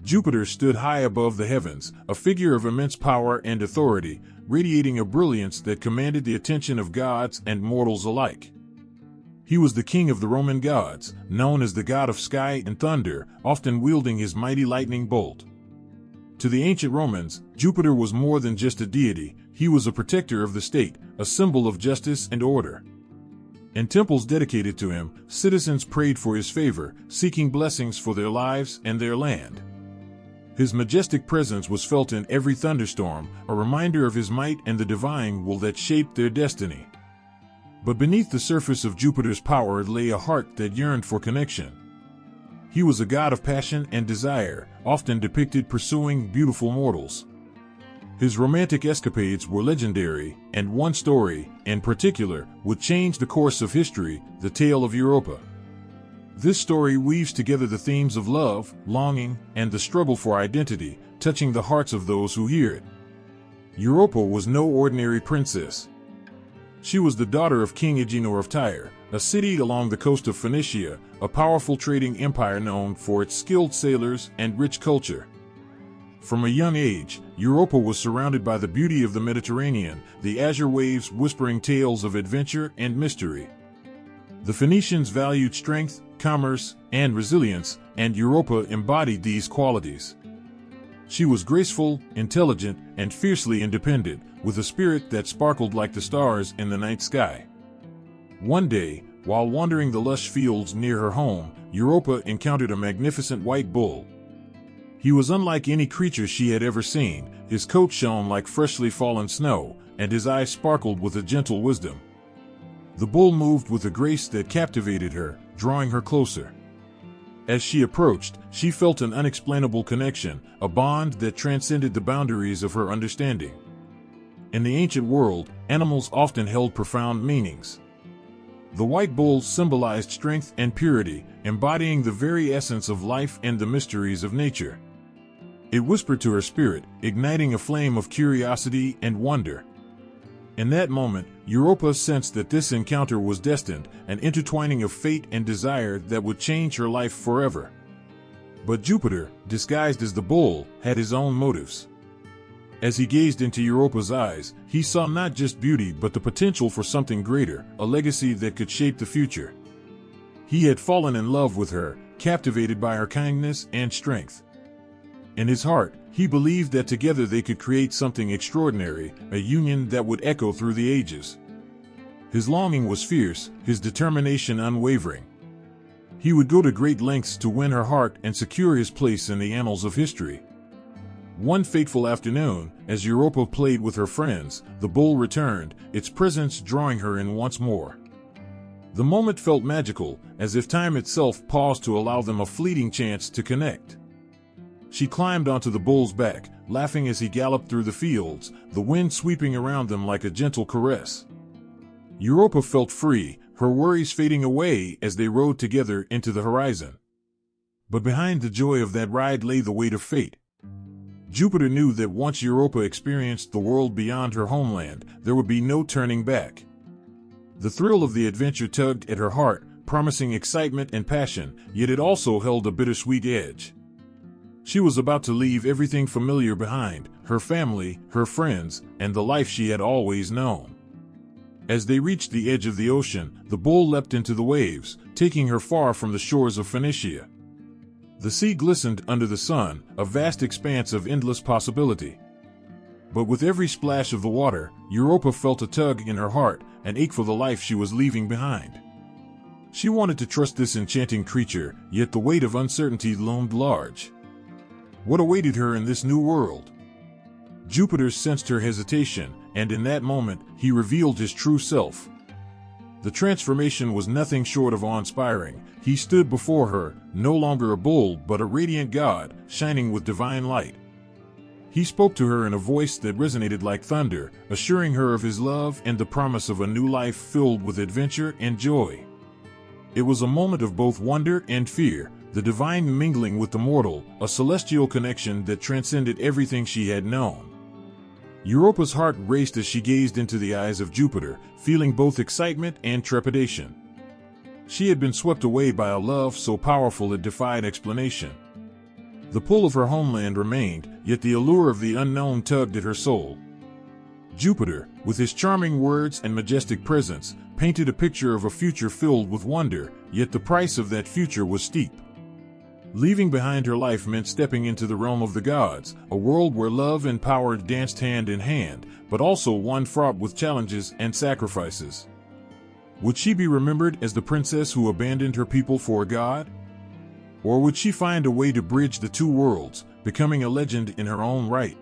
Jupiter stood high above the heavens, a figure of immense power and authority, radiating a brilliance that commanded the attention of gods and mortals alike. He was the king of the Roman gods, known as the god of sky and thunder, often wielding his mighty lightning bolt. To the ancient Romans, Jupiter was more than just a deity. He was a protector of the state, a symbol of justice and order. In temples dedicated to him, citizens prayed for his favor, seeking blessings for their lives and their land. His majestic presence was felt in every thunderstorm, a reminder of his might and the divine will that shaped their destiny. But beneath the surface of Jupiter's power lay a heart that yearned for connection. He was a god of passion and desire, often depicted pursuing beautiful mortals. His romantic escapades were legendary, and one story, in particular, would change the course of history, the tale of Europa. This story weaves together the themes of love, longing, and the struggle for identity, touching the hearts of those who hear it. Europa was no ordinary princess. She was the daughter of King Agenor of Tyre, a city along the coast of Phoenicia, a powerful trading empire known for its skilled sailors and rich culture. From a young age, Europa was surrounded by the beauty of the Mediterranean, the azure waves whispering tales of adventure and mystery. The Phoenicians valued strength, commerce, and resilience, and Europa embodied these qualities. She was graceful, intelligent, and fiercely independent, with a spirit that sparkled like the stars in the night sky. One day, while wandering the lush fields near her home, Europa encountered a magnificent white bull. He was unlike any creature she had ever seen. His coat shone like freshly fallen snow, and his eyes sparkled with a gentle wisdom. The bull moved with a grace that captivated her, drawing her closer. As she approached, she felt an unexplainable connection, a bond that transcended the boundaries of her understanding. In the ancient world, animals often held profound meanings. The white bull symbolized strength and purity, embodying the very essence of life and the mysteries of nature. It whispered to her spirit, igniting a flame of curiosity and wonder. In that moment, Europa sensed that this encounter was destined, an intertwining of fate and desire that would change her life forever. But Jupiter, disguised as the bull, had his own motives. As he gazed into Europa's eyes, he saw not just beauty but the potential for something greater, a legacy that could shape the future. He had fallen in love with her, captivated by her kindness and strength. In his heart, he believed that together they could create something extraordinary, a union that would echo through the ages. His longing was fierce, his determination unwavering. He would go to great lengths to win her heart and secure his place in the annals of history. One fateful afternoon, as Europa played with her friends, the bull returned, its presence drawing her in once more. The moment felt magical, as if time itself paused to allow them a fleeting chance to connect. She climbed onto the bull's back, laughing as he galloped through the fields, the wind sweeping around them like a gentle caress. Europa felt free, her worries fading away as they rode together into the horizon. But behind the joy of that ride lay the weight of fate. Jupiter knew that once Europa experienced the world beyond her homeland, there would be no turning back. The thrill of the adventure tugged at her heart, promising excitement and passion, yet it also held a bittersweet edge. She was about to leave everything familiar behind, her family, her friends, and the life she had always known. As they reached the edge of the ocean, the bull leapt into the waves, taking her far from the shores of Phoenicia. The sea glistened under the sun, a vast expanse of endless possibility. But with every splash of the water, Europa felt a tug in her heart, an ache for the life she was leaving behind. She wanted to trust this enchanting creature, yet the weight of uncertainty loomed large. What awaited her in this new world? Jupiter sensed her hesitation, and in that moment, he revealed his true self. The transformation was nothing short of awe-inspiring. He stood before her, no longer a bull but a radiant god, shining with divine light. He spoke to her in a voice that resonated like thunder, assuring her of his love and the promise of a new life filled with adventure and joy. It was a moment of both wonder and fear, the divine mingling with the mortal, a celestial connection that transcended everything she had known. Europa's heart raced as she gazed into the eyes of Jupiter, feeling both excitement and trepidation. She had been swept away by a love so powerful it defied explanation. The pull of her homeland remained, yet the allure of the unknown tugged at her soul. Jupiter, with his charming words and majestic presence, painted a picture of a future filled with wonder, yet the price of that future was steep. Leaving behind her life meant stepping into the realm of the gods, a world where love and power danced hand in hand, but also one fraught with challenges and sacrifices. Would she be remembered as the princess who abandoned her people for a god? Or would she find a way to bridge the two worlds, becoming a legend in her own right?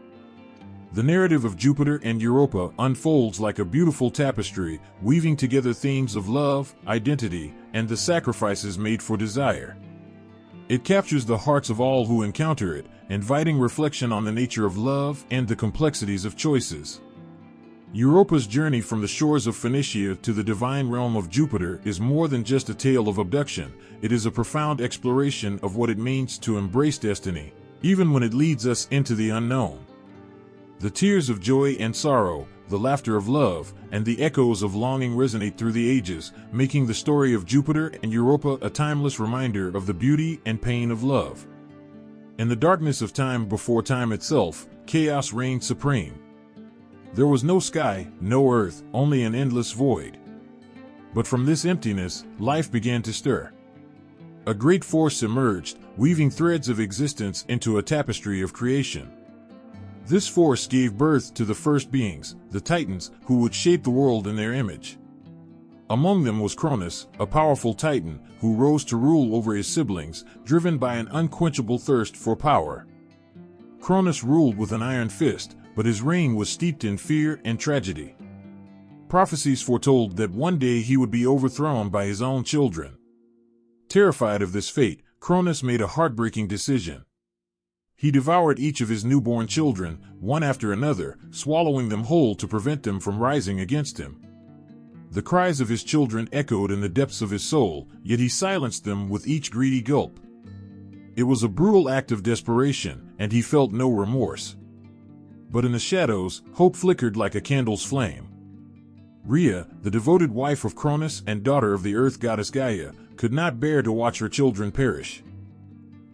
The narrative of Jupiter and Europa unfolds like a beautiful tapestry, weaving together themes of love, identity, and the sacrifices made for desire. It captures the hearts of all who encounter it, inviting reflection on the nature of love and the complexities of choices. Europa's journey from the shores of Phoenicia to the divine realm of Jupiter is more than just a tale of abduction. It is a profound exploration of what it means to embrace destiny, even when it leads us into the unknown. The tears of joy and sorrow, the laughter of love, and the echoes of longing resonate through the ages, making the story of Jupiter and Europa a timeless reminder of the beauty and pain of love. In the darkness of time before time itself, chaos reigned supreme. There was no sky, no earth, only an endless void. But from this emptiness, life began to stir. A great force emerged, weaving threads of existence into a tapestry of creation. This force gave birth to the first beings, the Titans, who would shape the world in their image. Among them was Cronus, a powerful Titan, who rose to rule over his siblings, driven by an unquenchable thirst for power. Cronus ruled with an iron fist, but his reign was steeped in fear and tragedy. Prophecies foretold that one day he would be overthrown by his own children. Terrified of this fate, Cronus made a heartbreaking decision. He devoured each of his newborn children, one after another, swallowing them whole to prevent them from rising against him. The cries of his children echoed in the depths of his soul, yet he silenced them with each greedy gulp. It was a brutal act of desperation, and he felt no remorse. But in the shadows, hope flickered like a candle's flame. Rhea, the devoted wife of Cronus and daughter of the earth goddess Gaia, could not bear to watch her children perish.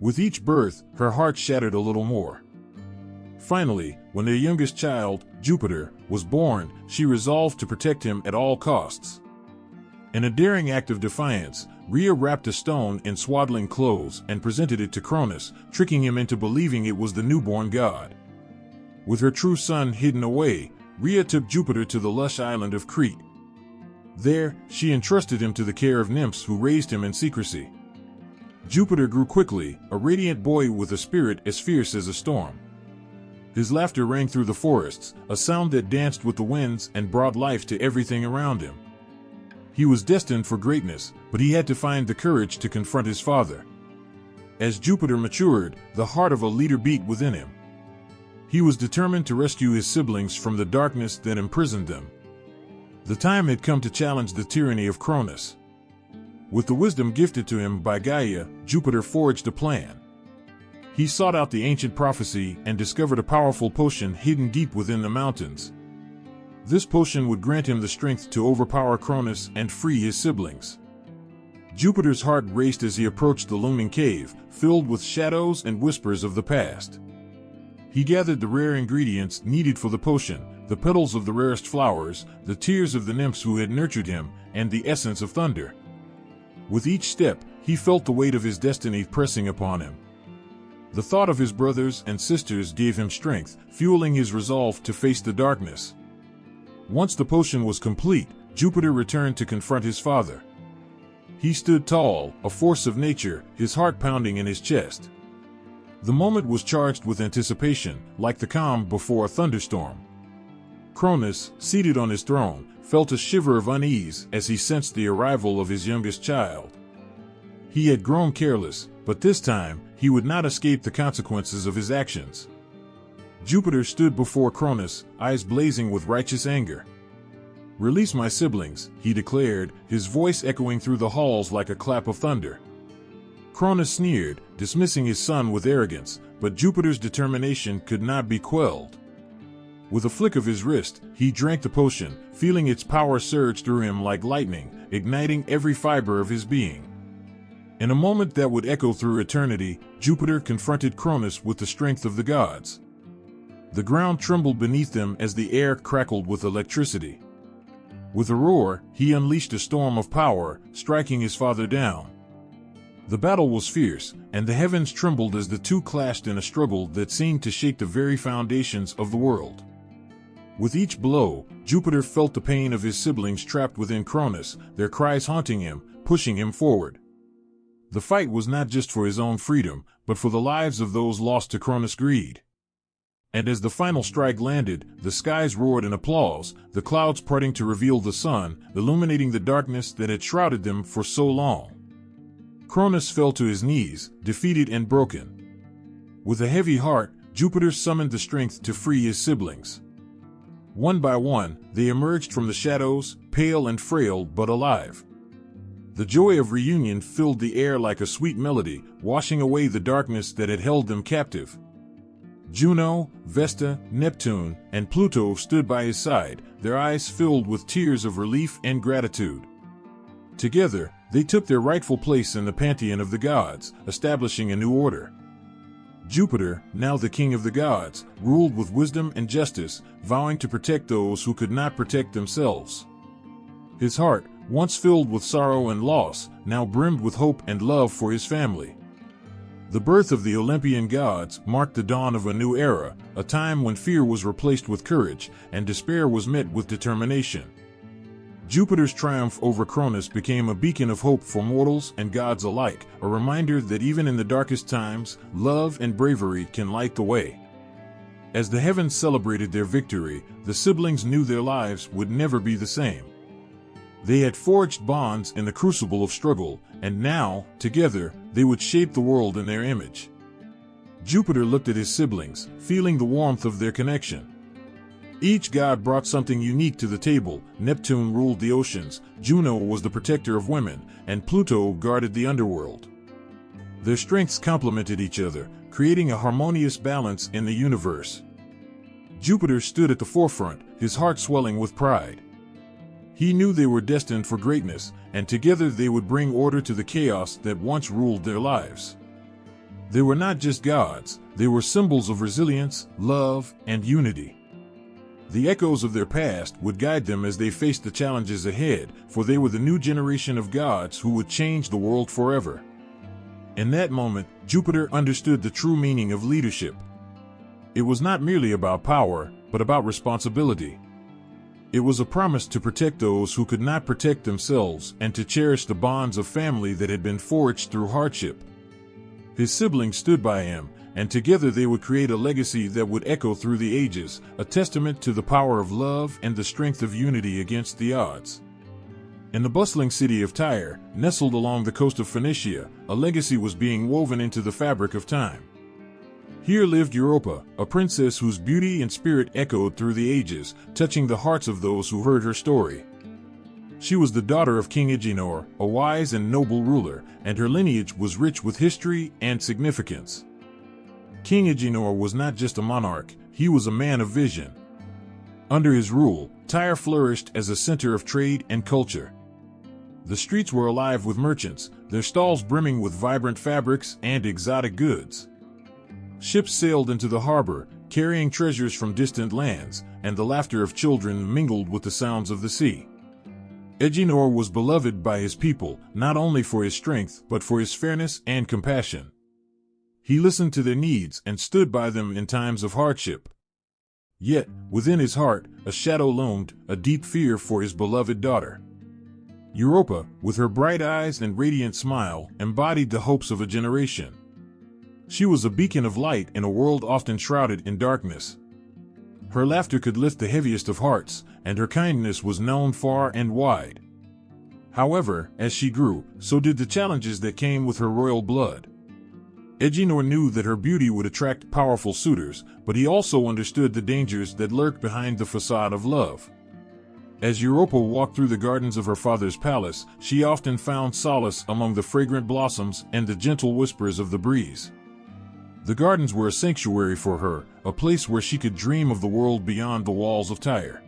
With each birth, her heart shattered a little more. Finally, when their youngest child, Jupiter, was born, she resolved to protect him at all costs. In a daring act of defiance, Rhea wrapped a stone in swaddling clothes and presented it to Cronus, tricking him into believing it was the newborn god. With her true son hidden away, Rhea took Jupiter to the lush island of Crete. There, she entrusted him to the care of nymphs who raised him in secrecy. Jupiter grew quickly, a radiant boy with a spirit as fierce as a storm. His laughter rang through the forests, a sound that danced with the winds and brought life to everything around him. He was destined for greatness, but he had to find the courage to confront his father. As Jupiter matured, the heart of a leader beat within him. He was determined to rescue his siblings from the darkness that imprisoned them. The time had come to challenge the tyranny of Cronus. With the wisdom gifted to him by Gaia, Jupiter forged a plan. He sought out the ancient prophecy and discovered a powerful potion hidden deep within the mountains. This potion would grant him the strength to overpower Cronus and free his siblings. Jupiter's heart raced as he approached the looming cave, filled with shadows and whispers of the past. He gathered the rare ingredients needed for the potion, the petals of the rarest flowers, the tears of the nymphs who had nurtured him, and the essence of thunder. With each step, he felt the weight of his destiny pressing upon him. The thought of his brothers and sisters gave him strength, fueling his resolve to face the darkness. Once the potion was complete, Jupiter returned to confront his father. He stood tall, a force of nature, his heart pounding in his chest. The moment was charged with anticipation, like the calm before a thunderstorm. Cronus, seated on his throne, felt a shiver of unease as he sensed the arrival of his youngest child. He had grown careless, but this time, he would not escape the consequences of his actions. Jupiter stood before Cronus, eyes blazing with righteous anger. "Release my siblings," he declared, his voice echoing through the halls like a clap of thunder. Cronus sneered, dismissing his son with arrogance, but Jupiter's determination could not be quelled. With a flick of his wrist, he drank the potion, feeling its power surge through him like lightning, igniting every fiber of his being. In a moment that would echo through eternity, Jupiter confronted Cronus with the strength of the gods. The ground trembled beneath them as the air crackled with electricity. With a roar, he unleashed a storm of power, striking his father down. The battle was fierce, and the heavens trembled as the two clashed in a struggle that seemed to shake the very foundations of the world. With each blow, Jupiter felt the pain of his siblings trapped within Cronus, their cries haunting him, pushing him forward. The fight was not just for his own freedom, but for the lives of those lost to Cronus' greed. And as the final strike landed, the skies roared in applause, the clouds parting to reveal the sun, illuminating the darkness that had shrouded them for so long. Cronus fell to his knees, defeated and broken. With a heavy heart, Jupiter summoned the strength to free his siblings. One by one, they emerged from the shadows, pale and frail but alive. The joy of reunion filled the air like a sweet melody, washing away the darkness that had held them captive. Juno, Vesta, Neptune, and Pluto stood by his side, their eyes filled with tears of relief and gratitude. Together, they took their rightful place in the pantheon of the gods, establishing a new order. Jupiter, now the king of the gods, ruled with wisdom and justice, vowing to protect those who could not protect themselves. His heart, once filled with sorrow and loss, now brimmed with hope and love for his family. The birth of the Olympian gods marked the dawn of a new era, a time when fear was replaced with courage, and despair was met with determination. Jupiter's triumph over Cronus became a beacon of hope for mortals and gods alike, a reminder that even in the darkest times, love and bravery can light the way. As the heavens celebrated their victory, the siblings knew their lives would never be the same. They had forged bonds in the crucible of struggle, and now, together, they would shape the world in their image. Jupiter looked at his siblings, feeling the warmth of their connection. Each god brought something unique to the table. Neptune ruled the oceans, Juno was the protector of women, and Pluto guarded the underworld. Their strengths complemented each other, creating a harmonious balance in the universe. Jupiter stood at the forefront, his heart swelling with pride. He knew they were destined for greatness, and together they would bring order to the chaos that once ruled their lives. They were not just gods, they were symbols of resilience, love, and unity. The echoes of their past would guide them as they faced the challenges ahead, for they were the new generation of gods who would change the world forever. In that moment, Jupiter understood the true meaning of leadership. It was not merely about power, but about responsibility. It was a promise to protect those who could not protect themselves and to cherish the bonds of family that had been forged through hardship. His siblings stood by him, and together they would create a legacy that would echo through the ages, a testament to the power of love and the strength of unity against the odds. In the bustling city of Tyre, nestled along the coast of Phoenicia, a legacy was being woven into the fabric of time. Here lived Europa, a princess whose beauty and spirit echoed through the ages, touching the hearts of those who heard her story. She was the daughter of King Agenor, a wise and noble ruler, and her lineage was rich with history and significance. King Agenor was not just a monarch, he was a man of vision. Under his rule, Tyre flourished as a center of trade and culture. The streets were alive with merchants, their stalls brimming with vibrant fabrics and exotic goods. Ships sailed into the harbor, carrying treasures from distant lands, and the laughter of children mingled with the sounds of the sea. Agenor was beloved by his people, not only for his strength, but for his fairness and compassion. He listened to their needs and stood by them in times of hardship. Yet, within his heart, a shadow loomed, a deep fear for his beloved daughter. Europa, with her bright eyes and radiant smile, embodied the hopes of a generation. She was a beacon of light in a world often shrouded in darkness. Her laughter could lift the heaviest of hearts, and her kindness was known far and wide. However, as she grew, so did the challenges that came with her royal blood. Agenor knew that her beauty would attract powerful suitors, but he also understood the dangers that lurked behind the facade of love. As Europa walked through the gardens of her father's palace, she often found solace among the fragrant blossoms and the gentle whispers of the breeze. The gardens were a sanctuary for her, a place where she could dream of the world beyond the walls of Tyre.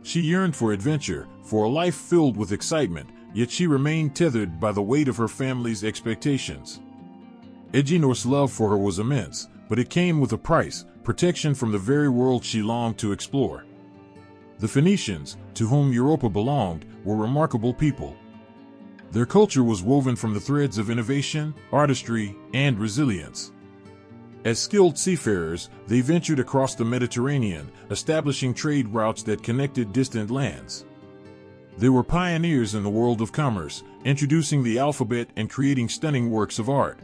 She yearned for adventure, for a life filled with excitement, yet she remained tethered by the weight of her family's expectations. Agenor's love for her was immense, but it came with a price: protection from the very world she longed to explore. The Phoenicians, to whom Europa belonged, were remarkable people. Their culture was woven from the threads of innovation, artistry, and resilience. As skilled seafarers, they ventured across the Mediterranean, establishing trade routes that connected distant lands. They were pioneers in the world of commerce, introducing the alphabet and creating stunning works of art.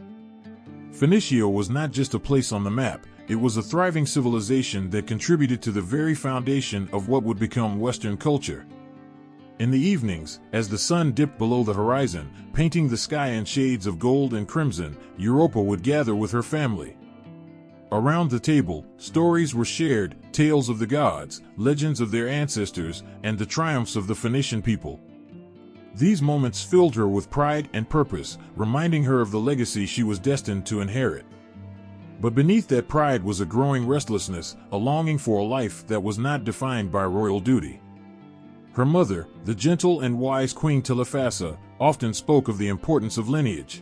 Phoenicia was not just a place on the map, it was a thriving civilization that contributed to the very foundation of what would become Western culture. In the evenings, as the sun dipped below the horizon, painting the sky in shades of gold and crimson, Europa would gather with her family. Around the table, stories were shared, tales of the gods, legends of their ancestors, and the triumphs of the Phoenician people. These moments filled her with pride and purpose, reminding her of the legacy she was destined to inherit. But beneath that pride was a growing restlessness, a longing for a life that was not defined by royal duty. Her mother, the gentle and wise Queen Telephassa, often spoke of the importance of lineage.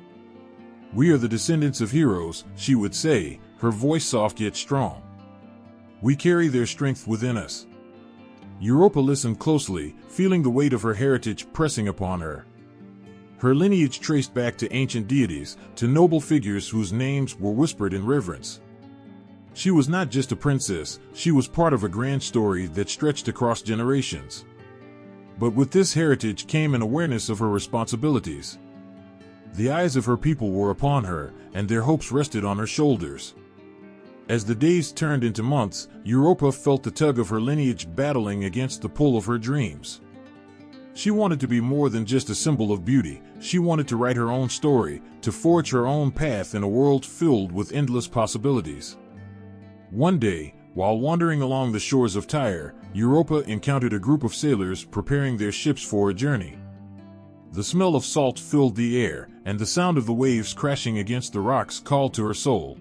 "We are the descendants of heroes," she would say, her voice soft yet strong. "We carry their strength within us." Europa listened closely, feeling the weight of her heritage pressing upon her. Her lineage traced back to ancient deities, to noble figures whose names were whispered in reverence. She was not just a princess, she was part of a grand story that stretched across generations. But with this heritage came an awareness of her responsibilities. The eyes of her people were upon her, and their hopes rested on her shoulders. As the days turned into months, Europa felt the tug of her lineage battling against the pull of her dreams. She wanted to be more than just a symbol of beauty. She wanted to write her own story, to forge her own path in a world filled with endless possibilities. One day, while wandering along the shores of Tyre, Europa encountered a group of sailors preparing their ships for a journey. The smell of salt filled the air, and the sound of the waves crashing against the rocks called to her soul.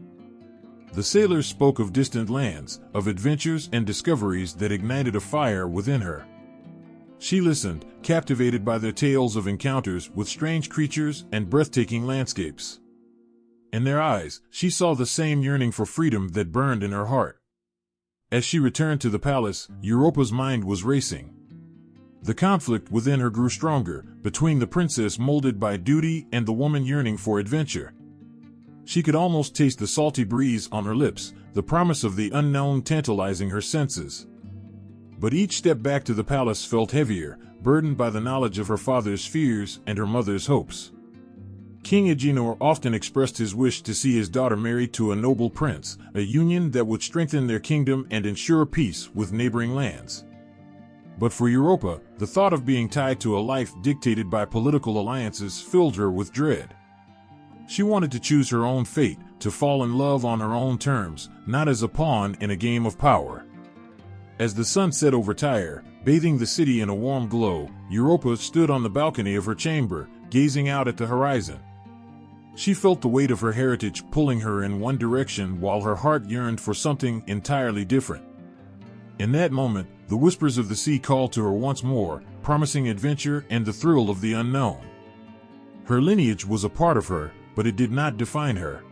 The sailors spoke of distant lands, of adventures and discoveries that ignited a fire within her. She listened, captivated by their tales of encounters with strange creatures and breathtaking landscapes. In their eyes, she saw the same yearning for freedom that burned in her heart. As she returned to the palace, Europa's mind was racing. The conflict within her grew stronger, between the princess molded by duty and the woman yearning for adventure. She could almost taste the salty breeze on her lips, the promise of the unknown tantalizing her senses. But each step back to the palace felt heavier, burdened by the knowledge of her father's fears and her mother's hopes. King Agenor often expressed his wish to see his daughter married to a noble prince, a union that would strengthen their kingdom and ensure peace with neighboring lands. But for Europa, the thought of being tied to a life dictated by political alliances filled her with dread. She wanted to choose her own fate, to fall in love on her own terms, not as a pawn in a game of power. As the sun set over Tyre, bathing the city in a warm glow, Europa stood on the balcony of her chamber, gazing out at the horizon. She felt the weight of her heritage pulling her in one direction while her heart yearned for something entirely different. In that moment, the whispers of the sea called to her once more, promising adventure and the thrill of the unknown. Her lineage was a part of her, but it did not define her.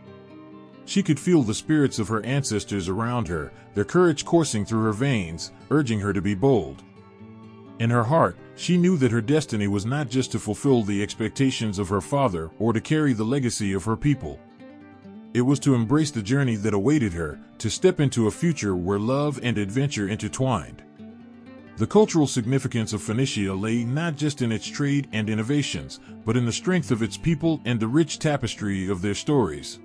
She could feel the spirits of her ancestors around her, their courage coursing through her veins, urging her to be bold. In her heart, she knew that her destiny was not just to fulfill the expectations of her father or to carry the legacy of her people. It was to embrace the journey that awaited her, to step into a future where love and adventure intertwined. The cultural significance of Phoenicia lay not just in its trade and innovations, but in the strength of its people and the rich tapestry of their stories.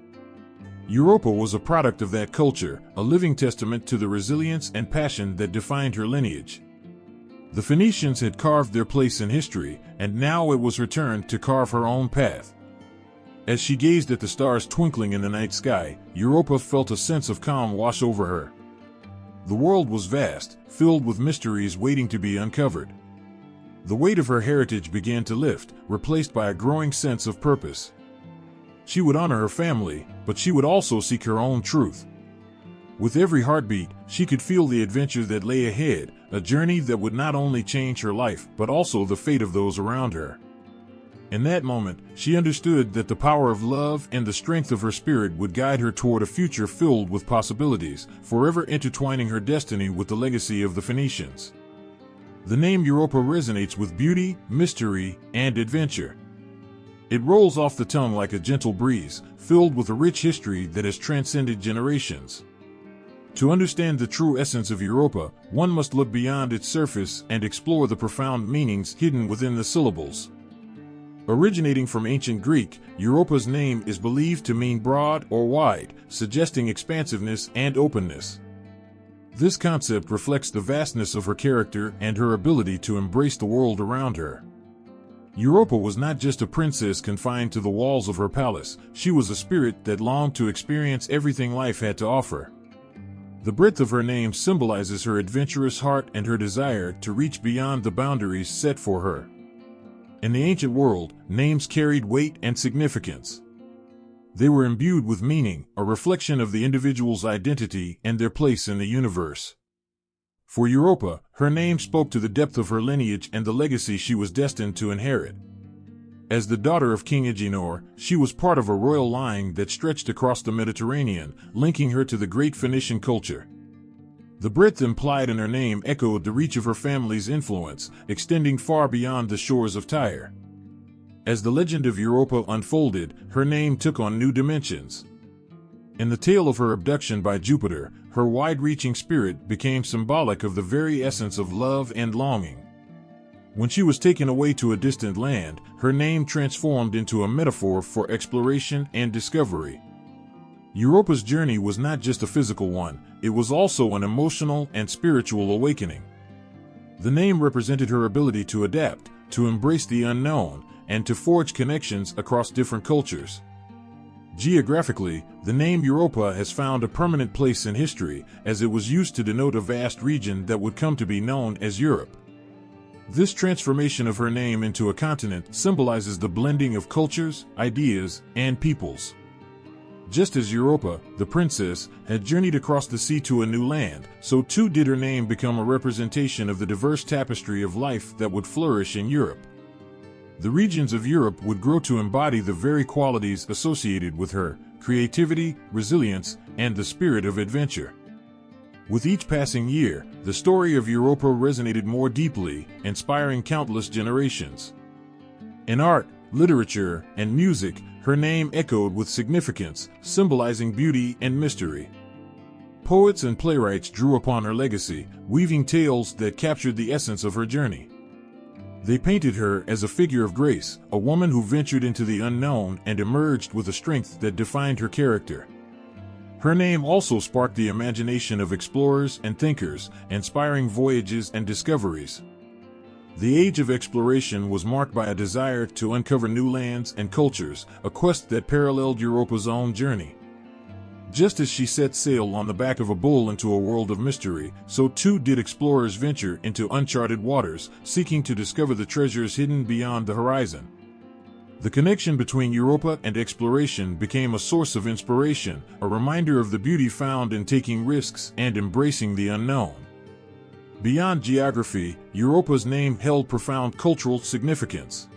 Europa was a product of that culture, a living testament to the resilience and passion that defined her lineage. The Phoenicians had carved their place in history, and now it was her turn to carve her own path. As she gazed at the stars twinkling in the night sky, Europa felt a sense of calm wash over her. The world was vast, filled with mysteries waiting to be uncovered. The weight of her heritage began to lift, replaced by a growing sense of purpose. She would honor her family, but she would also seek her own truth. With every heartbeat, she could feel the adventure that lay ahead, a journey that would not only change her life but also the fate of those around her. In that moment, she understood that the power of love and the strength of her spirit would guide her toward a future filled with possibilities, forever intertwining her destiny with the legacy of the Phoenicians. The name Europa resonates with beauty, mystery, and adventure. It rolls off the tongue like a gentle breeze, filled with a rich history that has transcended generations. To understand the true essence of Europa, one must look beyond its surface and explore the profound meanings hidden within the syllables. Originating from ancient Greek, Europa's name is believed to mean broad or wide, suggesting expansiveness and openness. This concept reflects the vastness of her character and her ability to embrace the world around her. Europa was not just a princess confined to the walls of her palace, she was a spirit that longed to experience everything life had to offer. The breadth of her name symbolizes her adventurous heart and her desire to reach beyond the boundaries set for her. In the ancient world, names carried weight and significance. They were imbued with meaning, a reflection of the individual's identity and their place in the universe. For Europa, her name spoke to the depth of her lineage and the legacy she was destined to inherit. As the daughter of King Agenor, she was part of a royal line that stretched across the Mediterranean, linking her to the great Phoenician culture. The breadth implied in her name echoed the reach of her family's influence, extending far beyond the shores of Tyre. As the legend of Europa unfolded, her name took on new dimensions. In the tale of her abduction by Jupiter, her wide-reaching spirit became symbolic of the very essence of love and longing. When she was taken away to a distant land, her name transformed into a metaphor for exploration and discovery. Europa's journey was not just a physical one, it was also an emotional and spiritual awakening. The name represented her ability to adapt, to embrace the unknown, and to forge connections across different cultures. Geographically, the name Europa has found a permanent place in history, as it was used to denote a vast region that would come to be known as Europe. This transformation of her name into a continent symbolizes the blending of cultures, ideas, and peoples. Just as Europa, the princess, had journeyed across the sea to a new land, so too did her name become a representation of the diverse tapestry of life that would flourish in Europe. The regions of Europe would grow to embody the very qualities associated with her: creativity, resilience, and the spirit of adventure. With each passing year, the story of Europa resonated more deeply, inspiring countless generations. In art, literature, and music, her name echoed with significance, symbolizing beauty and mystery. Poets and playwrights drew upon her legacy, weaving tales that captured the essence of her journey. They painted her as a figure of grace, a woman who ventured into the unknown and emerged with a strength that defined her character. Her name also sparked the imagination of explorers and thinkers, inspiring voyages and discoveries. The age of exploration was marked by a desire to uncover new lands and cultures, a quest that paralleled Europa's own journey. Just as she set sail on the back of a bull into a world of mystery, so too did explorers venture into uncharted waters, seeking to discover the treasures hidden beyond the horizon. The connection between Europa and exploration became a source of inspiration, a reminder of the beauty found in taking risks and embracing the unknown. Beyond geography, Europa's name held profound cultural significance.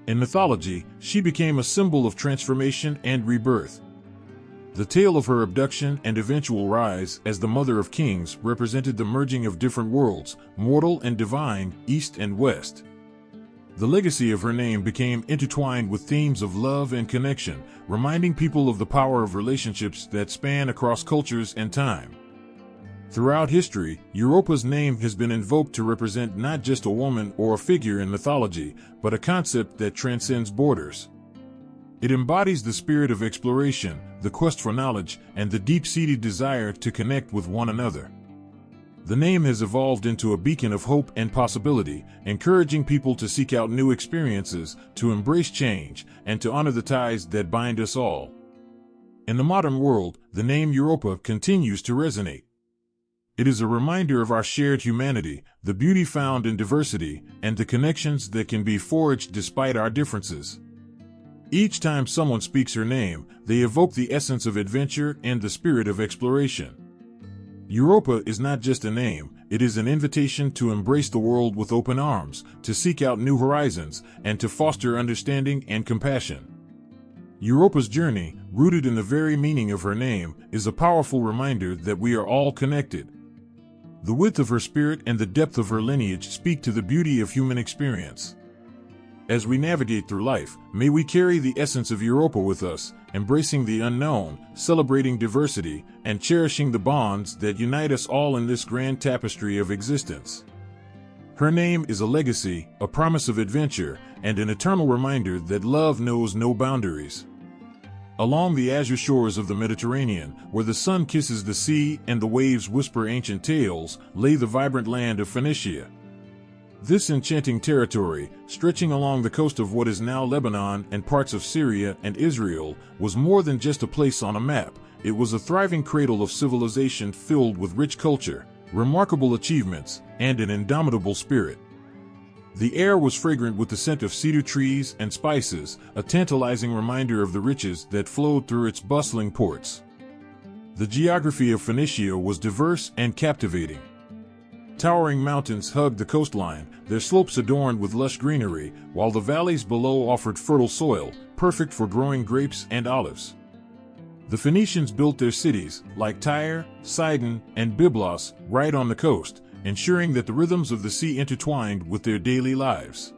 In mythology, she became a symbol of transformation and rebirth. The tale of her abduction and eventual rise as the Mother of Kings represented the merging of different worlds, mortal and divine, east and west. The legacy of her name became intertwined with themes of love and connection, reminding people of the power of relationships that span across cultures and time. Throughout history, Europa's name has been invoked to represent not just a woman or a figure in mythology, but a concept that transcends borders. It embodies the spirit of exploration, the quest for knowledge, and the deep-seated desire to connect with one another. The name has evolved into a beacon of hope and possibility, encouraging people to seek out new experiences, to embrace change, and to honor the ties that bind us all. In the modern world, the name Europa continues to resonate. It is a reminder of our shared humanity, the beauty found in diversity, and the connections that can be forged despite our differences. Each time someone speaks her name, they evoke the essence of adventure and the spirit of exploration. Europa is not just a name, it is an invitation to embrace the world with open arms, to seek out new horizons, and to foster understanding and compassion. Europa's journey, rooted in the very meaning of her name, is a powerful reminder that we are all connected. The width of her spirit and the depth of her lineage speak to the beauty of human experience. As we navigate through life, may we carry the essence of Europa with us, embracing the unknown, celebrating diversity, and cherishing the bonds that unite us all in this grand tapestry of existence. Her name is a legacy, a promise of adventure, and an eternal reminder that love knows no boundaries. Along the azure shores of the Mediterranean, where the sun kisses the sea and the waves whisper ancient tales, lay the vibrant land of Phoenicia. This enchanting territory, stretching along the coast of what is now Lebanon and parts of Syria and Israel, was more than just a place on a map. It was a thriving cradle of civilization filled with rich culture, remarkable achievements, and an indomitable spirit. The air was fragrant with the scent of cedar trees and spices, a tantalizing reminder of the riches that flowed through its bustling ports. The geography of Phoenicia was diverse and captivating. Towering mountains hugged the coastline, their slopes adorned with lush greenery, while the valleys below offered fertile soil, perfect for growing grapes and olives. The Phoenicians built their cities, like Tyre, Sidon, and Byblos, right on the coast, ensuring that the rhythms of the sea intertwined with their daily lives.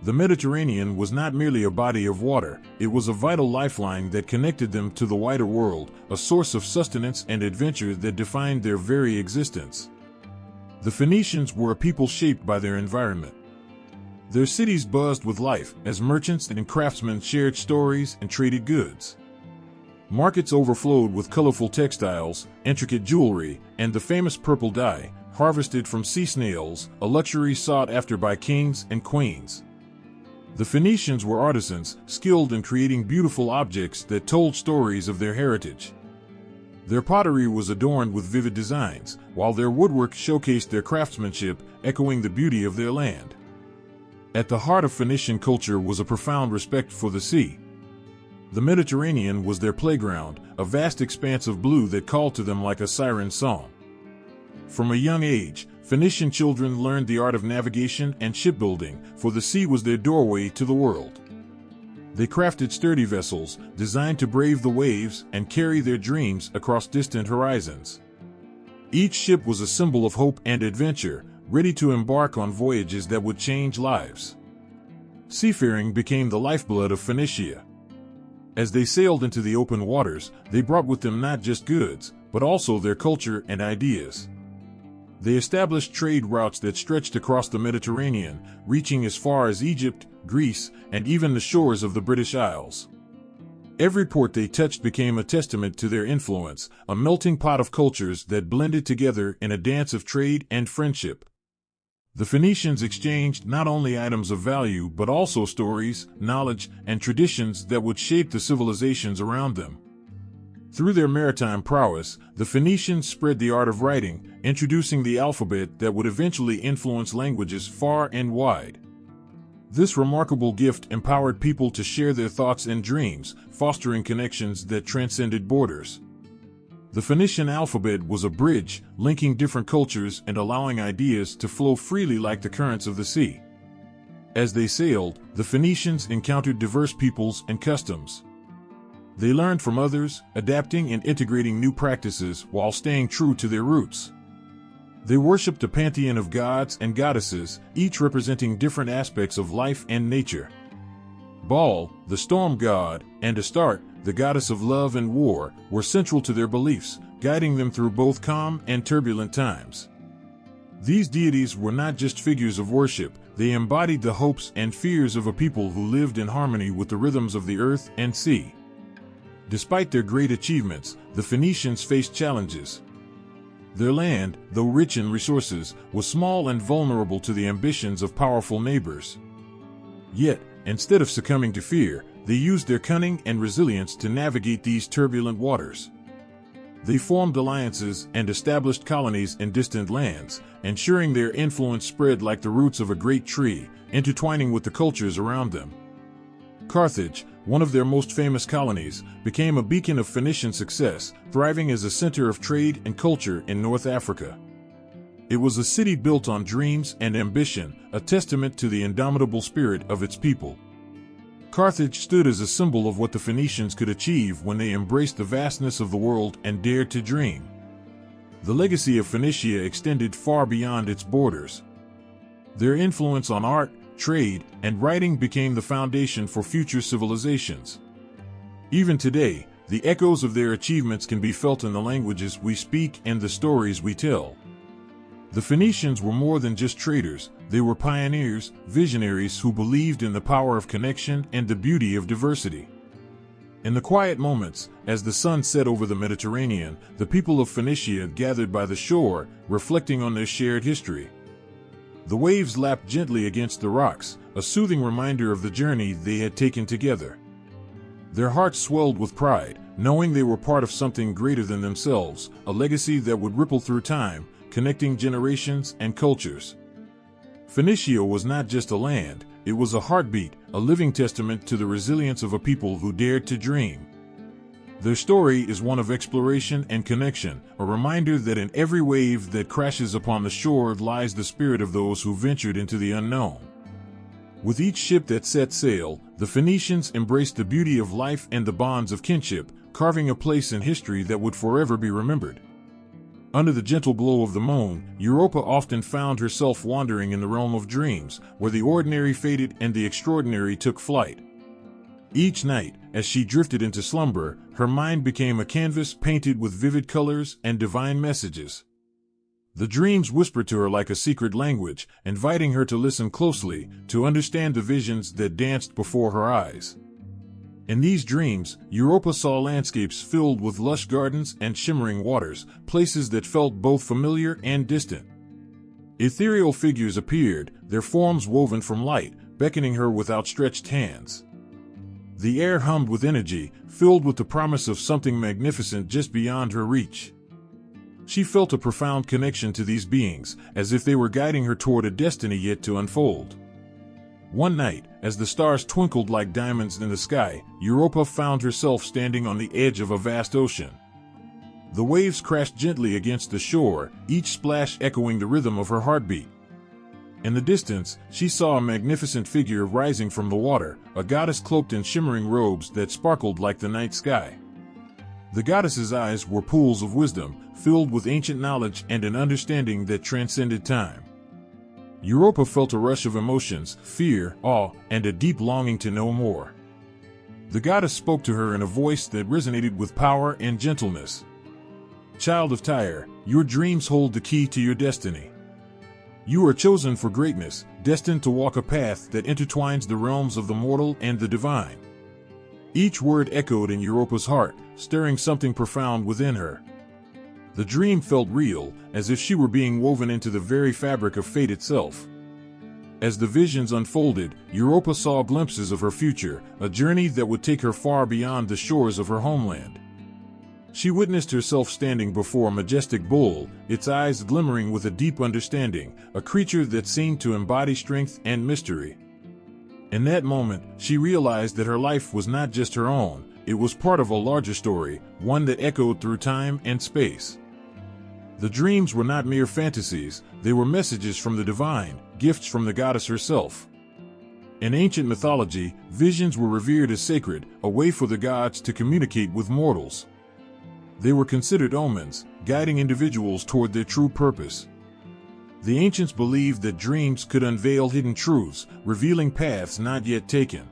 The Mediterranean was not merely a body of water, it was a vital lifeline that connected them to the wider world, a source of sustenance and adventure that defined their very existence. The Phoenicians were a people shaped by their environment. Their cities buzzed with life as merchants and craftsmen shared stories and traded goods. Markets overflowed with colorful textiles, intricate jewelry, and the famous purple dye, harvested from sea snails, a luxury sought after by kings and queens. The Phoenicians were artisans, skilled in creating beautiful objects that told stories of their heritage. Their pottery was adorned with vivid designs, while their woodwork showcased their craftsmanship, echoing the beauty of their land. At the heart of Phoenician culture was a profound respect for the sea. The Mediterranean was their playground, a vast expanse of blue that called to them like a siren's song. From a young age, Phoenician children learned the art of navigation and shipbuilding, for the sea was their doorway to the world. They crafted sturdy vessels, designed to brave the waves and carry their dreams across distant horizons. Each ship was a symbol of hope and adventure, ready to embark on voyages that would change lives. Seafaring became the lifeblood of Phoenicia. As they sailed into the open waters, they brought with them not just goods, but also their culture and ideas. They established trade routes that stretched across the Mediterranean, reaching as far as Egypt, Greece, and even the shores of the British Isles. Every port they touched became a testament to their influence, a melting pot of cultures that blended together in a dance of trade and friendship. The Phoenicians exchanged not only items of value but also stories, knowledge, and traditions that would shape the civilizations around them. Through their maritime prowess, the Phoenicians spread the art of writing, introducing the alphabet that would eventually influence languages far and wide. This remarkable gift empowered people to share their thoughts and dreams, fostering connections that transcended borders. The Phoenician alphabet was a bridge, linking different cultures and allowing ideas to flow freely like the currents of the sea. As they sailed, the Phoenicians encountered diverse peoples and customs. They learned from others, adapting and integrating new practices while staying true to their roots. They worshipped a pantheon of gods and goddesses, each representing different aspects of life and nature. Baal, the storm god, and Astarte, the goddess of love and war, were central to their beliefs, guiding them through both calm and turbulent times. These deities were not just figures of worship, they embodied the hopes and fears of a people who lived in harmony with the rhythms of the earth and sea. Despite their great achievements, the Phoenicians faced challenges. Their land, though rich in resources, was small and vulnerable to the ambitions of powerful neighbors. Yet, instead of succumbing to fear, they used their cunning and resilience to navigate these turbulent waters. They formed alliances and established colonies in distant lands, ensuring their influence spread like the roots of a great tree, intertwining with the cultures around them. Carthage, one of their most famous colonies, became a beacon of Phoenician success, thriving as a center of trade and culture in North Africa. It was a city built on dreams and ambition, a testament to the indomitable spirit of its people. Carthage stood as a symbol of what the Phoenicians could achieve when they embraced the vastness of the world and dared to dream. The legacy of Phoenicia extended far beyond its borders. Their influence on art, trade, and writing became the foundation for future civilizations. Even today, the echoes of their achievements can be felt in the languages we speak and the stories we tell. The Phoenicians were more than just traders, they were pioneers, visionaries who believed in the power of connection and the beauty of diversity. In the quiet moments, as the sun set over the Mediterranean, the people of Phoenicia gathered by the shore, reflecting on their shared history. The waves lapped gently against the rocks, a soothing reminder of the journey they had taken together. Their hearts swelled with pride, knowing they were part of something greater than themselves, a legacy that would ripple through time, connecting generations and cultures. Phoenicia was not just a land, it was a heartbeat, a living testament to the resilience of a people who dared to dream. Their story is one of exploration and connection, a reminder that in every wave that crashes upon the shore lies the spirit of those who ventured into the unknown. With each ship that set sail, the Phoenicians embraced the beauty of life and the bonds of kinship, carving a place in history that would forever be remembered. Under the gentle glow of the moon, Europa often found herself wandering in the realm of dreams, where the ordinary faded and the extraordinary took flight. Each night, as she drifted into slumber, her mind became a canvas painted with vivid colors and divine messages. The dreams whispered to her like a secret language, inviting her to listen closely, to understand the visions that danced before her eyes. In these dreams, Europa saw landscapes filled with lush gardens and shimmering waters, places that felt both familiar and distant. Ethereal figures appeared, their forms woven from light, beckoning her with outstretched hands. The air hummed with energy, filled with the promise of something magnificent just beyond her reach. She felt a profound connection to these beings, as if they were guiding her toward a destiny yet to unfold. One night, as the stars twinkled like diamonds in the sky, Europa found herself standing on the edge of a vast ocean. The waves crashed gently against the shore, each splash echoing the rhythm of her heartbeat. In the distance, she saw a magnificent figure rising from the water, a goddess cloaked in shimmering robes that sparkled like the night sky. The goddess's eyes were pools of wisdom, filled with ancient knowledge and an understanding that transcended time. Europa felt a rush of emotions, fear, awe, and a deep longing to know more. The goddess spoke to her in a voice that resonated with power and gentleness. "Child of Tyre, your dreams hold the key to your destiny. You are chosen for greatness, destined to walk a path that intertwines the realms of the mortal and the divine." Each word echoed in Europa's heart, stirring something profound within her. The dream felt real, as if she were being woven into the very fabric of fate itself. As the visions unfolded, Europa saw glimpses of her future, a journey that would take her far beyond the shores of her homeland. She witnessed herself standing before a majestic bull, its eyes glimmering with a deep understanding, a creature that seemed to embody strength and mystery. In that moment, she realized that her life was not just her own, it was part of a larger story, one that echoed through time and space. The dreams were not mere fantasies, they were messages from the divine, gifts from the goddess herself. In ancient mythology, visions were revered as sacred, a way for the gods to communicate with mortals. They were considered omens, guiding individuals toward their true purpose. The ancients believed that dreams could unveil hidden truths, revealing paths not yet taken.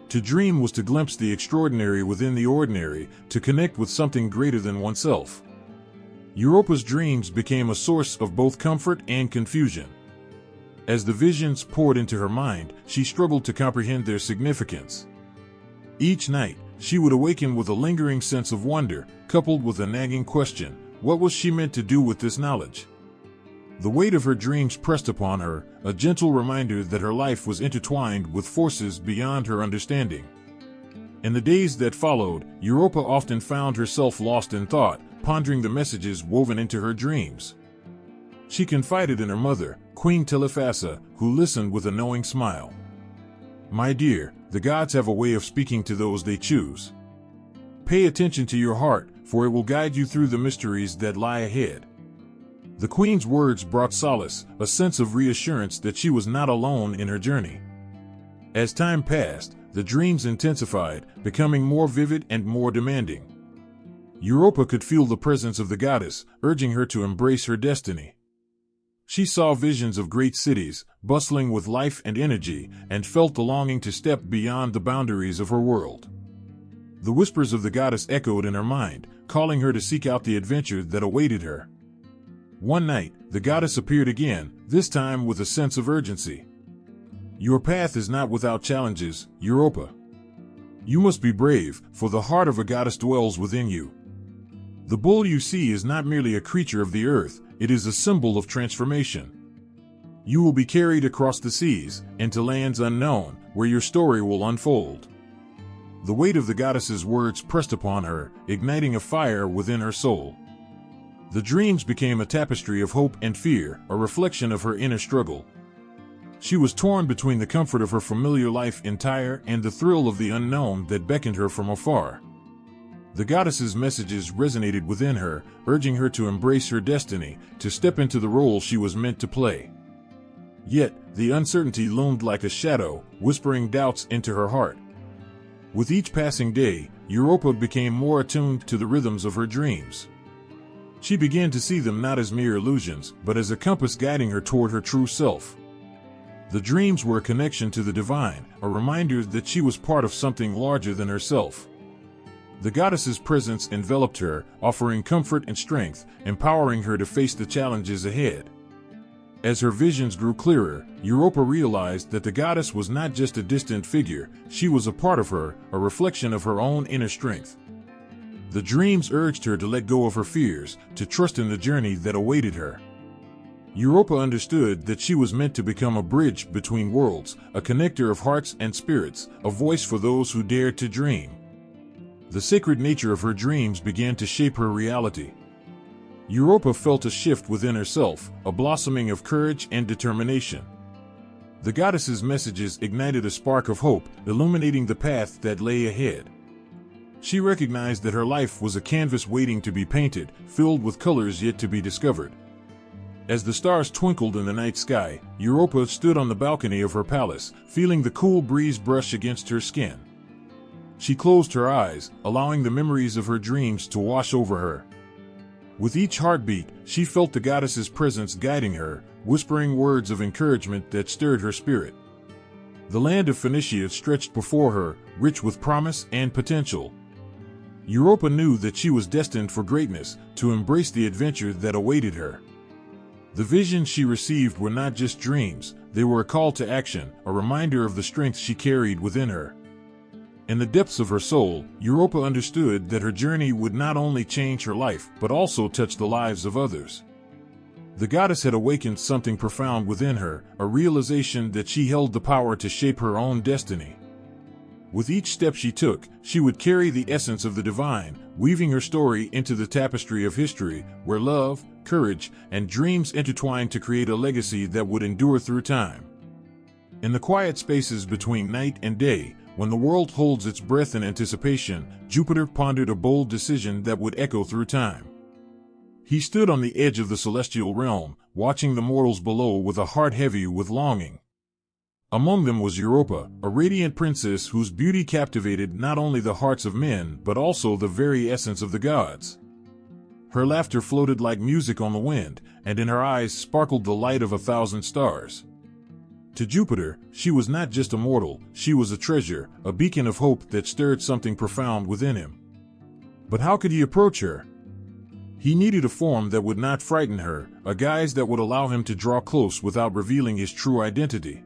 To dream was to glimpse the extraordinary within the ordinary, to connect with something greater than oneself. Europa's dreams became a source of both comfort and confusion. As the visions poured into her mind, she struggled to comprehend their significance. Each night, she would awaken with a lingering sense of wonder, coupled with a nagging question: what was she meant to do with this knowledge? The weight of her dreams pressed upon her, a gentle reminder that her life was intertwined with forces beyond her understanding. In the days that followed, Europa often found herself lost in thought, pondering the messages woven into her dreams. She confided in her mother, Queen Telephassa, who listened with a knowing smile. "My dear, the gods have a way of speaking to those they choose. Pay attention to your heart, for it will guide you through the mysteries that lie ahead. The queen's words brought solace, a sense of reassurance that she was not alone in her journey. As time passed, the dreams intensified, becoming more vivid and more demanding. Europa could feel the presence of the goddess, urging her to embrace her destiny. She saw visions of great cities, bustling with life and energy, and felt the longing to step beyond the boundaries of her world. The whispers of the goddess echoed in her mind, calling her to seek out the adventure that awaited her. One night, the goddess appeared again, this time with a sense of urgency. Your path is not without challenges, Europa. You must be brave, for the heart of a goddess dwells within you. The bull you see is not merely a creature of the earth, it is a symbol of transformation. You will be carried across the seas, into lands unknown, where your story will unfold. The weight of the goddess's words pressed upon her, igniting a fire within her soul. The dreams became a tapestry of hope and fear, a reflection of her inner struggle. She was torn between the comfort of her familiar life in Tyre and the thrill of the unknown that beckoned her from afar. The goddess's messages resonated within her, urging her to embrace her destiny, to step into the role she was meant to play. Yet, the uncertainty loomed like a shadow, whispering doubts into her heart. With each passing day, Europa became more attuned to the rhythms of her dreams. She began to see them not as mere illusions, but as a compass guiding her toward her true self. The dreams were a connection to the divine, a reminder that she was part of something larger than herself. The goddess's presence enveloped her, offering comfort and strength, empowering her to face the challenges ahead. As her visions grew clearer, Europa realized that the goddess was not just a distant figure, she was a part of her, a reflection of her own inner strength. The dreams urged her to let go of her fears, to trust in the journey that awaited her. Europa understood that she was meant to become a bridge between worlds, a connector of hearts and spirits, a voice for those who dared to dream. The sacred nature of her dreams began to shape her reality. Europa felt a shift within herself, a blossoming of courage and determination. The goddess's messages ignited a spark of hope, illuminating the path that lay ahead. She recognized that her life was a canvas waiting to be painted, filled with colors yet to be discovered. As the stars twinkled in the night sky, Europa stood on the balcony of her palace, feeling the cool breeze brush against her skin. She closed her eyes, allowing the memories of her dreams to wash over her. With each heartbeat, she felt the goddess's presence guiding her, whispering words of encouragement that stirred her spirit. The land of Phoenicia stretched before her, rich with promise and potential. Europa knew that she was destined for greatness, to embrace the adventure that awaited her. The visions she received were not just dreams, they were a call to action, a reminder of the strength she carried within her. In the depths of her soul, Europa understood that her journey would not only change her life, but also touch the lives of others. The goddess had awakened something profound within her, a realization that she held the power to shape her own destiny. With each step she took, she would carry the essence of the divine, weaving her story into the tapestry of history, where love, courage, and dreams intertwined to create a legacy that would endure through time. In the quiet spaces between night and day, when the world holds its breath in anticipation, Jupiter pondered a bold decision that would echo through time. He stood on the edge of the celestial realm, watching the mortals below with a heart heavy with longing. Among them was Europa, a radiant princess whose beauty captivated not only the hearts of men but also the very essence of the gods. Her laughter floated like music on the wind, and in her eyes sparkled the light of 1,000 stars. To Jupiter, she was not just a mortal, she was a treasure, a beacon of hope that stirred something profound within him. But how could he approach her? He needed a form that would not frighten her, a guise that would allow him to draw close without revealing his true identity.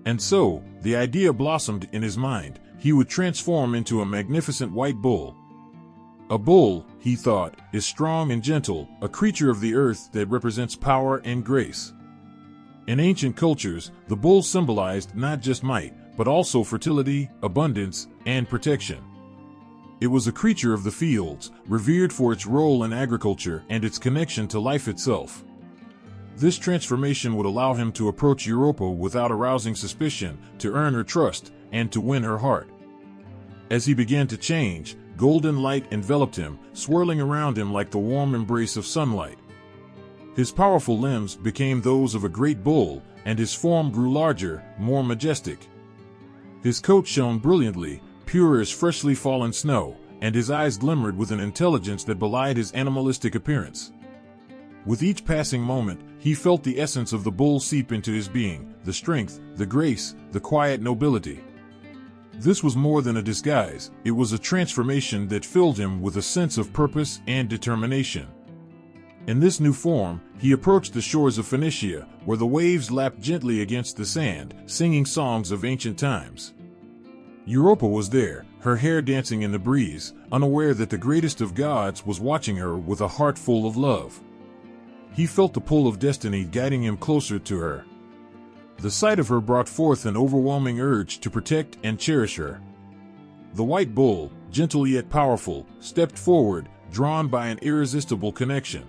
And so, the idea blossomed in his mind. He would transform into a magnificent white bull. A bull, he thought, is strong and gentle, a creature of the earth that represents power and grace. In ancient cultures, the bull symbolized not just might, but also fertility, abundance, and protection. It was a creature of the fields, revered for its role in agriculture and its connection to life itself. This transformation would allow him to approach Europa without arousing suspicion, to earn her trust, and to win her heart. As he began to change, golden light enveloped him, swirling around him like the warm embrace of sunlight. His powerful limbs became those of a great bull, and his form grew larger, more majestic. His coat shone brilliantly, pure as freshly fallen snow, and his eyes glimmered with an intelligence that belied his animalistic appearance. With each passing moment, he felt the essence of the bull seep into his being, the strength, the grace, the quiet nobility. This was more than a disguise, it was a transformation that filled him with a sense of purpose and determination. In this new form, he approached the shores of Phoenicia, where the waves lapped gently against the sand, singing songs of ancient times. Europa was there, her hair dancing in the breeze, unaware that the greatest of gods was watching her with a heart full of love. He felt the pull of destiny guiding him closer to her. The sight of her brought forth an overwhelming urge to protect and cherish her. The white bull, gentle yet powerful, stepped forward, drawn by an irresistible connection.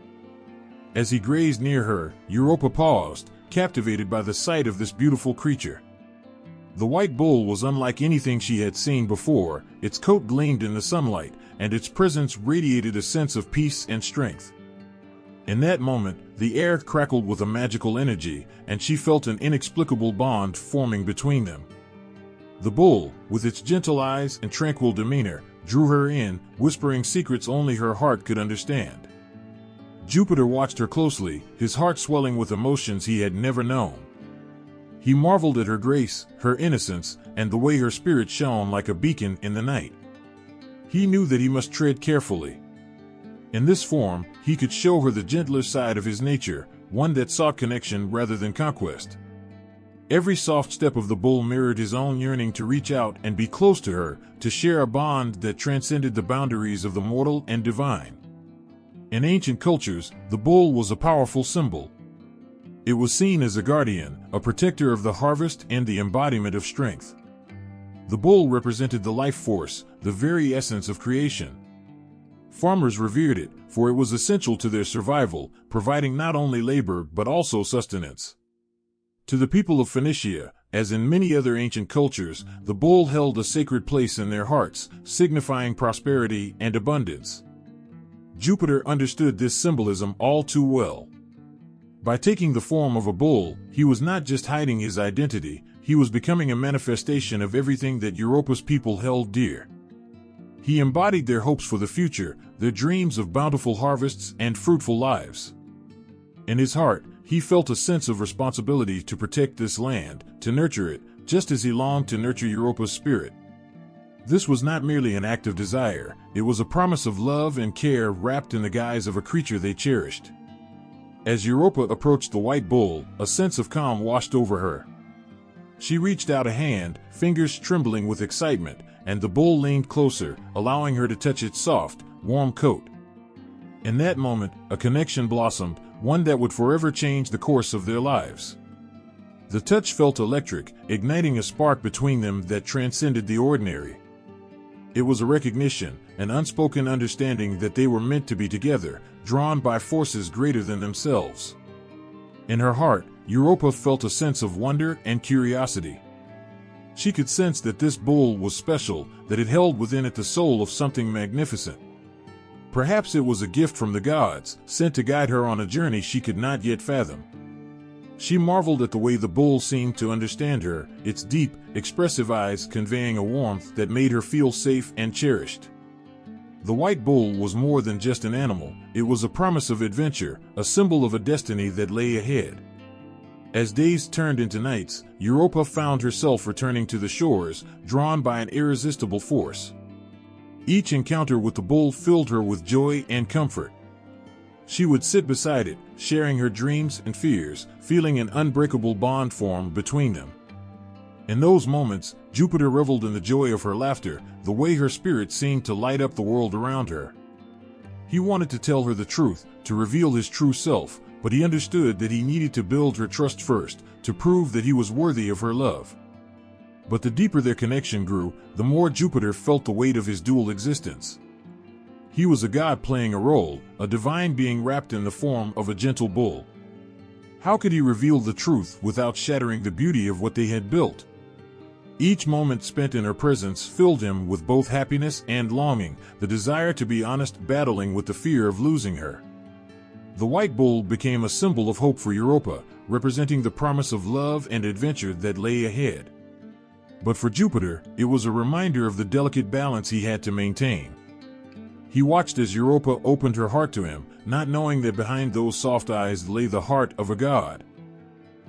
As he grazed near her, Europa paused, captivated by the sight of this beautiful creature. The white bull was unlike anything she had seen before, its coat gleamed in the sunlight, and its presence radiated a sense of peace and strength. In that moment, the air crackled with a magical energy, and she felt an inexplicable bond forming between them. The bull, with its gentle eyes and tranquil demeanor, drew her in, whispering secrets only her heart could understand. Jupiter watched her closely, his heart swelling with emotions he had never known. He marveled at her grace, her innocence, and the way her spirit shone like a beacon in the night. He knew that he must tread carefully. In this form, he could show her the gentler side of his nature, one that sought connection rather than conquest. Every soft step of the bull mirrored his own yearning to reach out and be close to her, to share a bond that transcended the boundaries of the mortal and divine. In ancient cultures, the bull was a powerful symbol. It was seen as a guardian, a protector of the harvest and the embodiment of strength. The bull represented the life force, the very essence of creation. Farmers revered it, for it was essential to their survival, providing not only labor but also sustenance. To the people of Phoenicia, as in many other ancient cultures, the bull held a sacred place in their hearts, signifying prosperity and abundance. Jupiter understood this symbolism all too well. By taking the form of a bull, he was not just hiding his identity, he was becoming a manifestation of everything that Europa's people held dear. He embodied their hopes for the future, their dreams of bountiful harvests and fruitful lives. In his heart, he felt a sense of responsibility to protect this land, to nurture it, just as he longed to nurture Europa's spirit. This was not merely an act of desire, it was a promise of love and care wrapped in the guise of a creature they cherished. As Europa approached the white bull, a sense of calm washed over her. She reached out a hand, fingers trembling with excitement, and the bull leaned closer, allowing her to touch its soft, warm coat. In that moment, a connection blossomed, one that would forever change the course of their lives. The touch felt electric, igniting a spark between them that transcended the ordinary. It was a recognition, an unspoken understanding that they were meant to be together, drawn by forces greater than themselves. In her heart, Europa felt a sense of wonder and curiosity. She could sense that this bull was special, that it held within it the soul of something magnificent. Perhaps it was a gift from the gods, sent to guide her on a journey she could not yet fathom. She marveled at the way the bull seemed to understand her, its deep, expressive eyes conveying a warmth that made her feel safe and cherished. The white bull was more than just an animal, it was a promise of adventure, a symbol of a destiny that lay ahead. As days turned into nights, Europa found herself returning to the shores, drawn by an irresistible force. Each encounter with the bull filled her with joy and comfort. She would sit beside it, sharing her dreams and fears, feeling an unbreakable bond form between them. In those moments, Jupiter reveled in the joy of her laughter, the way her spirit seemed to light up the world around her. He wanted to tell her the truth, to reveal his true self, but he understood that he needed to build her trust first, to prove that he was worthy of her love. But the deeper their connection grew, the more Jupiter felt the weight of his dual existence. He was a god playing a role, a divine being wrapped in the form of a gentle bull. How could he reveal the truth without shattering the beauty of what they had built? Each moment spent in her presence filled him with both happiness and longing, the desire to be honest battling with the fear of losing her. The white bull became a symbol of hope for Europa, representing the promise of love and adventure that lay ahead. But for Jupiter, it was a reminder of the delicate balance he had to maintain. He watched as Europa opened her heart to him, not knowing that behind those soft eyes lay the heart of a god.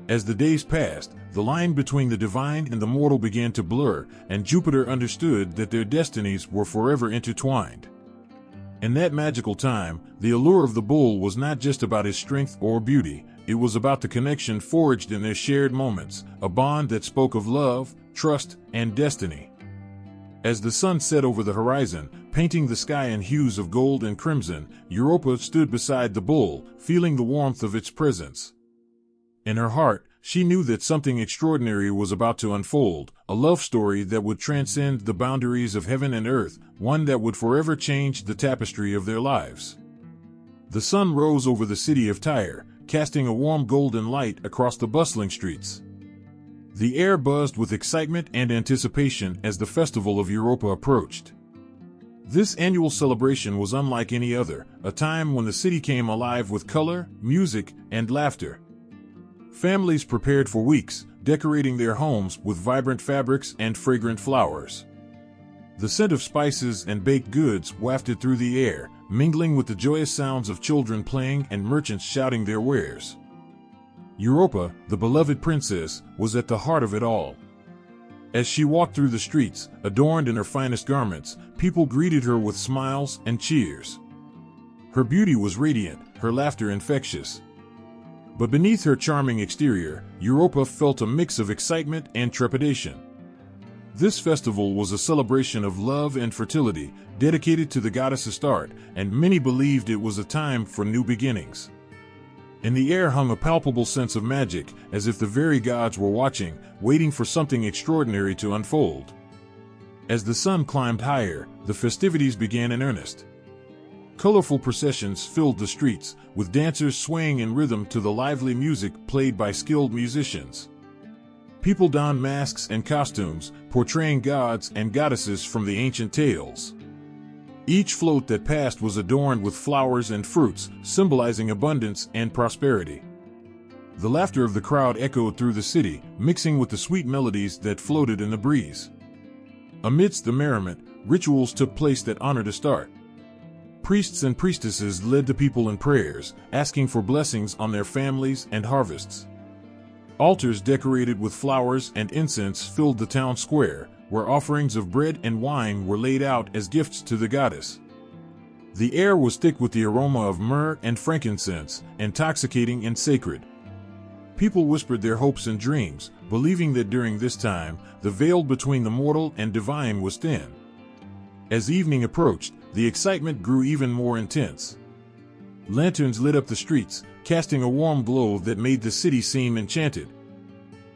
As the days passed, the line between the divine and the mortal began to blur, and Jupiter understood that their destinies were forever intertwined. In that magical time, the allure of the bull was not just about his strength or beauty, it was about the connection forged in their shared moments, a bond that spoke of love, trust, and destiny. As the sun set over the horizon, painting the sky in hues of gold and crimson, Europa stood beside the bull, feeling the warmth of its presence. In her heart, she knew that something extraordinary was about to unfold, a love story that would transcend the boundaries of heaven and earth, one that would forever change the tapestry of their lives. The sun rose over the city of Tyre, casting a warm golden light across the bustling streets. The air buzzed with excitement and anticipation as the festival of Europa approached. This annual celebration was unlike any other, a time when the city came alive with color, music, and laughter. Families prepared for weeks, decorating their homes with vibrant fabrics and fragrant flowers. The scent of spices and baked goods wafted through the air, mingling with the joyous sounds of children playing and merchants shouting their wares. Europa, the beloved princess, was at the heart of it all. As she walked through the streets, adorned in her finest garments, people greeted her with smiles and cheers. Her beauty was radiant, her laughter infectious. But beneath her charming exterior, Europa felt a mix of excitement and trepidation. This festival was a celebration of love and fertility, dedicated to the goddess Astarte, and many believed it was a time for new beginnings. In the air hung a palpable sense of magic, as if the very gods were watching, waiting for something extraordinary to unfold. As the sun climbed higher, the festivities began in earnest. Colorful processions filled the streets, with dancers swaying in rhythm to the lively music played by skilled musicians. People donned masks and costumes, portraying gods and goddesses from the ancient tales. Each float that passed was adorned with flowers and fruits, symbolizing abundance and prosperity. The laughter of the crowd echoed through the city, mixing with the sweet melodies that floated in the breeze. Amidst the merriment, rituals took place that honored Astarte. Priests and priestesses led the people in prayers, asking for blessings on their families and harvests. Altars decorated with flowers and incense filled the town square, where offerings of bread and wine were laid out as gifts to the goddess. The air was thick with the aroma of myrrh and frankincense, intoxicating and sacred. People whispered their hopes and dreams, believing that during this time, the veil between the mortal and divine was thin. As evening approached, the excitement grew even more intense. Lanterns lit up the streets, casting a warm glow that made the city seem enchanted.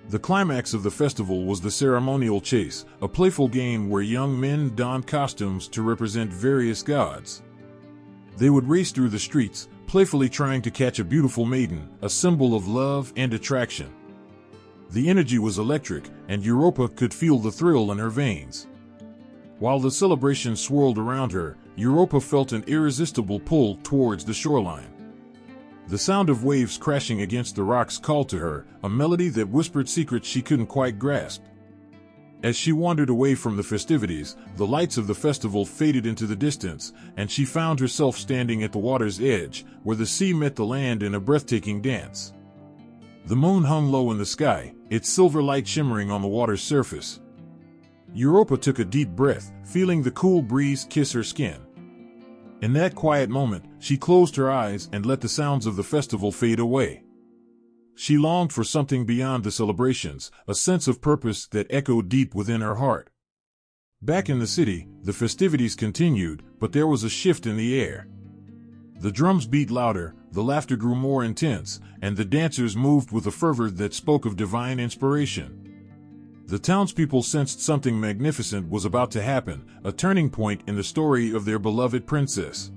The climax of the festival was the ceremonial chase, a playful game where young men donned costumes to represent various gods. They would race through the streets, playfully trying to catch a beautiful maiden, a symbol of love and attraction. The energy was electric, and Europa could feel the thrill in her veins. While the celebration swirled around her, Europa felt an irresistible pull towards the shoreline. The sound of waves crashing against the rocks called to her, a melody that whispered secrets she couldn't quite grasp. As she wandered away from the festivities, the lights of the festival faded into the distance, and she found herself standing at the water's edge, where the sea met the land in a breathtaking dance. The moon hung low in the sky, its silver light shimmering on the water's surface. Europa took a deep breath, feeling the cool breeze kiss her skin. In that quiet moment, she closed her eyes and let the sounds of the festival fade away. She longed for something beyond the celebrations, a sense of purpose that echoed deep within her heart. Back in the city, the festivities continued, but there was a shift in the air. The drums beat louder, the laughter grew more intense, and the dancers moved with a fervor that spoke of divine inspiration. The townspeople sensed something magnificent was about to happen, a turning point in the story of their beloved princess.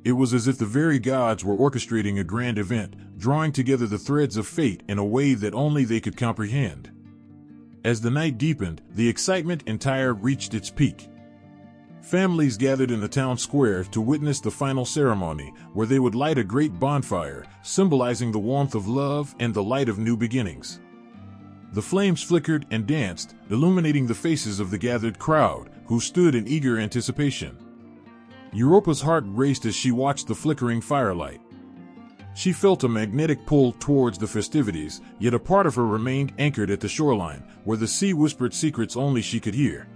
It was as if the very gods were orchestrating a grand event, drawing together the threads of fate in a way that only they could comprehend. As the night deepened, the excitement in Tyre reached its peak. Families gathered in the town square to witness the final ceremony, where they would light a great bonfire, symbolizing the warmth of love and the light of new beginnings. The flames flickered and danced, illuminating the faces of the gathered crowd, who stood in eager anticipation. Europa's heart raced as she watched the flickering firelight. She felt a magnetic pull towards the festivities, yet a part of her remained anchored at the shoreline, where the sea whispered secrets only she could hear.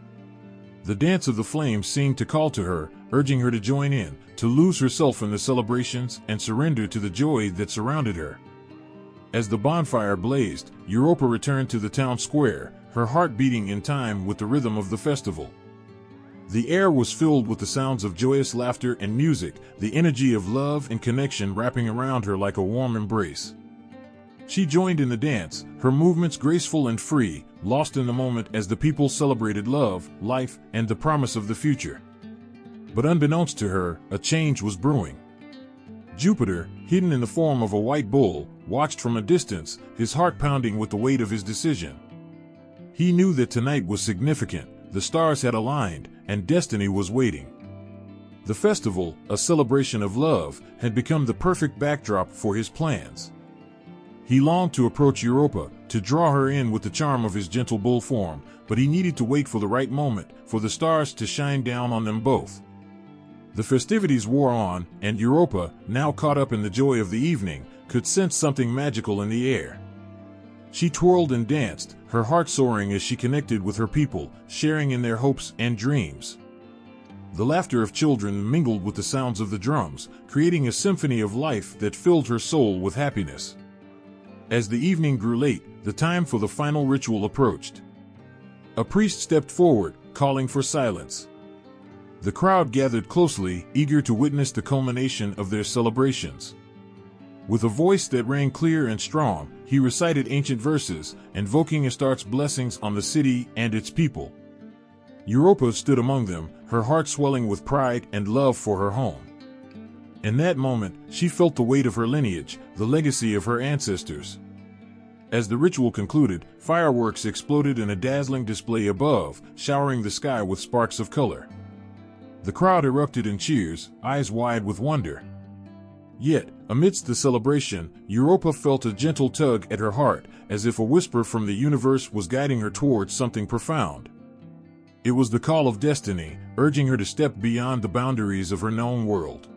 The dance of the flames seemed to call to her, urging her to join in, to lose herself in the celebrations and surrender to the joy that surrounded her. As the bonfire blazed, Europa returned to the town square, her heart beating in time with the rhythm of the festival. The air was filled with the sounds of joyous laughter and music, the energy of love and connection wrapping around her like a warm embrace. She joined in the dance, her movements graceful and free, lost in the moment as the people celebrated love, life, and the promise of the future. But unbeknownst to her, a change was brewing. Jupiter, hidden in the form of a white bull, watched from a distance, his heart pounding with the weight of his decision. He knew that tonight was significant, the stars had aligned, and destiny was waiting. The festival, a celebration of love, had become the perfect backdrop for his plans. He longed to approach Europa, to draw her in with the charm of his gentle bull form, but he needed to wait for the right moment, for the stars to shine down on them both. The festivities wore on, and Europa, now caught up in the joy of the evening, could sense something magical in the air. She twirled and danced, her heart soaring as she connected with her people, sharing in their hopes and dreams. The laughter of children mingled with the sounds of the drums, creating a symphony of life that filled her soul with happiness. As the evening grew late, the time for the final ritual approached. A priest stepped forward, calling for silence. The crowd gathered closely, eager to witness the culmination of their celebrations. With a voice that rang clear and strong, he recited ancient verses, invoking Astarte's blessings on the city and its people. Europa stood among them, her heart swelling with pride and love for her home. In that moment, she felt the weight of her lineage, the legacy of her ancestors. As the ritual concluded, fireworks exploded in a dazzling display above, showering the sky with sparks of color. The crowd erupted in cheers, eyes wide with wonder. Yet, amidst the celebration, Europa felt a gentle tug at her heart, as if a whisper from the universe was guiding her towards something profound. It was the call of destiny, urging her to step beyond the boundaries of her known world.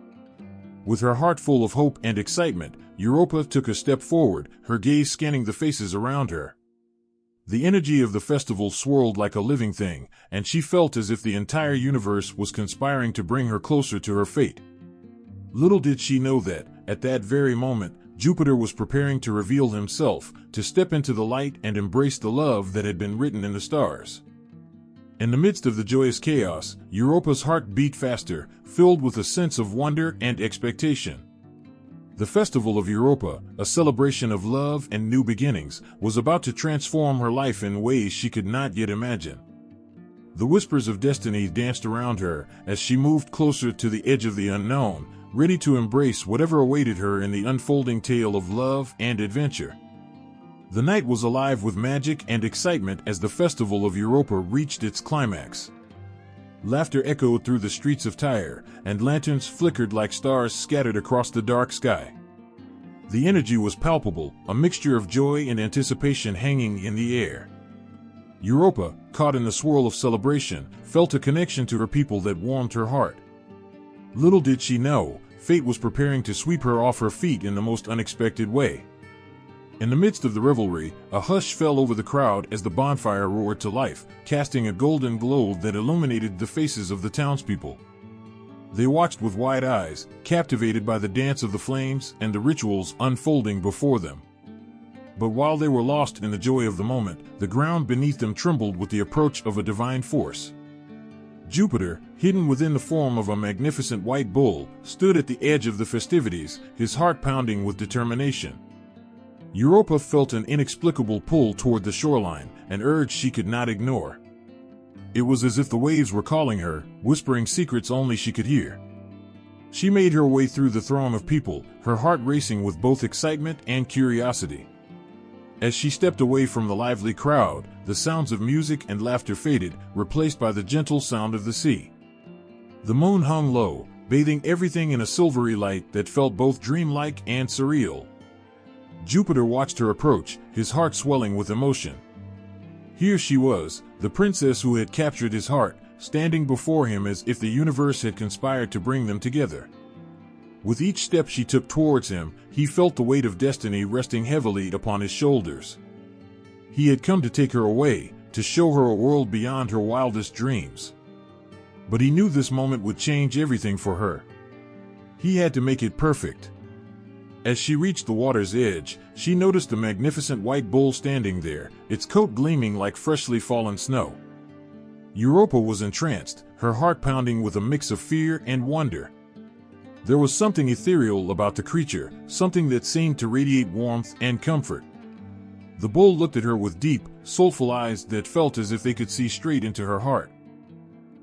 With her heart full of hope and excitement, Europa took a step forward, her gaze scanning the faces around her. The energy of the festival swirled like a living thing, and she felt as if the entire universe was conspiring to bring her closer to her fate. Little did she know that, at that very moment, Jupiter was preparing to reveal himself, to step into the light and embrace the love that had been written in the stars. In the midst of the joyous chaos, Europa's heart beat faster, filled with a sense of wonder and expectation. The Festival of Europa, a celebration of love and new beginnings, was about to transform her life in ways she could not yet imagine. The whispers of destiny danced around her as she moved closer to the edge of the unknown, ready to embrace whatever awaited her in the unfolding tale of love and adventure. The night was alive with magic and excitement as the Festival of Europa reached its climax. Laughter echoed through the streets of Tyre, and lanterns flickered like stars scattered across the dark sky. The energy was palpable, a mixture of joy and anticipation hanging in the air. Europa, caught in the swirl of celebration, felt a connection to her people that warmed her heart. Little did she know, fate was preparing to sweep her off her feet in the most unexpected way. In the midst of the revelry, a hush fell over the crowd as the bonfire roared to life, casting a golden glow that illuminated the faces of the townspeople. They watched with wide eyes, captivated by the dance of the flames and the rituals unfolding before them. But while they were lost in the joy of the moment, the ground beneath them trembled with the approach of a divine force. Jupiter, hidden within the form of a magnificent white bull, stood at the edge of the festivities, his heart pounding with determination. Europa felt an inexplicable pull toward the shoreline, an urge she could not ignore. It was as if the waves were calling her, whispering secrets only she could hear. She made her way through the throng of people, her heart racing with both excitement and curiosity. As she stepped away from the lively crowd, the sounds of music and laughter faded, replaced by the gentle sound of the sea. The moon hung low, bathing everything in a silvery light that felt both dreamlike and surreal. Jupiter watched her approach, his heart swelling with emotion. Here she was, the princess who had captured his heart, standing before him as if the universe had conspired to bring them together. With each step she took towards him, he felt the weight of destiny resting heavily upon his shoulders. He had come to take her away, to show her a world beyond her wildest dreams. But he knew this moment would change everything for her. He had to make it perfect. As she reached the water's edge, she noticed a magnificent white bull standing there, its coat gleaming like freshly fallen snow. Europa was entranced, her heart pounding with a mix of fear and wonder. There was something ethereal about the creature, something that seemed to radiate warmth and comfort. The bull looked at her with deep, soulful eyes that felt as if they could see straight into her heart.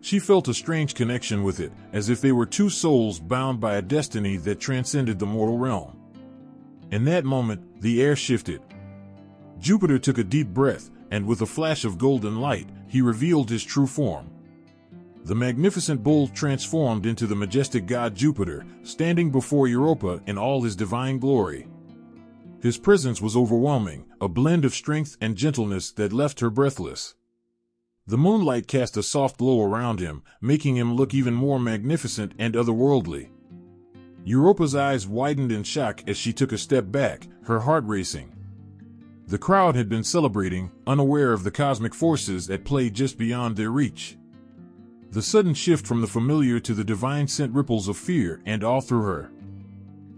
She felt a strange connection with it, as if they were two souls bound by a destiny that transcended the mortal realm. In that moment, the air shifted. Jupiter took a deep breath, and with a flash of golden light, he revealed his true form. The magnificent bull transformed into the majestic god Jupiter, standing before Europa in all his divine glory. His presence was overwhelming, a blend of strength and gentleness that left her breathless. The moonlight cast a soft glow around him, making him look even more magnificent and otherworldly. Europa's eyes widened in shock as she took a step back, her heart racing. The crowd had been celebrating, unaware of the cosmic forces at play just beyond their reach. The sudden shift from the familiar to the divine sent ripples of fear and awe through her.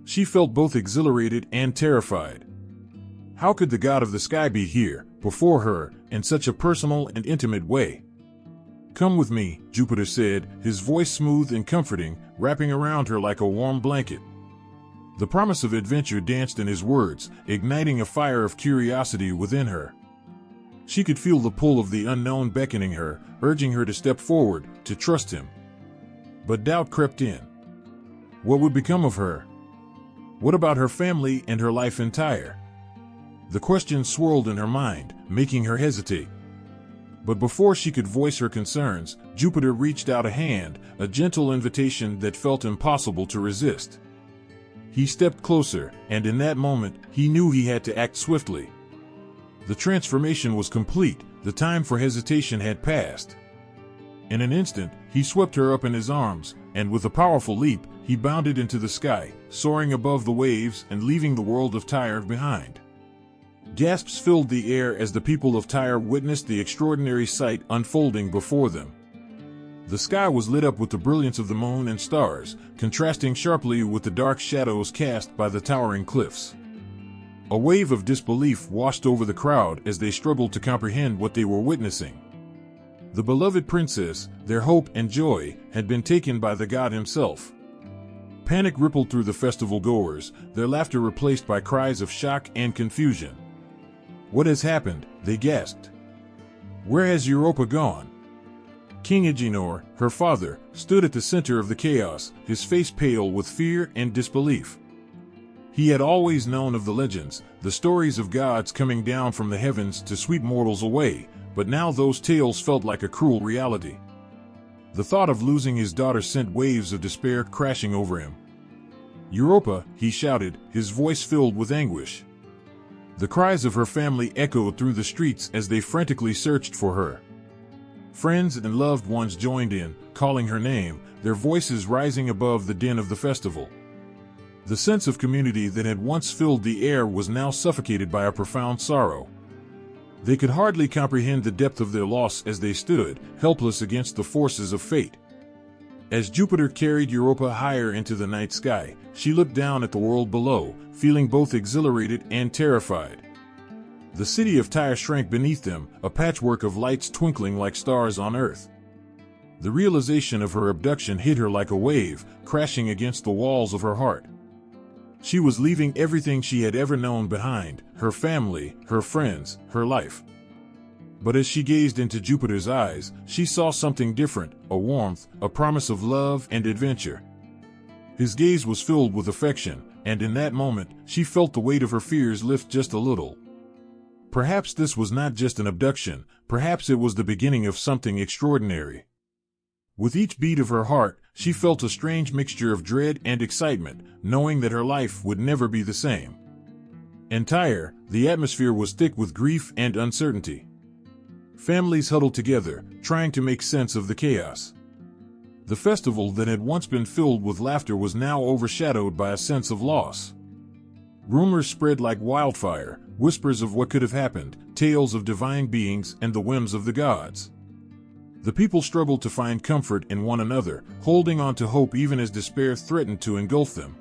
She felt both exhilarated and terrified. How could the god of the sky be here, before her, in such a personal and intimate way? "Come with me," Jupiter said, his voice smooth and comforting, wrapping around her like a warm blanket. The promise of adventure danced in his words, igniting a fire of curiosity within her. She could feel the pull of the unknown beckoning her, urging her to step forward, to trust him. But doubt crept in. What would become of her? What about her family and her life entire? The questions swirled in her mind, making her hesitate. But before she could voice her concerns, Jupiter reached out a hand, a gentle invitation that felt impossible to resist. He stepped closer, and in that moment, he knew he had to act swiftly. The transformation was complete, the time for hesitation had passed. In an instant, he swept her up in his arms, and with a powerful leap, he bounded into the sky, soaring above the waves and leaving the world of Tyre behind. Gasps filled the air as the people of Tyre witnessed the extraordinary sight unfolding before them. The sky was lit up with the brilliance of the moon and stars, contrasting sharply with the dark shadows cast by the towering cliffs. A wave of disbelief washed over the crowd as they struggled to comprehend what they were witnessing. The beloved princess, their hope and joy, had been taken by the god himself. Panic rippled through the festival goers, their laughter replaced by cries of shock and confusion. "What has happened?" they gasped. "Where has Europa gone?" King Agenor, her father, stood at the center of the chaos, his face pale with fear and disbelief. He had always known of the legends, the stories of gods coming down from the heavens to sweep mortals away, but now those tales felt like a cruel reality. The thought of losing his daughter sent waves of despair crashing over him. "Europa," he shouted, his voice filled with anguish. The cries of her family echoed through the streets as they frantically searched for her. Friends and loved ones joined in, calling her name, their voices rising above the din of the festival. The sense of community that had once filled the air was now suffocated by a profound sorrow. They could hardly comprehend the depth of their loss as they stood, helpless against the forces of fate. As Jupiter carried Europa higher into the night sky, she looked down at the world below, feeling both exhilarated and terrified. The city of Tyre shrank beneath them, a patchwork of lights twinkling like stars on earth. The realization of her abduction hit her like a wave, crashing against the walls of her heart. She was leaving everything she had ever known behind, her family, her friends, her life. But as she gazed into Jupiter's eyes, she saw something different, a warmth, a promise of love and adventure. His gaze was filled with affection, and in that moment, she felt the weight of her fears lift just a little. Perhaps this was not just an abduction, perhaps it was the beginning of something extraordinary. With each beat of her heart, she felt a strange mixture of dread and excitement, knowing that her life would never be the same. Entire, the atmosphere was thick with grief and uncertainty. Families huddled together, trying to make sense of the chaos. The festival that had once been filled with laughter was now overshadowed by a sense of loss. Rumors spread like wildfire, whispers of what could have happened, tales of divine beings and the whims of the gods. The people struggled to find comfort in one another, holding on to hope even as despair threatened to engulf them.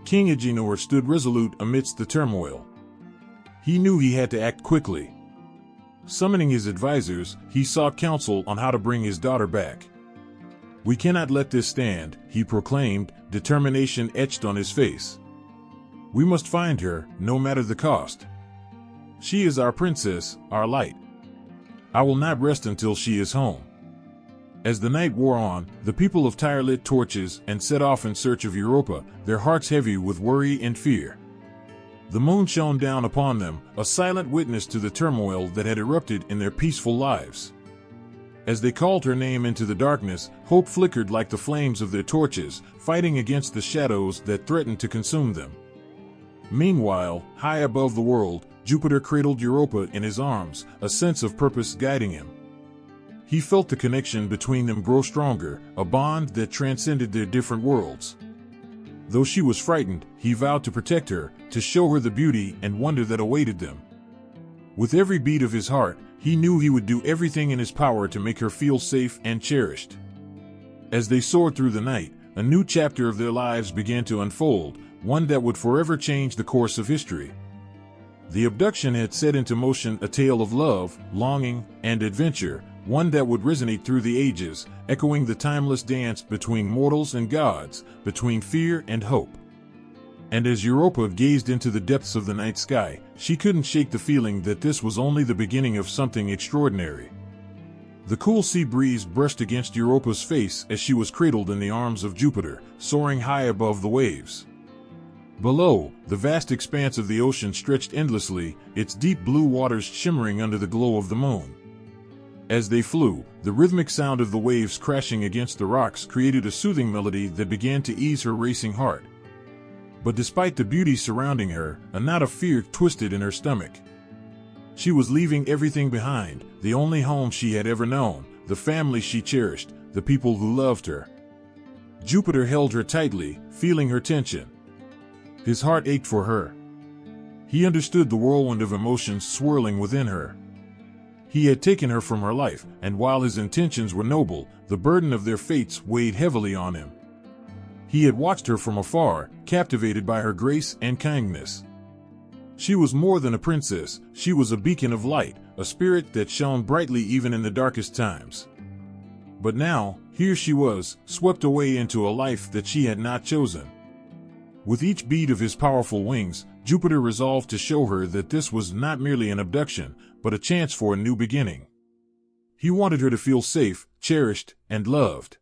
King Agenor stood resolute amidst the turmoil. He knew he had to act quickly. Summoning his advisors, he sought counsel on how to bring his daughter back. "We cannot let this stand," he proclaimed, determination etched on his face. "We must find her, no matter the cost. She is our princess, our light. I will not rest until she is home." As the night wore on, the people of Tyre lit torches and set off in search of Europa, their hearts heavy with worry and fear. The moon shone down upon them, a silent witness to the turmoil that had erupted in their peaceful lives. As they called her name into the darkness, hope flickered like the flames of their torches, fighting against the shadows that threatened to consume them. Meanwhile, high above the world, Jupiter cradled Europa in his arms, a sense of purpose guiding him. He felt the connection between them grow stronger, a bond that transcended their different worlds. Though she was frightened, he vowed to protect her, to show her the beauty and wonder that awaited them. With every beat of his heart, he knew he would do everything in his power to make her feel safe and cherished. As they soared through the night, a new chapter of their lives began to unfold, one that would forever change the course of history. The abduction had set into motion a tale of love, longing, and adventure, one that would resonate through the ages, echoing the timeless dance between mortals and gods, between fear and hope. And as Europa gazed into the depths of the night sky, she couldn't shake the feeling that this was only the beginning of something extraordinary. The cool sea breeze brushed against Europa's face as she was cradled in the arms of Jupiter, soaring high above the waves. Below, the vast expanse of the ocean stretched endlessly, its deep blue waters shimmering under the glow of the moon. As they flew, the rhythmic sound of the waves crashing against the rocks created a soothing melody that began to ease her racing heart. But despite the beauty surrounding her, a knot of fear twisted in her stomach. She was leaving everything behind, the only home she had ever known, the family she cherished, the people who loved her. Jupiter held her tightly, feeling her tension. His heart ached for her. He understood the whirlwind of emotions swirling within her. He had taken her from her life, and while his intentions were noble, the burden of their fates weighed heavily on him. He had watched her from afar, captivated by her grace and kindness. She was more than a princess, she was a beacon of light, a spirit that shone brightly even in the darkest times. But now, here she was, swept away into a life that she had not chosen. With each beat of his powerful wings, Jupiter resolved to show her that this was not merely an abduction, but a chance for a new beginning. He wanted her to feel safe, cherished, and loved.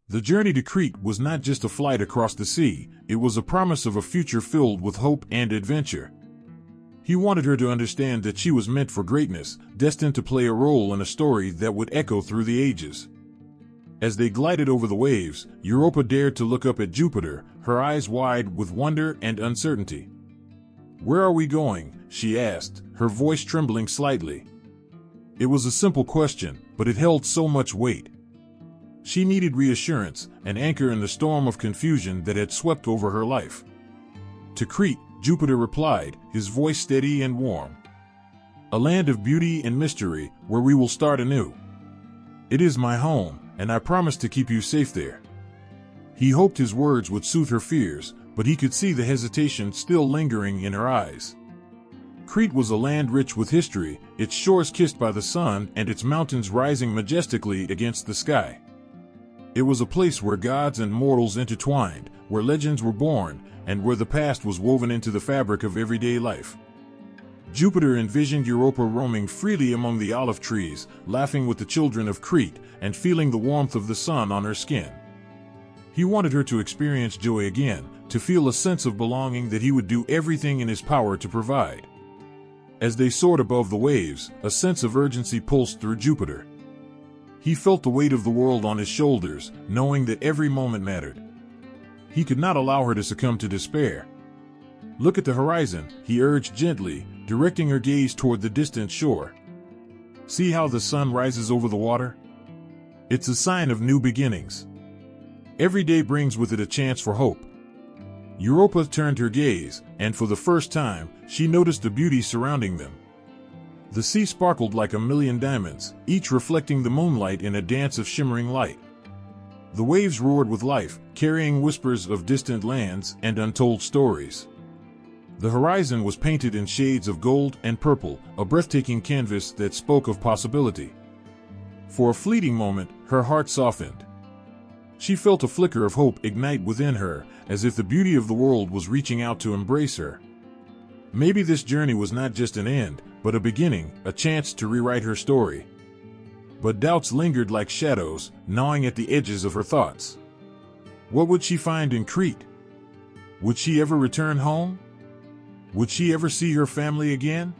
The journey to Crete was not just a flight across the sea, it was a promise of a future filled with hope and adventure. He wanted her to understand that she was meant for greatness, destined to play a role in a story that would echo through the ages. As they glided over the waves, Europa dared to look up at Jupiter, her eyes wide with wonder and uncertainty. "Where are we going?" she asked, her voice trembling slightly. It was a simple question, but it held so much weight. She needed reassurance, an anchor in the storm of confusion that had swept over her life. "To Crete," Jupiter replied, his voice steady and warm. "A land of beauty and mystery, where we will start anew. It is my home, and I promise to keep you safe there." He hoped his words would soothe her fears, but he could see the hesitation still lingering in her eyes. Crete was a land rich with history, its shores kissed by the sun and its mountains rising majestically against the sky. It was a place where gods and mortals intertwined, where legends were born, and where the past was woven into the fabric of everyday life. Jupiter envisioned Europa roaming freely among the olive trees, laughing with the children of Crete, and feeling the warmth of the sun on her skin. He wanted her to experience joy again, to feel a sense of belonging that he would do everything in his power to provide. As they soared above the waves, a sense of urgency pulsed through Jupiter. He felt the weight of the world on his shoulders, knowing that every moment mattered. He could not allow her to succumb to despair. "Look at the horizon," he urged gently, directing her gaze toward the distant shore. "See how the sun rises over the water? It's a sign of new beginnings. Every day brings with it a chance for hope." Europa turned her gaze, and for the first time, she noticed the beauty surrounding them. The sea sparkled like a million diamonds, each reflecting the moonlight in a dance of shimmering light. The waves roared with life, carrying whispers of distant lands and untold stories. The horizon was painted in shades of gold and purple, a breathtaking canvas that spoke of possibility. For a fleeting moment, her heart softened. She felt a flicker of hope ignite within her, as if the beauty of the world was reaching out to embrace her. Maybe this journey was not just an end, but a beginning, a chance to rewrite her story. But doubts lingered like shadows, gnawing at the edges of her thoughts. What would she find in Crete? Would she ever return home? Would she ever see her family again?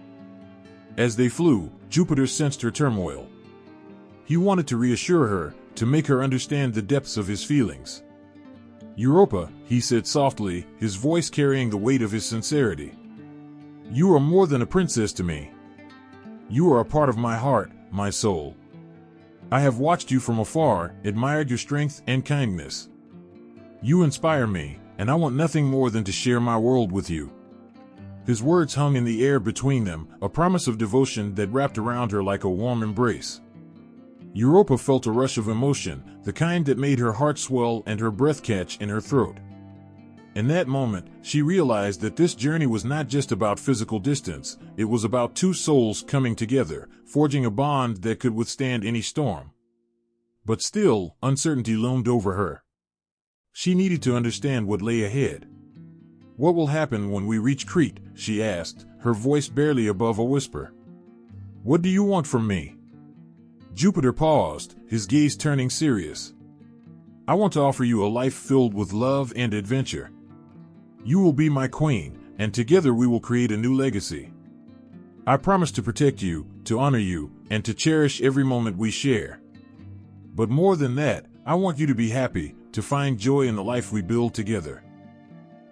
As they flew, Jupiter sensed her turmoil. He wanted to reassure her, to make her understand the depths of his feelings. "Europa," he said softly, his voice carrying the weight of his sincerity. "You are more than a princess to me. You are a part of my heart, my soul. I have watched you from afar, admired your strength and kindness. You inspire me, and I want nothing more than to share my world with you." His words hung in the air between them, a promise of devotion that wrapped around her like a warm embrace. Europa felt a rush of emotion, the kind that made her heart swell and her breath catch in her throat. In that moment, she realized that this journey was not just about physical distance, it was about two souls coming together, forging a bond that could withstand any storm. But still, uncertainty loomed over her. She needed to understand what lay ahead. "What will happen when we reach Crete?" she asked, her voice barely above a whisper. "What do you want from me?" Jupiter paused, his gaze turning serious. "I want to offer you a life filled with love and adventure. You will be my queen, and together we will create a new legacy. I promise to protect you, to honor you, and to cherish every moment we share. But more than that, I want you to be happy, to find joy in the life we build together."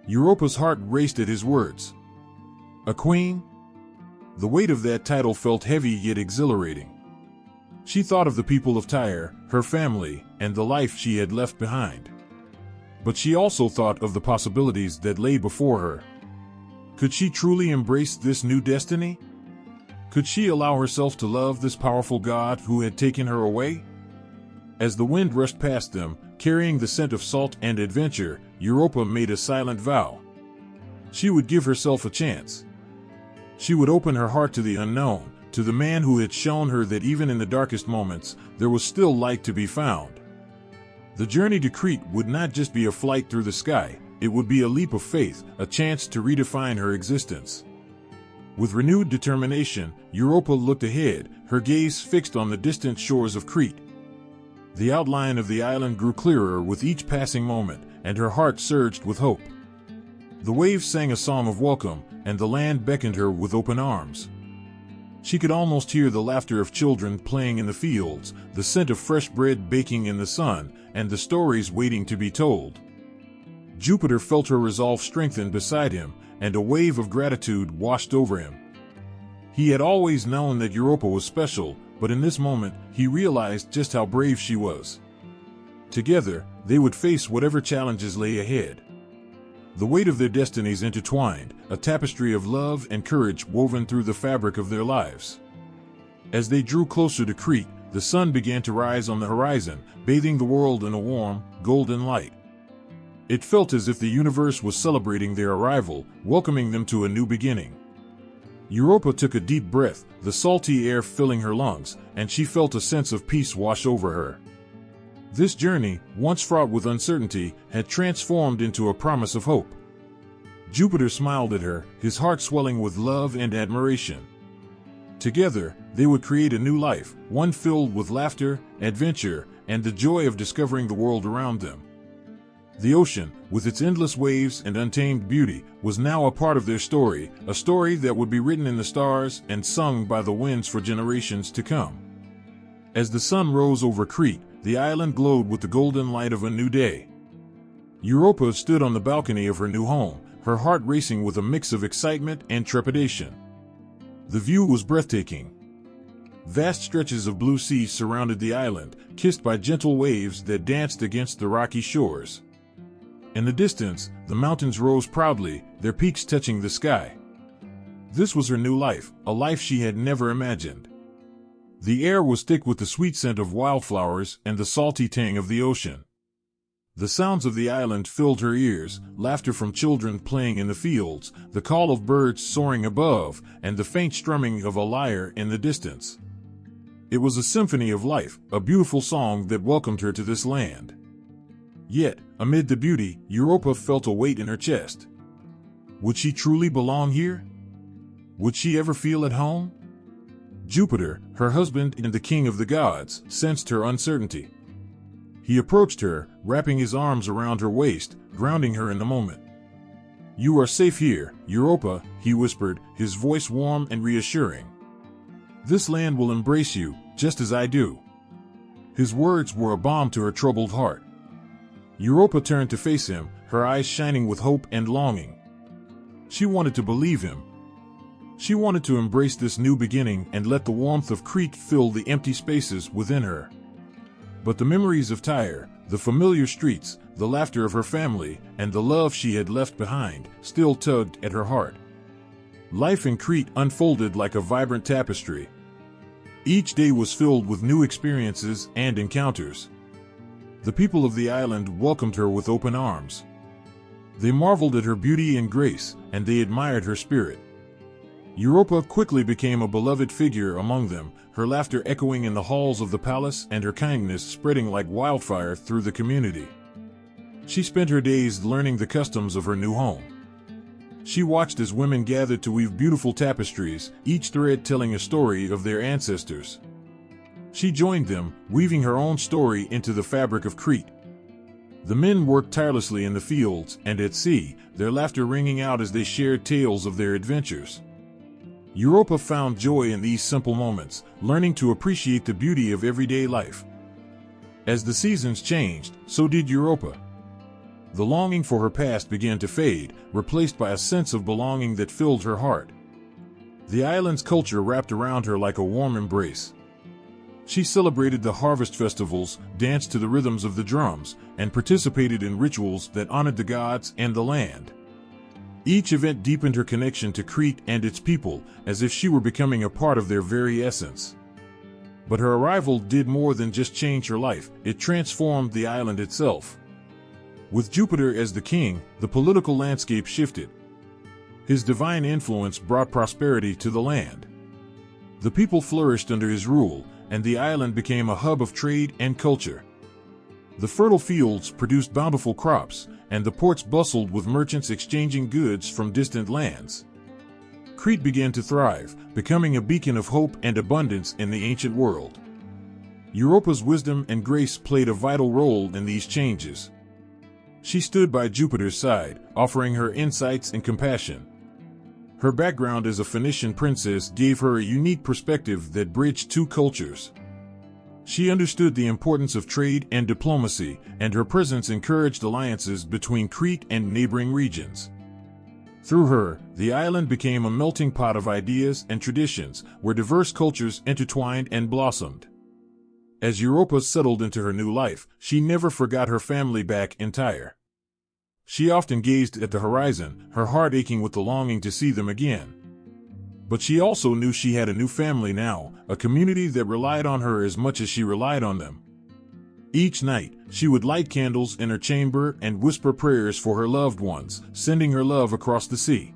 Europa's heart raced at his words. A queen? The weight of that title felt heavy yet exhilarating. She thought of the people of Tyre, her family, and the life she had left behind. But she also thought of the possibilities that lay before her. Could she truly embrace this new destiny? Could she allow herself to love this powerful god who had taken her away? As the wind rushed past them, carrying the scent of salt and adventure, Europa made a silent vow. She would give herself a chance. She would open her heart to the unknown, to the man who had shown her that even in the darkest moments, there was still light to be found. The journey to Crete would not just be a flight through the sky, it would be a leap of faith, a chance to redefine her existence. With renewed determination, Europa looked ahead, her gaze fixed on the distant shores of Crete. The outline of the island grew clearer with each passing moment, and her heart surged with hope. The waves sang a song of welcome, and the land beckoned her with open arms. She could almost hear the laughter of children playing in the fields, the scent of fresh bread baking in the sun, and the stories waiting to be told. Jupiter felt her resolve strengthen beside him, and a wave of gratitude washed over him. He had always known that Europa was special, but in this moment, he realized just how brave she was. Together, they would face whatever challenges lay ahead. The weight of their destinies intertwined, a tapestry of love and courage woven through the fabric of their lives. As they drew closer to Crete, the sun began to rise on the horizon, bathing the world in a warm, golden light. It felt as if the universe was celebrating their arrival, welcoming them to a new beginning. Europa took a deep breath, the salty air filling her lungs, and she felt a sense of peace wash over her. This journey, once fraught with uncertainty, had transformed into a promise of hope. Jupiter smiled at her, his heart swelling with love and admiration. Together, they would create a new life, one filled with laughter, adventure, and the joy of discovering the world around them. The ocean, with its endless waves and untamed beauty, was now a part of their story, a story that would be written in the stars and sung by the winds for generations to come. As the sun rose over Crete, the island glowed with the golden light of a new day. Europa stood on the balcony of her new home, her heart racing with a mix of excitement and trepidation. The view was breathtaking. Vast stretches of blue sea surrounded the island, kissed by gentle waves that danced against the rocky shores. In the distance, the mountains rose proudly, their peaks touching the sky. This was her new life, a life she had never imagined. The air was thick with the sweet scent of wildflowers and the salty tang of the ocean. The sounds of the island filled her ears, laughter from children playing in the fields, the call of birds soaring above, and the faint strumming of a lyre in the distance. It was a symphony of life, a beautiful song that welcomed her to this land. Yet, amid the beauty, Europa felt a weight in her chest. Would she truly belong here? Would she ever feel at home? Jupiter, her husband and the king of the gods, sensed her uncertainty. He approached her, wrapping his arms around her waist, grounding her in the moment. "You are safe here, Europa," he whispered, his voice warm and reassuring. "This land will embrace you, just as I do." His words were a balm to her troubled heart. Europa turned to face him, her eyes shining with hope and longing. She wanted to believe him. She wanted to embrace this new beginning and let the warmth of Crete fill the empty spaces within her. But the memories of Tyre, the familiar streets, the laughter of her family, and the love she had left behind, still tugged at her heart. Life in Crete unfolded like a vibrant tapestry. Each day was filled with new experiences and encounters. The people of the island welcomed her with open arms. They marveled at her beauty and grace, and they admired her spirit. Europa quickly became a beloved figure among them, her laughter echoing in the halls of the palace and her kindness spreading like wildfire through the community. She spent her days learning the customs of her new home. She watched as women gathered to weave beautiful tapestries, each thread telling a story of their ancestors. She joined them, weaving her own story into the fabric of Crete. The men worked tirelessly in the fields and at sea, their laughter ringing out as they shared tales of their adventures. Europa found joy in these simple moments, learning to appreciate the beauty of everyday life. As the seasons changed, so did Europa. The longing for her past began to fade, replaced by a sense of belonging that filled her heart. The island's culture wrapped around her like a warm embrace. She celebrated the harvest festivals, danced to the rhythms of the drums, and participated in rituals that honored the gods and the land. Each event deepened her connection to Crete and its people, as if she were becoming a part of their very essence. But her arrival did more than just change her life, it transformed the island itself. With Jupiter as the king, the political landscape shifted. His divine influence brought prosperity to the land. The people flourished under his rule, and the island became a hub of trade and culture. The fertile fields produced bountiful crops, and the ports bustled with merchants exchanging goods from distant lands. Crete began to thrive, becoming a beacon of hope and abundance in the ancient world. Europa's wisdom and grace played a vital role in these changes. She stood by Jupiter's side, offering her insights and compassion. Her background as a Phoenician princess gave her a unique perspective that bridged two cultures. She understood the importance of trade and diplomacy, and her presence encouraged alliances between Crete and neighboring regions. Through her, the island became a melting pot of ideas and traditions, where diverse cultures intertwined and blossomed. As Europa settled into her new life, she never forgot her family back in Tyre. She often gazed at the horizon, her heart aching with the longing to see them again. But she also knew she had a new family now, a community that relied on her as much as she relied on them. Each night, she would light candles in her chamber and whisper prayers for her loved ones, sending her love across the sea.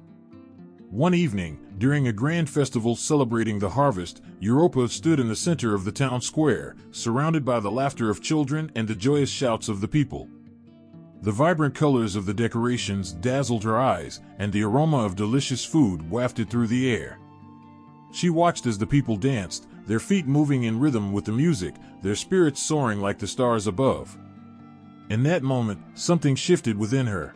One evening, during a grand festival celebrating the harvest, Europa stood in the center of the town square, surrounded by the laughter of children and the joyous shouts of the people. The vibrant colors of the decorations dazzled her eyes, and the aroma of delicious food wafted through the air. She watched as the people danced, their feet moving in rhythm with the music, their spirits soaring like the stars above. In that moment, something shifted within her.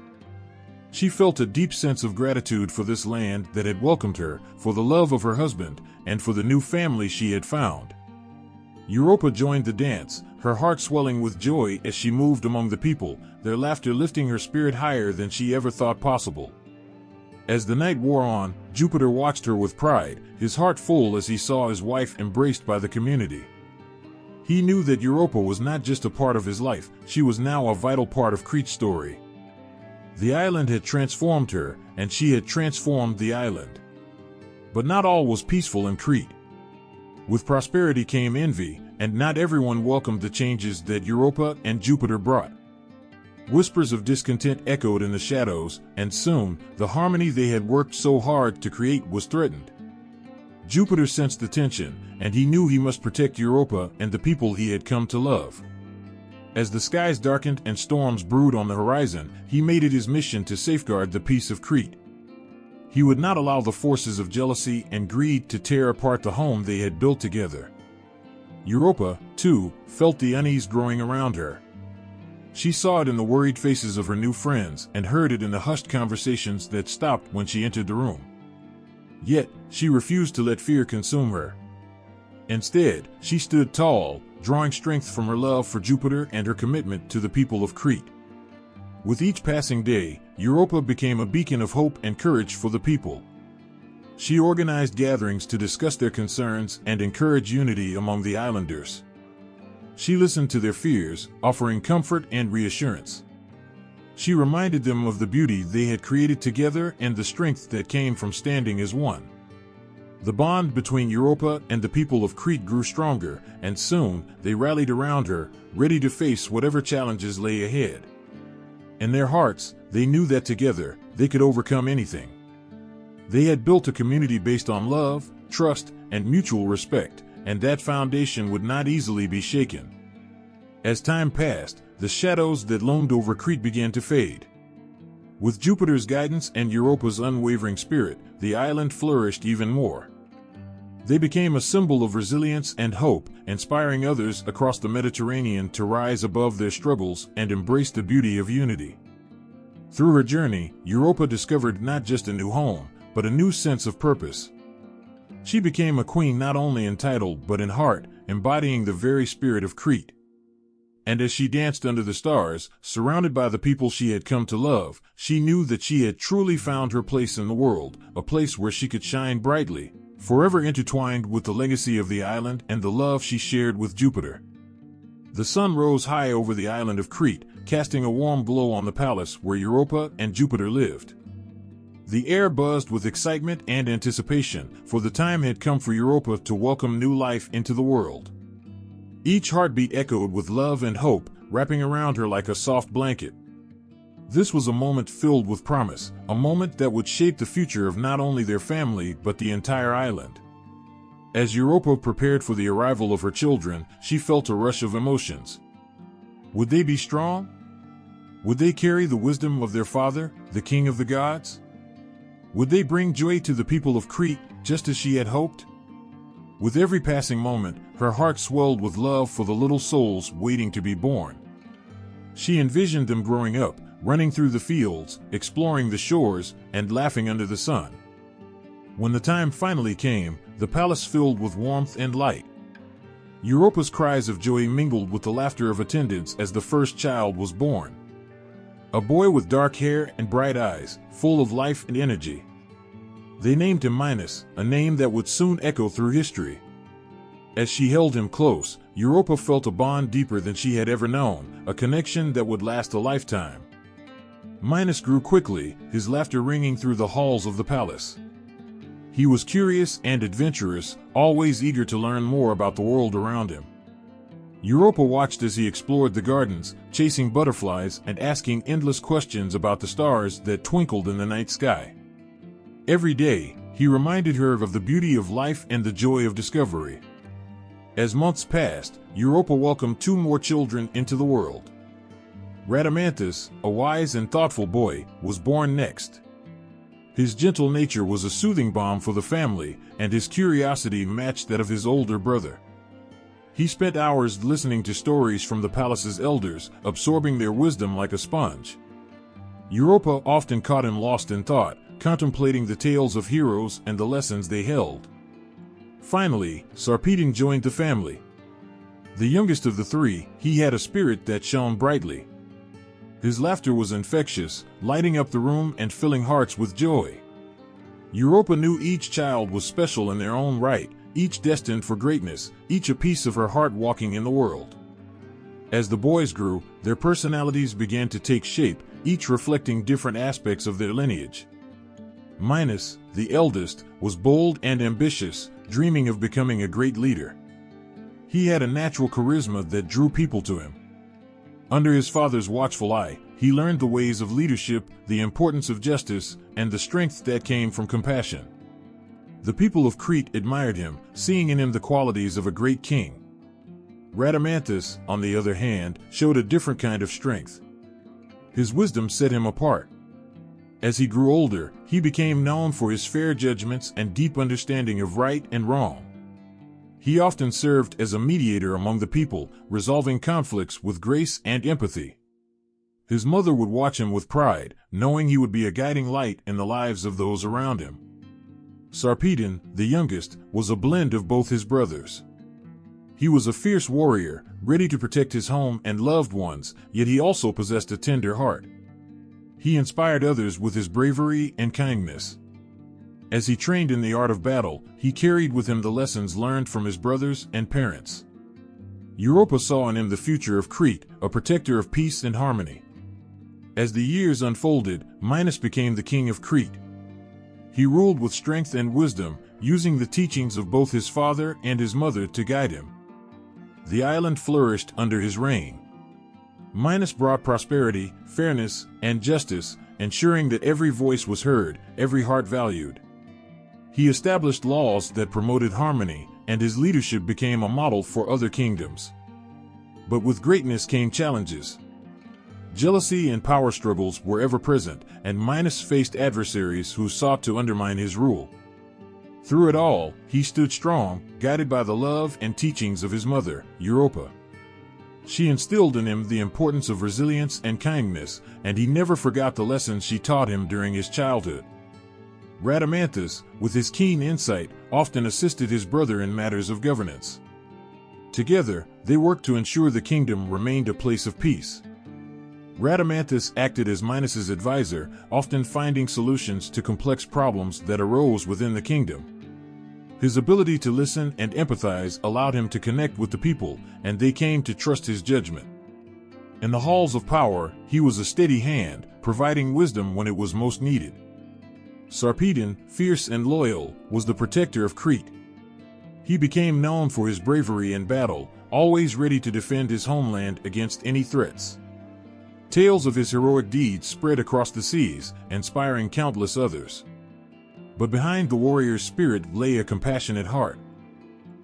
She felt a deep sense of gratitude for this land that had welcomed her, for the love of her husband, and for the new family she had found. Europa joined the dance, her heart swelling with joy as she moved among the people, their laughter lifting her spirit higher than she ever thought possible. As the night wore on, Jupiter watched her with pride, his heart full as he saw his wife embraced by the community. He knew that Europa was not just a part of his life, she was now a vital part of Crete's story. The island had transformed her, and she had transformed the island. But not all was peaceful in Crete. With prosperity came envy, and not everyone welcomed the changes that Europa and Jupiter brought. Whispers of discontent echoed in the shadows, and soon, the harmony they had worked so hard to create was threatened. Jupiter sensed the tension, and he knew he must protect Europa and the people he had come to love. As the skies darkened and storms brewed on the horizon, he made it his mission to safeguard the peace of Crete. He would not allow the forces of jealousy and greed to tear apart the home they had built together. Europa, too, felt the unease growing around her. She saw it in the worried faces of her new friends and heard it in the hushed conversations that stopped when she entered the room. Yet, she refused to let fear consume her. Instead, she stood tall, drawing strength from her love for Jupiter and her commitment to the people of Crete. With each passing day, Europa became a beacon of hope and courage for the people. She organized gatherings to discuss their concerns and encourage unity among the islanders. She listened to their fears, offering comfort and reassurance. She reminded them of the beauty they had created together and the strength that came from standing as one. The bond between Europa and the people of Crete grew stronger, and soon they rallied around her, ready to face whatever challenges lay ahead. In their hearts, they knew that together, they could overcome anything. They had built a community based on love, trust, and mutual respect, and that foundation would not easily be shaken. As time passed, the shadows that loomed over Crete began to fade. With Jupiter's guidance and Europa's unwavering spirit, the island flourished even more. They became a symbol of resilience and hope, inspiring others across the Mediterranean to rise above their struggles and embrace the beauty of unity. Through her journey, Europa discovered not just a new home, but a new sense of purpose. She became a queen not only in title but in heart, embodying the very spirit of Crete. And as she danced under the stars, surrounded by the people she had come to love, she knew that she had truly found her place in the world, a place where she could shine brightly, forever intertwined with the legacy of the island and the love she shared with Jupiter. The sun rose high over the island of Crete, casting a warm glow on the palace where Europa and Jupiter lived. The air buzzed with excitement and anticipation, for the time had come for Europa to welcome new life into the world. Each heartbeat echoed with love and hope, wrapping around her like a soft blanket. This was a moment filled with promise, a moment that would shape the future of not only their family but the entire island. As Europa prepared for the arrival of her children, she felt a rush of emotions. Would they be strong? Would they carry the wisdom of their father, the king of the gods? Would they bring joy to the people of Crete, just as she had hoped? With every passing moment, her heart swelled with love for the little souls waiting to be born. She envisioned them growing up, running through the fields, exploring the shores, and laughing under the sun. When the time finally came, the palace filled with warmth and light. Europa's cries of joy mingled with the laughter of attendants as the first child was born. A boy with dark hair and bright eyes, full of life and energy. They named him Minos, a name that would soon echo through history. As she held him close, Europa felt a bond deeper than she had ever known, a connection that would last a lifetime. Minos grew quickly, his laughter ringing through the halls of the palace. He was curious and adventurous, always eager to learn more about the world around him. Europa watched as he explored the gardens, chasing butterflies and asking endless questions about the stars that twinkled in the night sky. Every day, he reminded her of the beauty of life and the joy of discovery. As months passed, Europa welcomed 2 more children into the world. Rhadamanthus, a wise and thoughtful boy, was born next. His gentle nature was a soothing balm for the family, and his curiosity matched that of his older brother. He spent hours listening to stories from the palace's elders, absorbing their wisdom like a sponge. Europa often caught him lost in thought, contemplating the tales of heroes and the lessons they held. Finally, Sarpedon joined the family. The youngest of the three, he had a spirit that shone brightly. His laughter was infectious, lighting up the room and filling hearts with joy. Europa knew each child was special in their own right, each destined for greatness, each a piece of her heart walking in the world. As the boys grew, their personalities began to take shape, each reflecting different aspects of their lineage. Minos, the eldest, was bold and ambitious, dreaming of becoming a great leader. He had a natural charisma that drew people to him. Under his father's watchful eye, he learned the ways of leadership, the importance of justice, and the strength that came from compassion. The people of Crete admired him, seeing in him the qualities of a great king. Rhadamanthus, on the other hand, showed a different kind of strength. His wisdom set him apart. As he grew older, he became known for his fair judgments and deep understanding of right and wrong. He often served as a mediator among the people, resolving conflicts with grace and empathy. His mother would watch him with pride, knowing he would be a guiding light in the lives of those around him. Sarpedon, the youngest, was a blend of both his brothers. He was a fierce warrior, ready to protect his home and loved ones, yet he also possessed a tender heart. He inspired others with his bravery and kindness. As he trained in the art of battle, he carried with him the lessons learned from his brothers and parents. Europa saw in him the future of Crete, a protector of peace and harmony. As the years unfolded, Minos became the king of Crete. He ruled with strength and wisdom, using the teachings of both his father and his mother to guide him. The island flourished under his reign. Minos brought prosperity, fairness, and justice, ensuring that every voice was heard, every heart valued. He established laws that promoted harmony, and his leadership became a model for other kingdoms. But with greatness came challenges. Jealousy and power struggles were ever present, and Minos faced adversaries who sought to undermine his rule. Through it all, he stood strong, guided by the love and teachings of his mother, Europa. She instilled in him the importance of resilience and kindness, and he never forgot the lessons she taught him during his childhood. Rhadamanthus, with his keen insight, often assisted his brother in matters of governance. Together, they worked to ensure the kingdom remained a place of peace. Rhadamanthus acted as Minos's advisor, often finding solutions to complex problems that arose within the kingdom. His ability to listen and empathize allowed him to connect with the people, and they came to trust his judgment. In the halls of power, he was a steady hand, providing wisdom when it was most needed. Sarpedon, fierce and loyal, was the protector of Crete. He became known for his bravery in battle, always ready to defend his homeland against any threats. Tales of his heroic deeds spread across the seas, inspiring countless others. But behind the warrior's spirit lay a compassionate heart.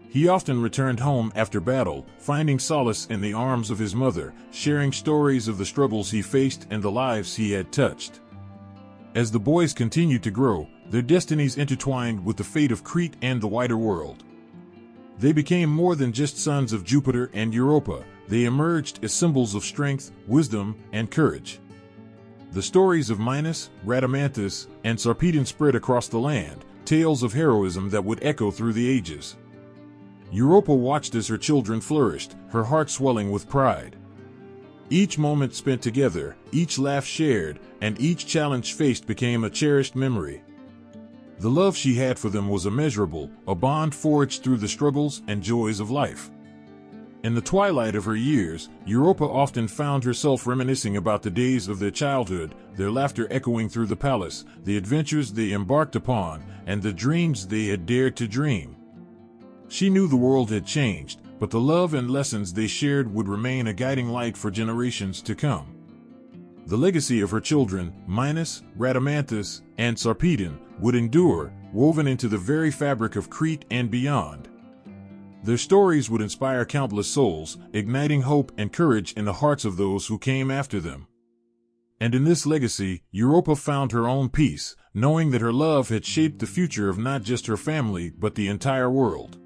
He often returned home after battle, finding solace in the arms of his mother, sharing stories of the struggles he faced and the lives he had touched. As the boys continued to grow, their destinies intertwined with the fate of Crete and the wider world. They became more than just sons of Jupiter and Europa. They emerged as symbols of strength, wisdom, and courage. The stories of Minos, Rhadamanthus, and Sarpedon spread across the land, tales of heroism that would echo through the ages. Europa watched as her children flourished, her heart swelling with pride. Each moment spent together, each laugh shared, and each challenge faced became a cherished memory. The love she had for them was immeasurable, a bond forged through the struggles and joys of life. In the twilight of her years, Europa often found herself reminiscing about the days of their childhood, their laughter echoing through the palace, the adventures they embarked upon, and the dreams they had dared to dream. She knew the world had changed, but the love and lessons they shared would remain a guiding light for generations to come. The legacy of her children, Minos, Rhadamanthus, and Sarpedon, would endure, woven into the very fabric of Crete and beyond. Their stories would inspire countless souls, igniting hope and courage in the hearts of those who came after them. And in this legacy, Europa found her own peace, knowing that her love had shaped the future of not just her family but the entire world.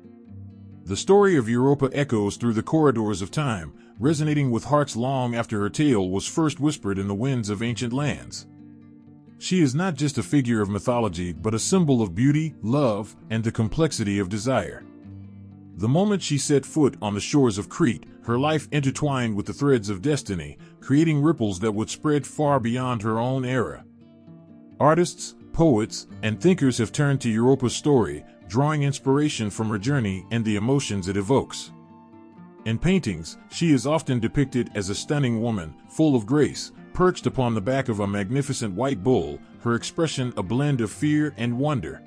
The story of Europa echoes through the corridors of time, resonating with hearts long after her tale was first whispered in the winds of ancient lands. She is not just a figure of mythology, but a symbol of beauty, love, and the complexity of desire. The moment she set foot on the shores of Crete, her life intertwined with the threads of destiny, creating ripples that would spread far beyond her own era. Artists, poets, and thinkers have turned to Europa's story, drawing inspiration from her journey and the emotions it evokes. In paintings, she is often depicted as a stunning woman, full of grace, perched upon the back of a magnificent white bull, her expression a blend of fear and wonder.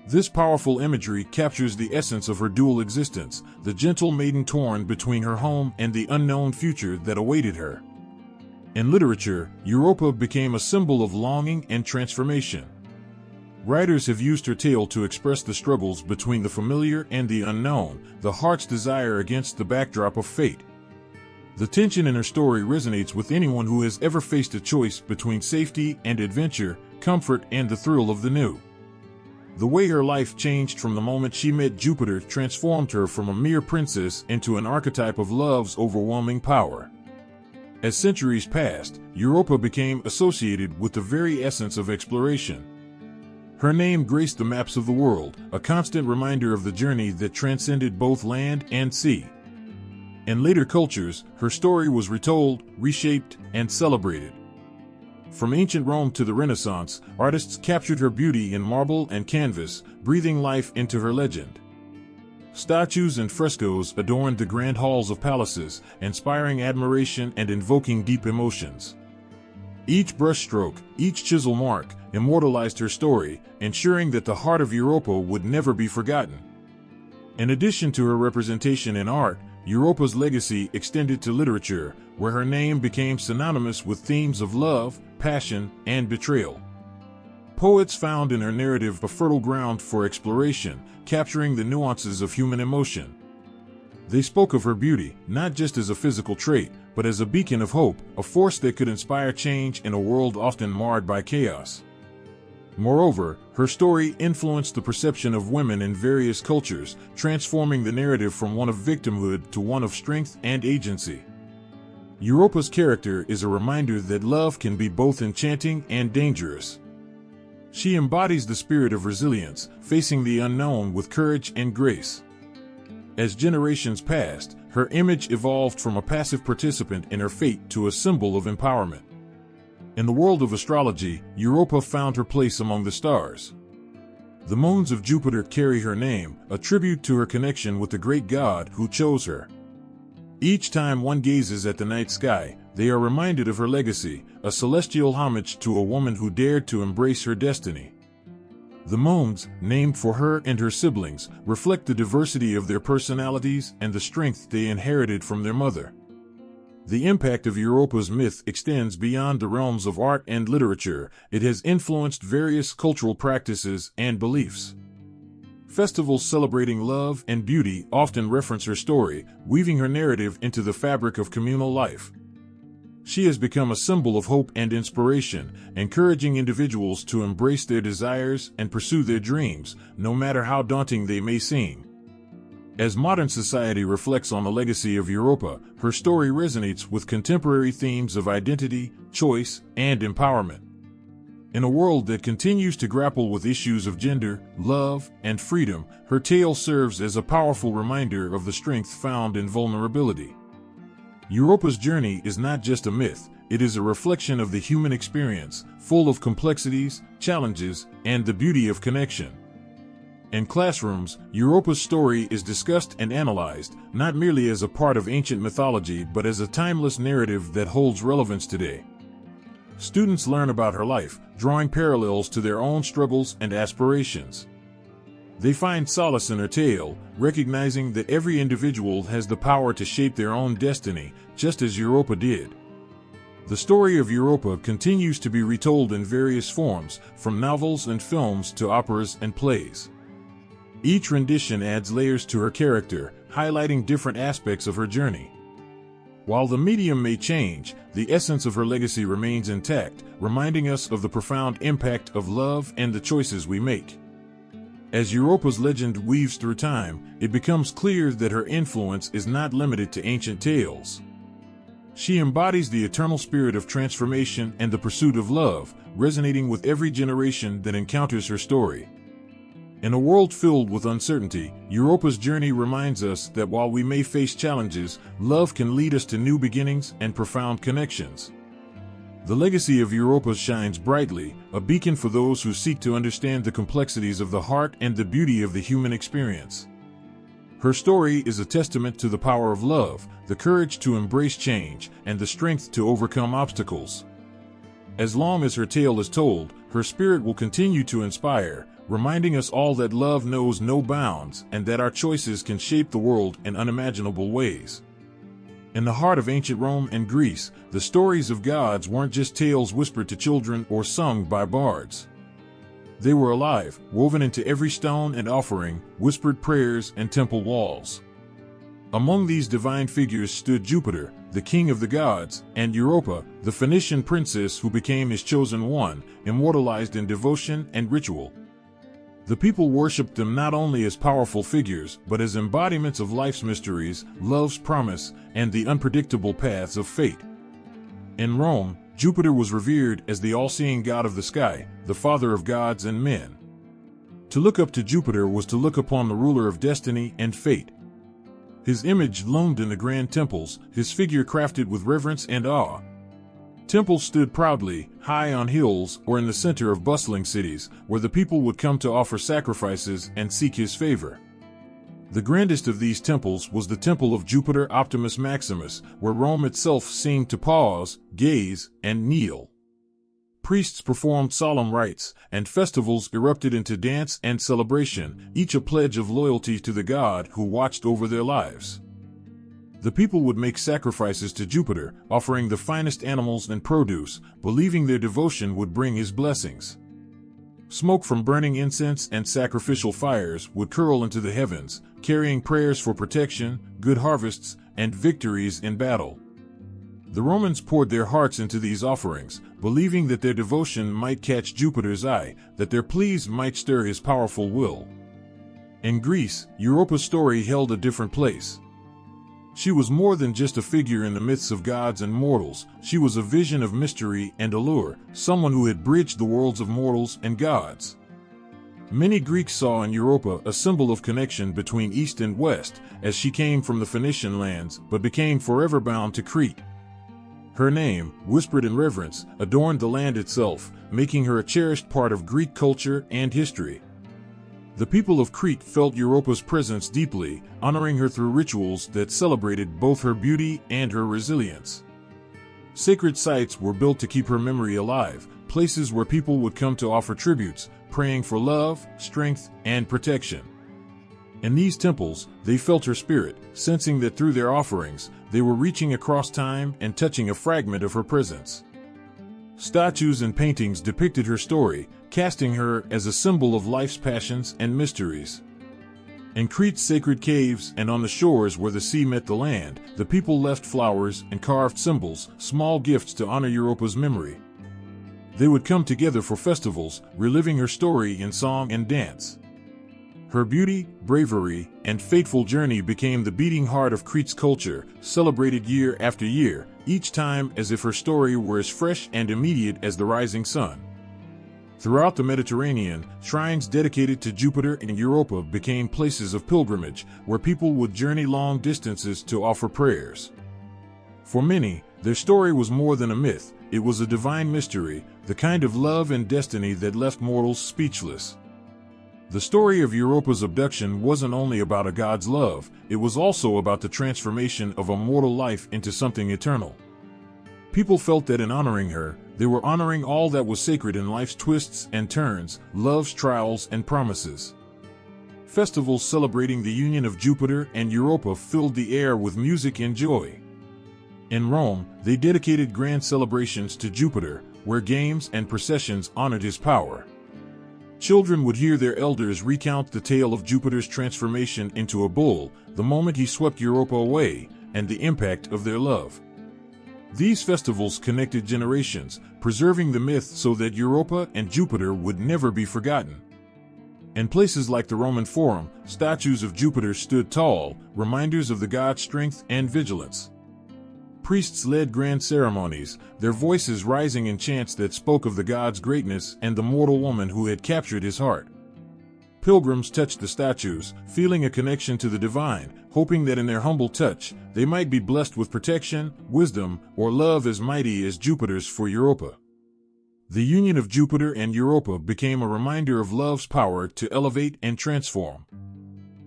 This powerful imagery captures the essence of her dual existence, the gentle maiden torn between her home and the unknown future that awaited her. In literature, Europa became a symbol of longing and transformation. Writers have used her tale to express the struggles between the familiar and the unknown, the heart's desire against the backdrop of fate. The tension in her story resonates with anyone who has ever faced a choice between safety and adventure, comfort and the thrill of the new. The way her life changed from the moment she met Jupiter transformed her from a mere princess into an archetype of love's overwhelming power. As centuries passed, Europa became associated with the very essence of exploration. Her name graced the maps of the world, a constant reminder of the journey that transcended both land and sea. In later cultures, her story was retold, reshaped, and celebrated. From ancient Rome to the Renaissance, artists captured her beauty in marble and canvas, breathing life into her legend. Statues and frescoes adorned the grand halls of palaces, inspiring admiration and invoking deep emotions. Each brushstroke, each chisel mark, immortalized her story, ensuring that the heart of Europa would never be forgotten. In addition to her representation in art, Europa's legacy extended to literature, where her name became synonymous with themes of love, passion, and betrayal. Poets found in her narrative a fertile ground for exploration, capturing the nuances of human emotion. They spoke of her beauty, not just as a physical trait, but as a beacon of hope, a force that could inspire change in a world often marred by chaos. Moreover, her story influenced the perception of women in various cultures, transforming the narrative from one of victimhood to one of strength and agency. Europa's character is a reminder that love can be both enchanting and dangerous. She embodies the spirit of resilience, facing the unknown with courage and grace. As generations passed, her image evolved from a passive participant in her fate to a symbol of empowerment. In the world of astrology, Europa found her place among the stars. The moons of Jupiter carry her name, a tribute to her connection with the great god who chose her. Each time one gazes at the night sky, they are reminded of her legacy, a celestial homage to a woman who dared to embrace her destiny. The moons, named for her and her siblings, reflect the diversity of their personalities and the strength they inherited from their mother. The impact of Europa's myth extends beyond the realms of art and literature. It has influenced various cultural practices and beliefs. Festivals celebrating love and beauty often reference her story, weaving her narrative into the fabric of communal life. She has become a symbol of hope and inspiration, encouraging individuals to embrace their desires and pursue their dreams, no matter how daunting they may seem. As modern society reflects on the legacy of Europa, her story resonates with contemporary themes of identity, choice, and empowerment. In a world that continues to grapple with issues of gender, love, and freedom, her tale serves as a powerful reminder of the strength found in vulnerability. Europa's journey is not just a myth, it is a reflection of the human experience, full of complexities, challenges, and the beauty of connection. In classrooms, Europa's story is discussed and analyzed, not merely as a part of ancient mythology but as a timeless narrative that holds relevance today. Students learn about her life, drawing parallels to their own struggles and aspirations. They find solace in her tale, recognizing that every individual has the power to shape their own destiny, just as Europa did. The story of Europa continues to be retold in various forms, from novels and films to operas and plays. Each rendition adds layers to her character, highlighting different aspects of her journey. While the medium may change, the essence of her legacy remains intact, reminding us of the profound impact of love and the choices we make. As Europa's legend weaves through time, it becomes clear that her influence is not limited to ancient tales. She embodies the eternal spirit of transformation and the pursuit of love, resonating with every generation that encounters her story. In a world filled with uncertainty, Europa's journey reminds us that while we may face challenges, love can lead us to new beginnings and profound connections. The legacy of Europa shines brightly, a beacon for those who seek to understand the complexities of the heart and the beauty of the human experience. Her story is a testament to the power of love, the courage to embrace change, and the strength to overcome obstacles. As long as her tale is told, her spirit will continue to inspire, reminding us all that love knows no bounds and that our choices can shape the world in unimaginable ways. In the heart of ancient Rome and Greece, the stories of gods weren't just tales whispered to children or sung by bards. They were alive, woven into every stone and offering, whispered prayers and temple walls. Among these divine figures stood Jupiter, the king of the gods, and Europa, the Phoenician princess who became his chosen one, immortalized in devotion and ritual. The people worshipped them not only as powerful figures, but as embodiments of life's mysteries, love's promise, and the unpredictable paths of fate. In Rome, Jupiter was revered as the all-seeing god of the sky, the father of gods and men. To look up to Jupiter was to look upon the ruler of destiny and fate. His image loomed in the grand temples, his figure crafted with reverence and awe. Temples stood proudly, high on hills or in the center of bustling cities, where the people would come to offer sacrifices and seek his favor. The grandest of these temples was the Temple of Jupiter Optimus Maximus, where Rome itself seemed to pause, gaze, and kneel. Priests performed solemn rites, and festivals erupted into dance and celebration, each a pledge of loyalty to the god who watched over their lives. The people would make sacrifices to Jupiter, offering the finest animals and produce, believing their devotion would bring his blessings. Smoke from burning incense and sacrificial fires would curl into the heavens, carrying prayers for protection, good harvests, and victories in battle. The Romans poured their hearts into these offerings, believing that their devotion might catch Jupiter's eye, that their pleas might stir his powerful will. In Greece, Europa's story held a different place. She was more than just a figure in the myths of gods and mortals. She was a vision of mystery and allure, someone who had bridged the worlds of mortals and gods. Many Greeks saw in Europa a symbol of connection between East and West, as she came from the Phoenician lands but became forever bound to Crete. Her name, whispered in reverence, adorned the land itself, making her a cherished part of Greek culture and history. The people of Crete felt Europa's presence deeply, honoring her through rituals that celebrated both her beauty and her resilience. Sacred sites were built to keep her memory alive, places where people would come to offer tributes, praying for love, strength, and protection. In these temples, they felt her spirit, sensing that through their offerings, they were reaching across time and touching a fragment of her presence. Statues and paintings depicted her story, casting her as a symbol of life's passions and mysteries. In Crete's sacred caves and on the shores where the sea met the land, the people left flowers and carved symbols, small gifts to honor Europa's memory. They would come together for festivals, reliving her story in song and dance. Her beauty, bravery, and fateful journey became the beating heart of Crete's culture, celebrated year after year, each time as if her story were as fresh and immediate as the rising sun. Throughout the Mediterranean, shrines dedicated to Jupiter and Europa became places of pilgrimage, where people would journey long distances to offer prayers. For many, their story was more than a myth, it was a divine mystery, the kind of love and destiny that left mortals speechless. The story of Europa's abduction wasn't only about a god's love, it was also about the transformation of a mortal life into something eternal. People felt that in honoring her, they were honoring all that was sacred in life's twists and turns, love's trials and promises. Festivals celebrating the union of Jupiter and Europa filled the air with music and joy. In Rome, they dedicated grand celebrations to Jupiter, where games and processions honored his power. Children would hear their elders recount the tale of Jupiter's transformation into a bull, the moment he swept Europa away, and the impact of their love. These festivals connected generations, preserving the myth so that Europa and Jupiter would never be forgotten. In places like the Roman Forum, statues of Jupiter stood tall, reminders of the god's strength and vigilance. Priests led grand ceremonies, their voices rising in chants that spoke of the god's greatness and the mortal woman who had captured his heart. Pilgrims touched the statues, feeling a connection to the divine, hoping that in their humble touch, they might be blessed with protection, wisdom, or love as mighty as Jupiter's for Europa. The union of Jupiter and Europa became a reminder of love's power to elevate and transform.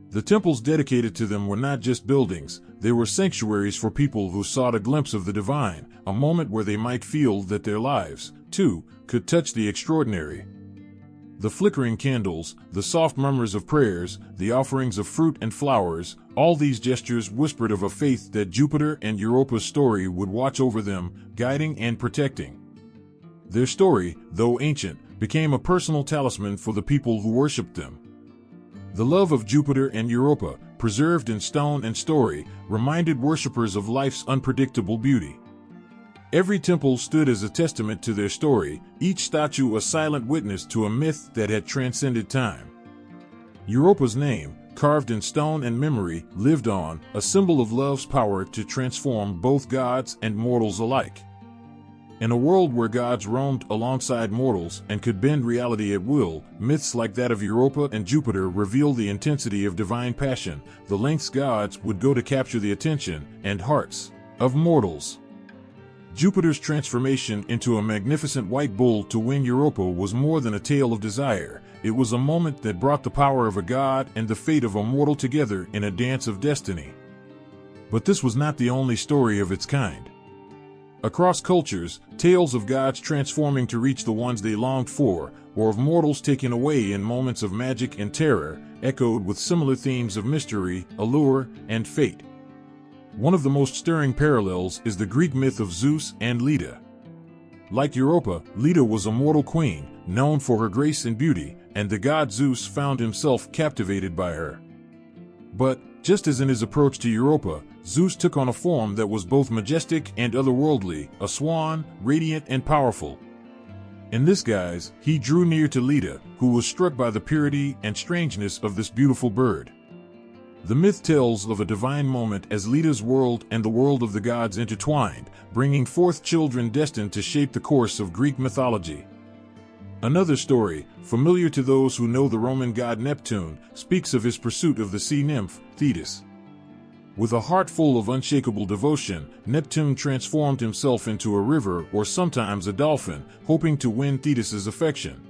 The temples dedicated to them were not just buildings, they were sanctuaries for people who sought a glimpse of the divine, a moment where they might feel that their lives, too, could touch the extraordinary. The flickering candles, the soft murmurs of prayers, the offerings of fruit and flowers, all these gestures whispered of a faith that Jupiter and Europa's story would watch over them, guiding and protecting. Their story, though ancient, became a personal talisman for the people who worshipped them. The love of Jupiter and Europa, preserved in stone and story, reminded worshippers of life's unpredictable beauty. Every temple stood as a testament to their story, each statue a silent witness to a myth that had transcended time. Europa's name, carved in stone and memory, lived on, a symbol of love's power to transform both gods and mortals alike. In a world where gods roamed alongside mortals and could bend reality at will, myths like that of Europa and Jupiter reveal the intensity of divine passion, the lengths gods would go to capture the attention and hearts of mortals. Jupiter's transformation into a magnificent white bull to win Europa was more than a tale of desire. It was a moment that brought the power of a god and the fate of a mortal together in a dance of destiny. But this was not the only story of its kind. Across cultures, tales of gods transforming to reach the ones they longed for, or of mortals taken away in moments of magic and terror, echoed with similar themes of mystery, allure, and fate. One of the most stirring parallels is the Greek myth of Zeus and Leda. Like Europa, Leda was a mortal queen, known for her grace and beauty, and the god Zeus found himself captivated by her. But, just as in his approach to Europa, Zeus took on a form that was both majestic and otherworldly, a swan, radiant and powerful. In this guise, he drew near to Leda, who was struck by the purity and strangeness of this beautiful bird. The myth tells of a divine moment as Leda's world and the world of the gods intertwined, bringing forth children destined to shape the course of Greek mythology. Another story, familiar to those who know the Roman god Neptune, speaks of his pursuit of the sea nymph, Thetis. With a heart full of unshakable devotion, Neptune transformed himself into a river or sometimes a dolphin, hoping to win Thetis's affection.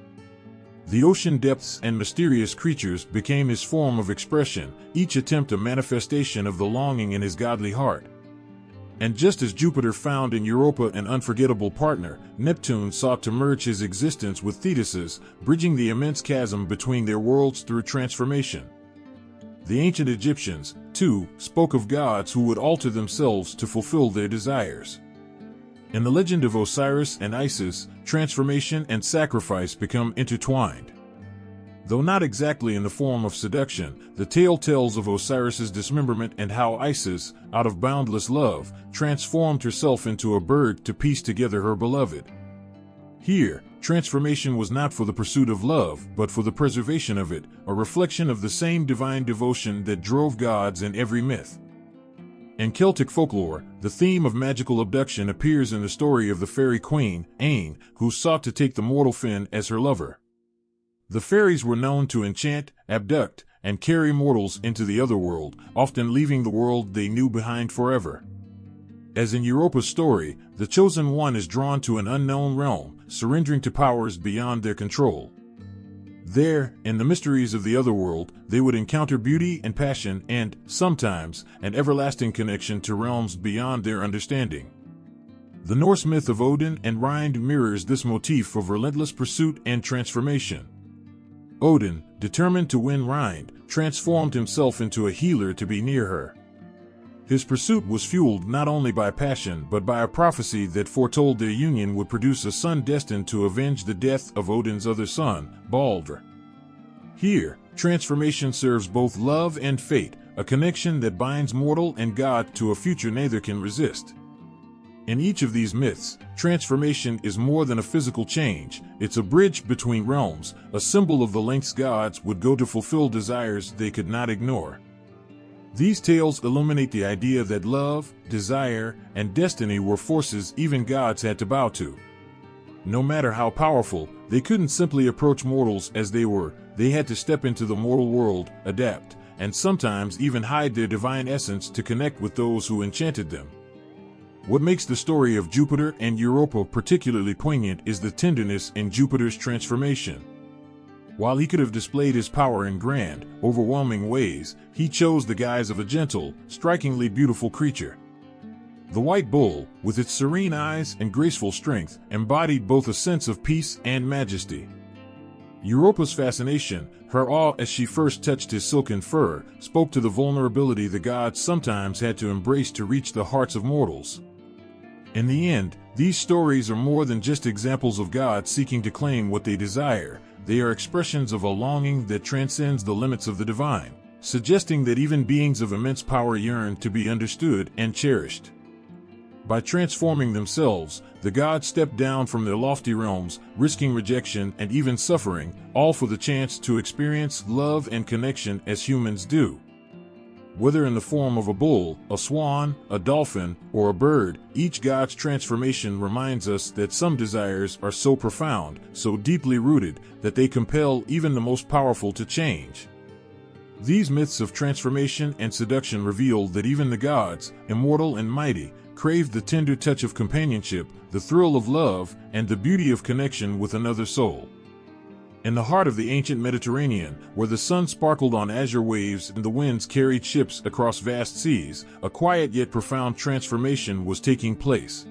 The ocean depths and mysterious creatures became his form of expression, each attempt a manifestation of the longing in his godly heart. And just as Jupiter found in Europa an unforgettable partner, Neptune sought to merge his existence with Thetis's, bridging the immense chasm between their worlds through transformation. The ancient Egyptians, too, spoke of gods who would alter themselves to fulfill their desires. In the legend of Osiris and Isis, transformation and sacrifice become intertwined. Though not exactly in the form of seduction, the tale tells of Osiris's dismemberment and how Isis, out of boundless love, transformed herself into a bird to piece together her beloved. Here, transformation was not for the pursuit of love, but for the preservation of it, a reflection of the same divine devotion that drove gods in every myth. In Celtic folklore, the theme of magical abduction appears in the story of the fairy queen, Ain, who sought to take the mortal Finn as her lover. The fairies were known to enchant, abduct, and carry mortals into the otherworld, often leaving the world they knew behind forever. As in Europa's story, the chosen one is drawn to an unknown realm, surrendering to powers beyond their control. There, in the mysteries of the otherworld, they would encounter beauty and passion and, sometimes, an everlasting connection to realms beyond their understanding. The Norse myth of Odin and Rind mirrors this motif of relentless pursuit and transformation. Odin, determined to win Rind, transformed himself into a healer to be near her. His pursuit was fueled not only by passion but by a prophecy that foretold their union would produce a son destined to avenge the death of Odin's other son, Baldur. Here, transformation serves both love and fate, a connection that binds mortal and god to a future neither can resist. In each of these myths, transformation is more than a physical change. It's a bridge between realms, a symbol of the lengths gods would go to fulfill desires they could not ignore. These tales illuminate the idea that love, desire, and destiny were forces even gods had to bow to. No matter how powerful, they couldn't simply approach mortals as they were. They had to step into the mortal world, adapt, and sometimes even hide their divine essence to connect with those who enchanted them. What makes the story of Jupiter and Europa particularly poignant is the tenderness in Jupiter's transformation. While he could have displayed his power in grand, overwhelming ways, he chose the guise of a gentle, strikingly beautiful creature. The white bull, with its serene eyes and graceful strength, embodied both a sense of peace and majesty. Europa's fascination, her awe as she first touched his silken fur, spoke to the vulnerability the gods sometimes had to embrace to reach the hearts of mortals. In the end, these stories are more than just examples of gods seeking to claim what they desire. They are expressions of a longing that transcends the limits of the divine, suggesting that even beings of immense power yearn to be understood and cherished. By transforming themselves, the gods stepped down from their lofty realms, risking rejection and even suffering, all for the chance to experience love and connection as humans do. Whether in the form of a bull, a swan, a dolphin, or a bird, each god's transformation reminds us that some desires are so profound, so deeply rooted, that they compel even the most powerful to change. These myths of transformation and seduction reveal that even the gods, immortal and mighty, crave the tender touch of companionship, the thrill of love, and the beauty of connection with another soul. In the heart of the ancient Mediterranean, where the sun sparkled on azure waves and the winds carried ships across vast seas, a quiet yet profound transformation was taking place.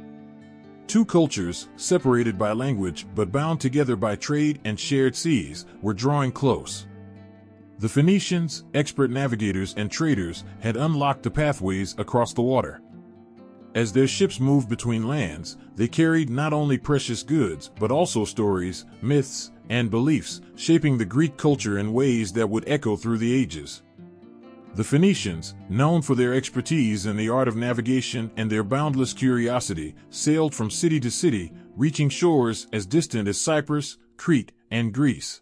Two cultures, separated by language but bound together by trade and shared seas, were drawing close. The Phoenicians, expert navigators and traders, had unlocked the pathways across the water. As their ships moved between lands, they carried not only precious goods but also stories, myths, and beliefs, shaping the Greek culture in ways that would echo through the ages. The Phoenicians, known for their expertise in the art of navigation and their boundless curiosity, sailed from city to city, reaching shores as distant as Cyprus, Crete, and Greece.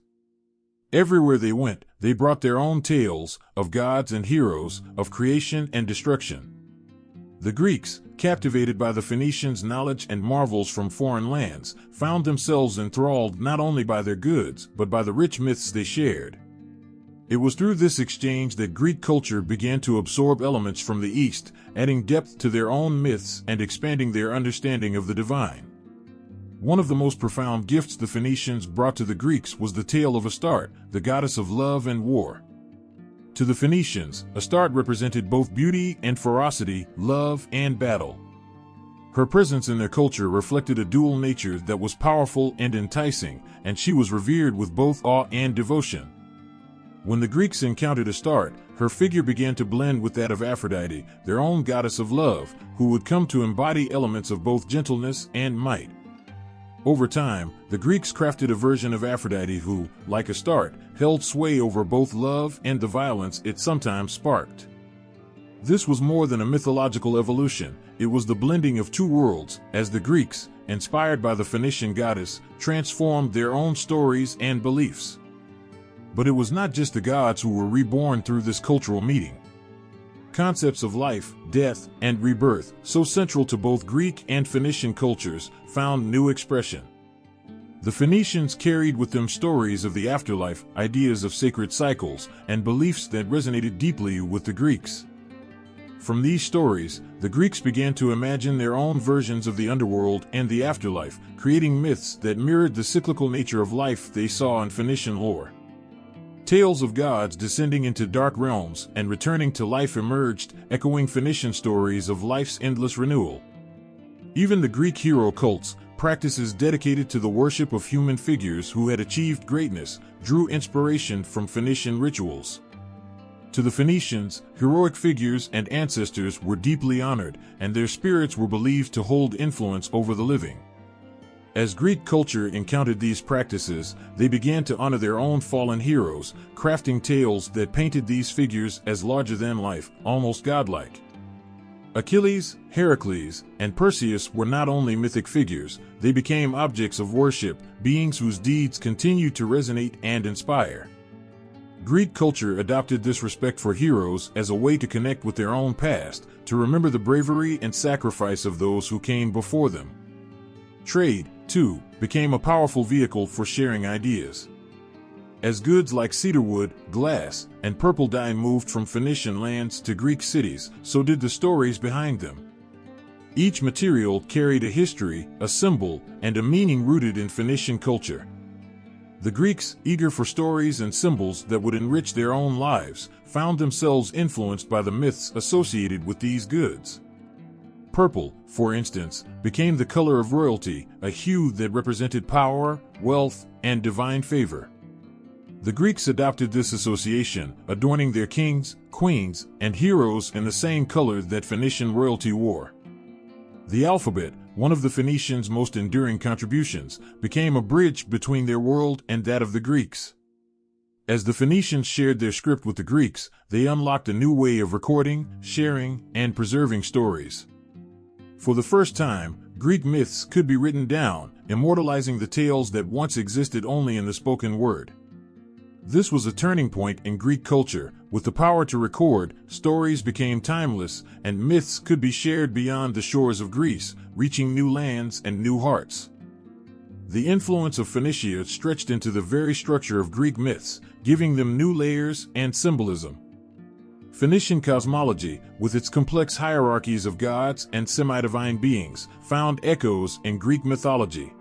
Everywhere they went, they brought their own tales of gods and heroes, of creation and destruction. The Greeks, captivated by the Phoenicians' knowledge and marvels from foreign lands, found themselves enthralled not only by their goods, but by the rich myths they shared. It was through this exchange that Greek culture began to absorb elements from the East, adding depth to their own myths and expanding their understanding of the divine. One of the most profound gifts the Phoenicians brought to the Greeks was the tale of Astarte, the goddess of love and war. To the Phoenicians, Astarte represented both beauty and ferocity, love and battle. Her presence in their culture reflected a dual nature that was powerful and enticing, and she was revered with both awe and devotion. When the Greeks encountered Astarte, her figure began to blend with that of Aphrodite, their own goddess of love, who would come to embody elements of both gentleness and might. Over time, the Greeks crafted a version of Aphrodite who, like Astarte, held sway over both love and the violence it sometimes sparked. This was more than a mythological evolution, it was the blending of two worlds, as the Greeks, inspired by the Phoenician goddess, transformed their own stories and beliefs. But it was not just the gods who were reborn through this cultural meeting. Concepts of life, death, and rebirth, so central to both Greek and Phoenician cultures, found new expression. The Phoenicians carried with them stories of the afterlife, ideas of sacred cycles, and beliefs that resonated deeply with the Greeks. From these stories, the Greeks began to imagine their own versions of the underworld and the afterlife, creating myths that mirrored the cyclical nature of life they saw in Phoenician lore. Tales of gods descending into dark realms and returning to life emerged, echoing Phoenician stories of life's endless renewal. Even the Greek hero cults, practices dedicated to the worship of human figures who had achieved greatness, drew inspiration from Phoenician rituals. To the Phoenicians, heroic figures and ancestors were deeply honored, and their spirits were believed to hold influence over the living. As Greek culture encountered these practices, they began to honor their own fallen heroes, crafting tales that painted these figures as larger than life, almost godlike. Achilles, Heracles, and Perseus were not only mythic figures, they became objects of worship, beings whose deeds continued to resonate and inspire. Greek culture adopted this respect for heroes as a way to connect with their own past, to remember the bravery and sacrifice of those who came before them. Trade, too, became a powerful vehicle for sharing ideas. As goods like cedarwood, glass, and purple dye moved from Phoenician lands to Greek cities, so did the stories behind them. Each material carried a history, a symbol, and a meaning rooted in Phoenician culture. The Greeks, eager for stories and symbols that would enrich their own lives, found themselves influenced by the myths associated with these goods. Purple, for instance, became the color of royalty, a hue that represented power, wealth, and divine favor. The Greeks adopted this association, adorning their kings, queens, and heroes in the same color that Phoenician royalty wore. The alphabet, one of the Phoenicians' most enduring contributions, became a bridge between their world and that of the Greeks. As the Phoenicians shared their script with the Greeks, they unlocked a new way of recording, sharing, and preserving stories. For the first time, Greek myths could be written down, immortalizing the tales that once existed only in the spoken word. This was a turning point in Greek culture. With the power to record, stories became timeless, and myths could be shared beyond the shores of Greece, reaching new lands and new hearts. The influence of Phoenicia stretched into the very structure of Greek myths, giving them new layers and symbolism. Phoenician cosmology, with its complex hierarchies of gods and semi-divine beings, found echoes in Greek mythology.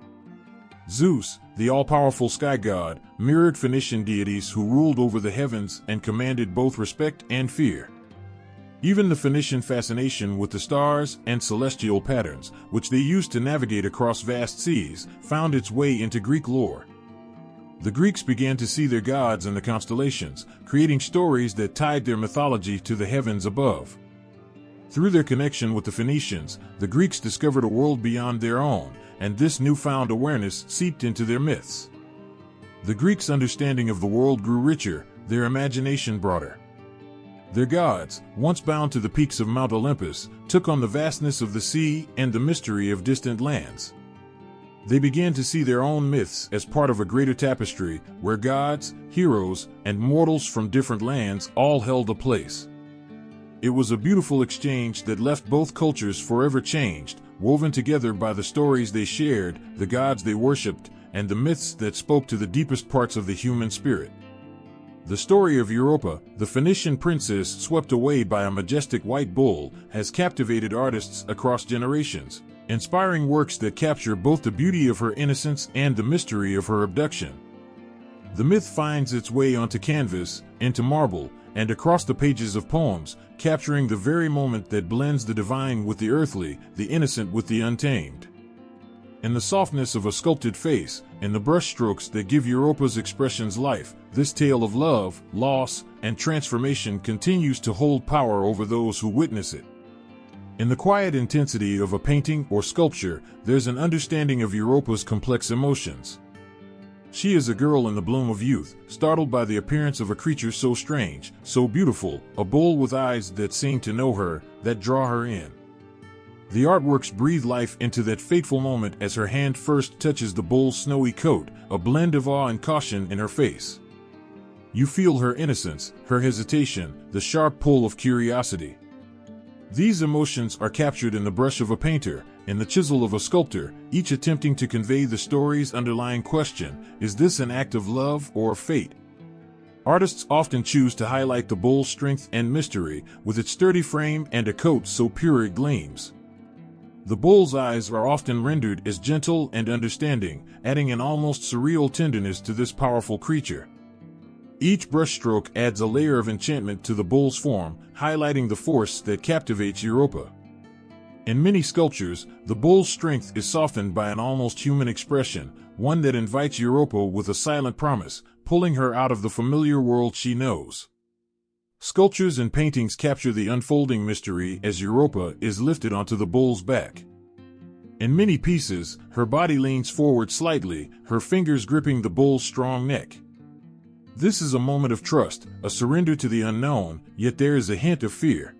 Zeus, the all-powerful sky god, mirrored Phoenician deities who ruled over the heavens and commanded both respect and fear. Even the Phoenician fascination with the stars and celestial patterns, which they used to navigate across vast seas, found its way into Greek lore. The Greeks began to see their gods in the constellations, creating stories that tied their mythology to the heavens above. Through their connection with the Phoenicians, the Greeks discovered a world beyond their own, and this newfound awareness seeped into their myths. The Greeks' understanding of the world grew richer, their imagination broader. Their gods, once bound to the peaks of Mount Olympus, took on the vastness of the sea and the mystery of distant lands. They began to see their own myths as part of a greater tapestry, where gods, heroes, and mortals from different lands all held a place. It was a beautiful exchange that left both cultures forever changed, woven together by the stories they shared, the gods they worshipped, and the myths that spoke to the deepest parts of the human spirit. The story of Europa, the Phoenician princess swept away by a majestic white bull, has captivated artists across generations, inspiring works that capture both the beauty of her innocence and the mystery of her abduction. The myth finds its way onto canvas, into marble, and across the pages of poems, capturing the very moment that blends the divine with the earthly, the innocent with the untamed. In the softness of a sculpted face, in the brushstrokes that give Europa's expressions life, this tale of love, loss, and transformation continues to hold power over those who witness it. In the quiet intensity of a painting or sculpture, there's an understanding of Europa's complex emotions. She is a girl in the bloom of youth, startled by the appearance of a creature so strange, so beautiful, a bull with eyes that seem to know her, that draw her in. The artworks breathe life into that fateful moment as her hand first touches the bull's snowy coat, a blend of awe and caution in her face. You feel her innocence, her hesitation, the sharp pull of curiosity. These emotions are captured in the brush of a painter, in the chisel of a sculptor, each attempting to convey the story's underlying question: is this an act of love or of fate? Artists often choose to highlight the bull's strength and mystery, with its sturdy frame and a coat so pure it gleams. The bull's eyes are often rendered as gentle and understanding, adding an almost surreal tenderness to this powerful creature. Each brushstroke adds a layer of enchantment to the bull's form, highlighting the force that captivates Europa. In many sculptures, the bull's strength is softened by an almost human expression, one that invites Europa with a silent promise, pulling her out of the familiar world she knows. Sculptures and paintings capture the unfolding mystery as Europa is lifted onto the bull's back. In many pieces, her body leans forward slightly, her fingers gripping the bull's strong neck. This is a moment of trust, a surrender to the unknown, yet there is a hint of fear.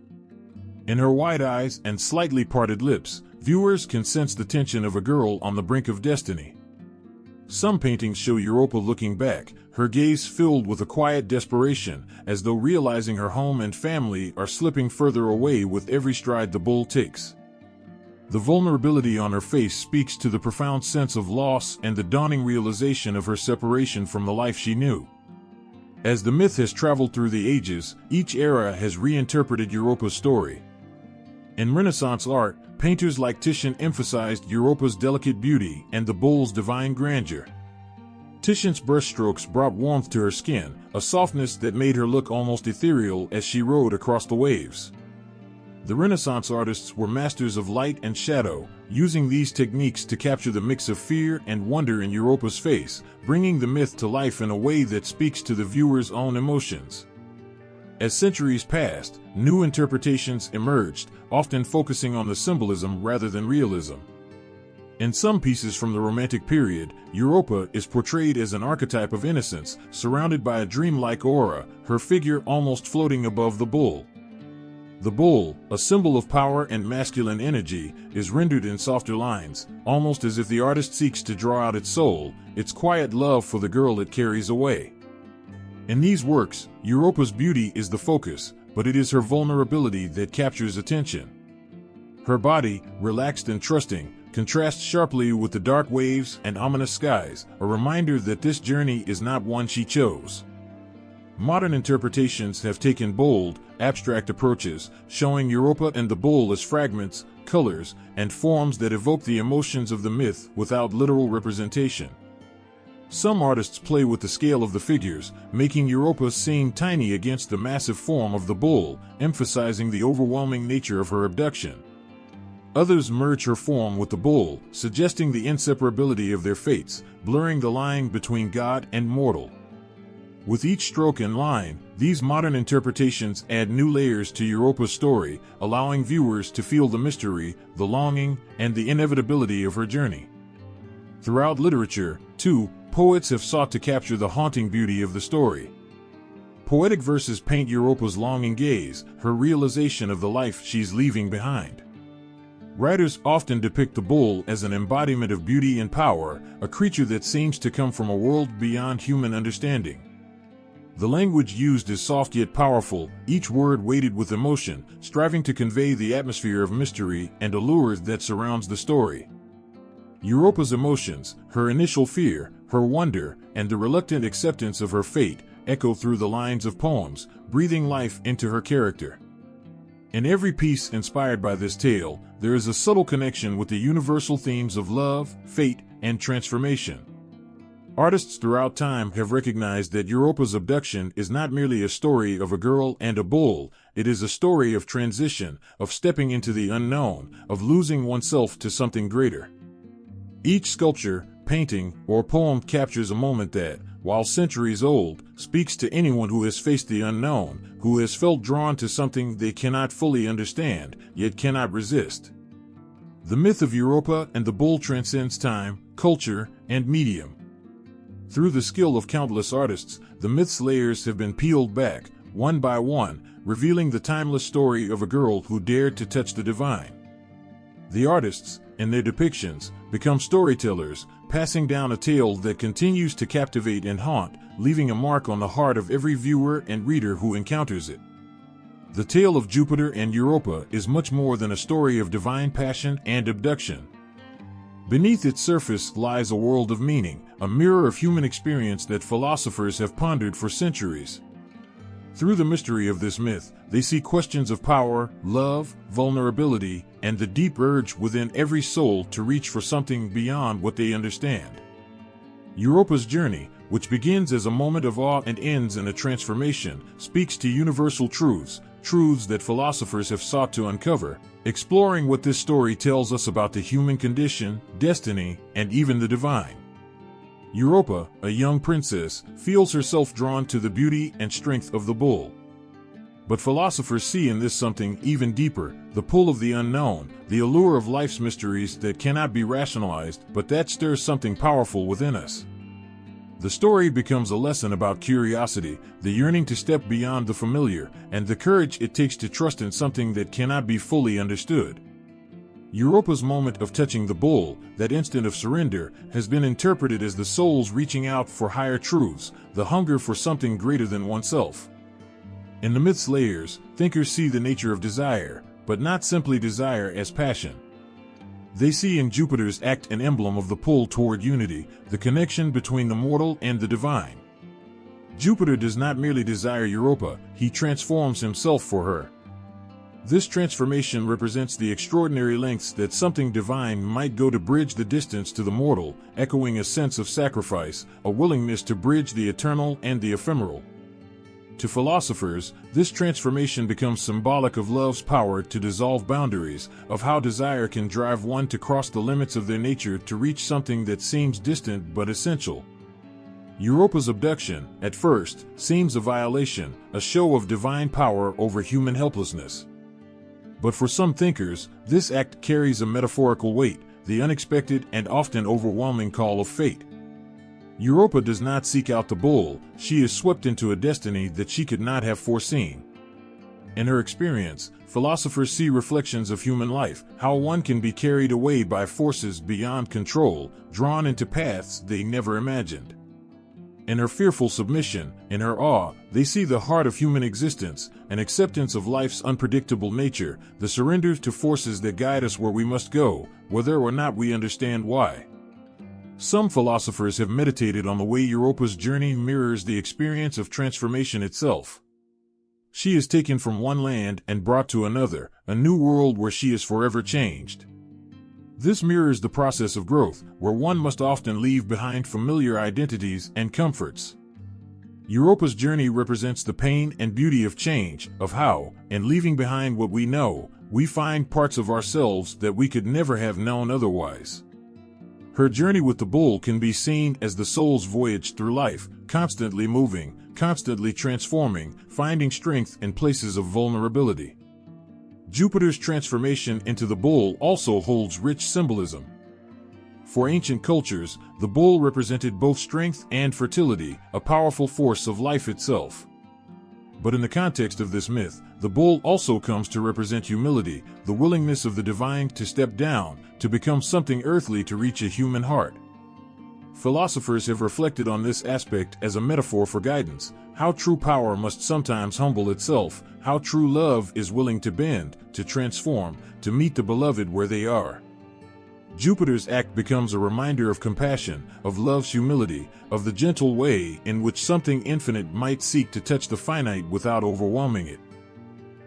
In her wide eyes and slightly parted lips, viewers can sense the tension of a girl on the brink of destiny. Some paintings show Europa looking back, her gaze filled with a quiet desperation, as though realizing her home and family are slipping further away with every stride the bull takes. The vulnerability on her face speaks to the profound sense of loss and the dawning realization of her separation from the life she knew. As the myth has traveled through the ages, each era has reinterpreted Europa's story. In Renaissance art, painters like Titian emphasized Europa's delicate beauty and the bull's divine grandeur. Titian's brushstrokes brought warmth to her skin, a softness that made her look almost ethereal as she rode across the waves. The Renaissance artists were masters of light and shadow, using these techniques to capture the mix of fear and wonder in Europa's face, bringing the myth to life in a way that speaks to the viewer's own emotions. As centuries passed, new interpretations emerged, often focusing on the symbolism rather than realism. In some pieces from the Romantic period, Europa is portrayed as an archetype of innocence, surrounded by a dreamlike aura, her figure almost floating above the bull. The bull, a symbol of power and masculine energy, is rendered in softer lines, almost as if the artist seeks to draw out its soul, its quiet love for the girl it carries away. In these works, Europa's beauty is the focus, but it is her vulnerability that captures attention. Her body, relaxed and trusting, contrasts sharply with the dark waves and ominous skies, a reminder that this journey is not one she chose. Modern interpretations have taken bold, abstract approaches, showing Europa and the bull as fragments, colors, and forms that evoke the emotions of the myth without literal representation. Some artists play with the scale of the figures, making Europa seem tiny against the massive form of the bull, emphasizing the overwhelming nature of her abduction. Others merge her form with the bull, suggesting the inseparability of their fates, blurring the line between god and mortal. With each stroke and line, these modern interpretations add new layers to Europa's story, allowing viewers to feel the mystery, the longing, and the inevitability of her journey. Throughout literature, too, poets have sought to capture the haunting beauty of the story. Poetic verses paint Europa's longing gaze, her realization of the life she's leaving behind. Writers often depict the bull as an embodiment of beauty and power, a creature that seems to come from a world beyond human understanding. The language used is soft yet powerful, each word weighted with emotion, striving to convey the atmosphere of mystery and allure that surrounds the story. Europa's emotions, her initial fear, her wonder, and the reluctant acceptance of her fate, echo through the lines of poems, breathing life into her character. In every piece inspired by this tale, there is a subtle connection with the universal themes of love, fate, and transformation. Artists throughout time have recognized that Europa's abduction is not merely a story of a girl and a bull, it is a story of transition, of stepping into the unknown, of losing oneself to something greater. Each sculpture, painting, or poem captures a moment that, while centuries old, speaks to anyone who has faced the unknown, who has felt drawn to something they cannot fully understand, yet cannot resist. The myth of Europa and the bull transcends time, culture, and medium. Through the skill of countless artists, the myth's layers have been peeled back, one by one, revealing the timeless story of a girl who dared to touch the divine. The artists, in their depictions, become storytellers, passing down a tale that continues to captivate and haunt, leaving a mark on the heart of every viewer and reader who encounters it. The tale of Jupiter and Europa is much more than a story of divine passion and abduction. Beneath its surface lies a world of meaning, a mirror of human experience that philosophers have pondered for centuries. Through the mystery of this myth, they see questions of power, love, vulnerability, and the deep urge within every soul to reach for something beyond what they understand. Europa's journey, which begins as a moment of awe and ends in a transformation, speaks to universal truths that philosophers have sought to uncover, exploring what this story tells us about the human condition, destiny, and even the divine. Europa, a young princess, feels herself drawn to the beauty and strength of the bull. But philosophers see in this something even deeper, the pull of the unknown, the allure of life's mysteries that cannot be rationalized, but that stirs something powerful within us. The story becomes a lesson about curiosity, the yearning to step beyond the familiar, and the courage it takes to trust in something that cannot be fully understood. Europa's moment of touching the bull, that instant of surrender, has been interpreted as the soul's reaching out for higher truths, the hunger for something greater than oneself. In the myth's layers, thinkers see the nature of desire, but not simply desire as passion. They see in Jupiter's act an emblem of the pull toward unity, the connection between the mortal and the divine. Jupiter does not merely desire Europa, he transforms himself for her. This transformation represents the extraordinary lengths that something divine might go to bridge the distance to the mortal, echoing a sense of sacrifice, a willingness to bridge the eternal and the ephemeral. To philosophers, this transformation becomes symbolic of love's power to dissolve boundaries, of how desire can drive one to cross the limits of their nature to reach something that seems distant but essential. Europa's abduction, at first, seems a violation, a show of divine power over human helplessness. But for some thinkers, this act carries a metaphorical weight, the unexpected and often overwhelming call of fate. Europa does not seek out the bull, she is swept into a destiny that she could not have foreseen. In her experience, philosophers see reflections of human life, how one can be carried away by forces beyond control, drawn into paths they never imagined. In her fearful submission, in her awe, they see the heart of human existence, an acceptance of life's unpredictable nature, the surrender to forces that guide us where we must go, whether or not we understand why. Some philosophers have meditated on the way Europa's journey mirrors the experience of transformation itself. She is taken from one land and brought to another, a new world where she is forever changed. This mirrors the process of growth, where one must often leave behind familiar identities and comforts. Europa's journey represents the pain and beauty of change, of how, in leaving behind what we know, we find parts of ourselves that we could never have known otherwise. Her journey with the bull can be seen as the soul's voyage through life, constantly moving, constantly transforming, finding strength in places of vulnerability. Jupiter's transformation into the bull also holds rich symbolism. For ancient cultures, the bull represented both strength and fertility, a powerful force of life itself. But in the context of this myth, the bull also comes to represent humility, the willingness of the divine to step down, to become something earthly to reach a human heart. Philosophers have reflected on this aspect as a metaphor for guidance, how true power must sometimes humble itself, how true love is willing to bend, to transform, to meet the beloved where they are. Jupiter's act becomes a reminder of compassion, of love's humility, of the gentle way in which something infinite might seek to touch the finite without overwhelming it.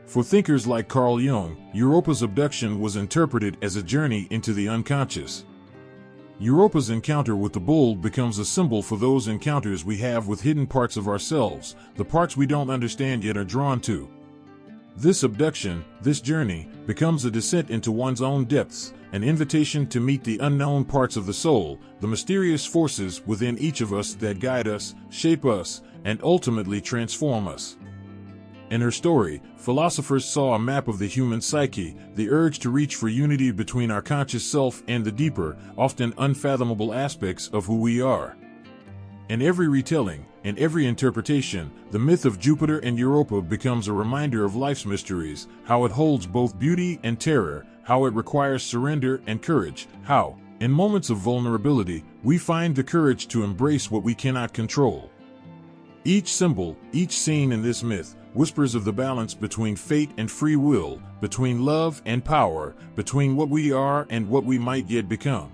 For thinkers like Carl Jung, Europa's abduction was interpreted as a journey into the unconscious. Europa's encounter with the bull becomes a symbol for those encounters we have with hidden parts of ourselves, the parts we don't understand yet are drawn to. This abduction, this journey, becomes a descent into one's own depths, an invitation to meet the unknown parts of the soul, the mysterious forces within each of us that guide us, shape us, and ultimately transform us. In her story, philosophers saw a map of the human psyche, the urge to reach for unity between our conscious self and the deeper, often unfathomable aspects of who we are. In every retelling, in every interpretation, the myth of Jupiter and Europa becomes a reminder of life's mysteries, how it holds both beauty and terror, how it requires surrender and courage, how, in moments of vulnerability, we find the courage to embrace what we cannot control. Each symbol, each scene in this myth, whispers of the balance between fate and free will, between love and power, between what we are and what we might yet become.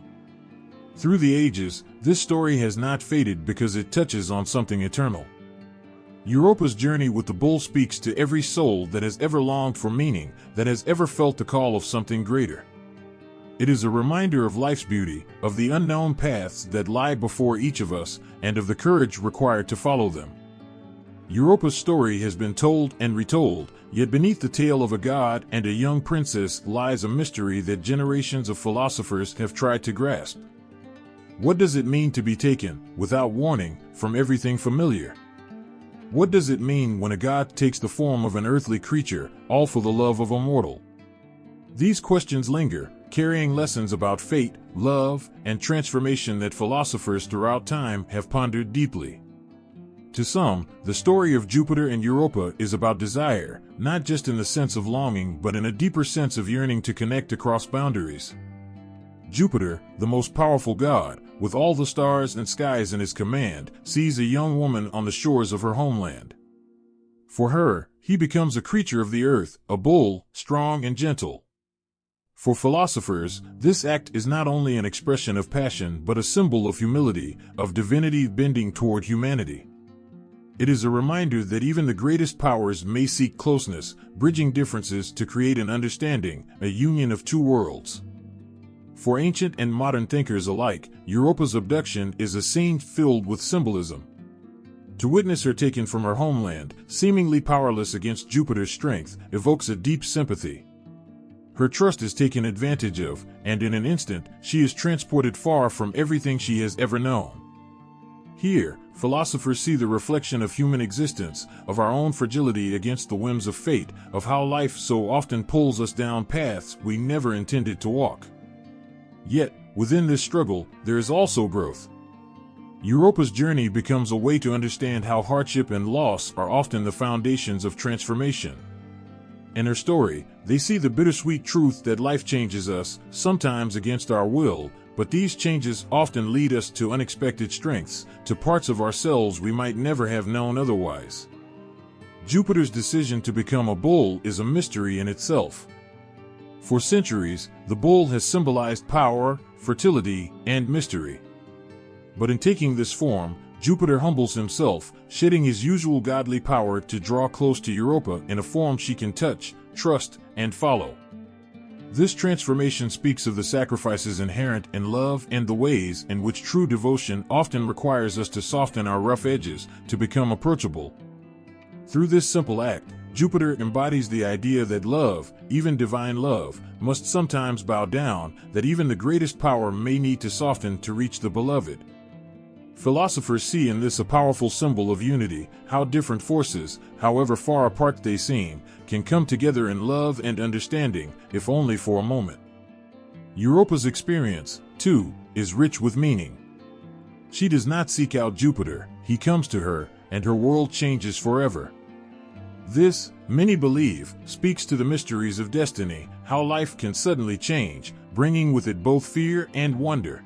Through the ages, this story has not faded because it touches on something eternal. Europa's journey with the bull speaks to every soul that has ever longed for meaning, that has ever felt the call of something greater. It is a reminder of life's beauty, of the unknown paths that lie before each of us, and of the courage required to follow them. Europa's story has been told and retold, yet beneath the tale of a god and a young princess lies a mystery that generations of philosophers have tried to grasp. What does it mean to be taken, without warning, from everything familiar? What does it mean when a god takes the form of an earthly creature, all for the love of a mortal? These questions linger, carrying lessons about fate, love, and transformation that philosophers throughout time have pondered deeply. To some, the story of Jupiter and Europa is about desire, not just in the sense of longing but in a deeper sense of yearning to connect across boundaries. Jupiter, the most powerful god, with all the stars and skies in his command, sees a young woman on the shores of her homeland. For her, he becomes a creature of the earth, a bull, strong and gentle. For philosophers, this act is not only an expression of passion but a symbol of humility, of divinity bending toward humanity. It is a reminder that even the greatest powers may seek closeness, bridging differences to create an understanding, a union of two worlds. For ancient and modern thinkers alike, Europa's abduction is a scene filled with symbolism. To witness her taken from her homeland, seemingly powerless against Jupiter's strength, evokes a deep sympathy. Her trust is taken advantage of, and in an instant, she is transported far from everything she has ever known. Here, philosophers see the reflection of human existence, of our own fragility against the whims of fate, of how life so often pulls us down paths we never intended to walk. Yet, within this struggle, there is also growth. Europa's journey becomes a way to understand how hardship and loss are often the foundations of transformation. In her story, they see the bittersweet truth that life changes us, sometimes against our will, but these changes often lead us to unexpected strengths, to parts of ourselves we might never have known otherwise. Jupiter's decision to become a bull is a mystery in itself. For centuries, the bull has symbolized power, fertility, and mystery. But in taking this form, Jupiter humbles himself, shedding his usual godly power to draw close to Europa in a form she can touch, trust, and follow. This transformation speaks of the sacrifices inherent in love and the ways in which true devotion often requires us to soften our rough edges, to become approachable. Through this simple act, Jupiter embodies the idea that love, even divine love, must sometimes bow down, that even the greatest power may need to soften to reach the beloved. Philosophers see in this a powerful symbol of unity, how different forces, however far apart they seem, can come together in love and understanding, if only for a moment. Europa's experience, too, is rich with meaning. She does not seek out Jupiter, he comes to her, and her world changes forever. This, many believe, speaks to the mysteries of destiny, how life can suddenly change, bringing with it both fear and wonder.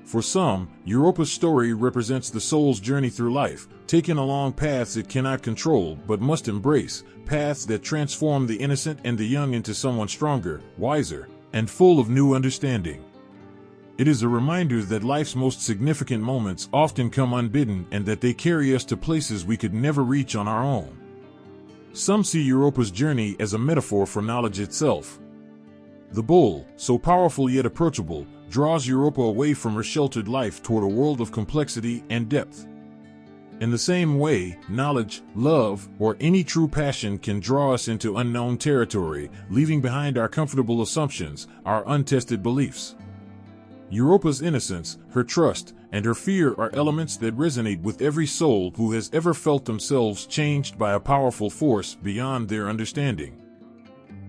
For some, Europa's story represents the soul's journey through life, taken along paths it cannot control but must embrace, paths that transform the innocent and the young into someone stronger, wiser, and full of new understanding. It is a reminder that life's most significant moments often come unbidden and that they carry us to places we could never reach on our own. Some see Europa's journey as a metaphor for knowledge itself. The bull, so powerful yet approachable, draws Europa away from her sheltered life toward a world of complexity and depth. In the same way, knowledge, love, or any true passion can draw us into unknown territory, leaving behind our comfortable assumptions, our untested beliefs. Europa's innocence, her trust, and her fear are elements that resonate with every soul who has ever felt themselves changed by a powerful force beyond their understanding.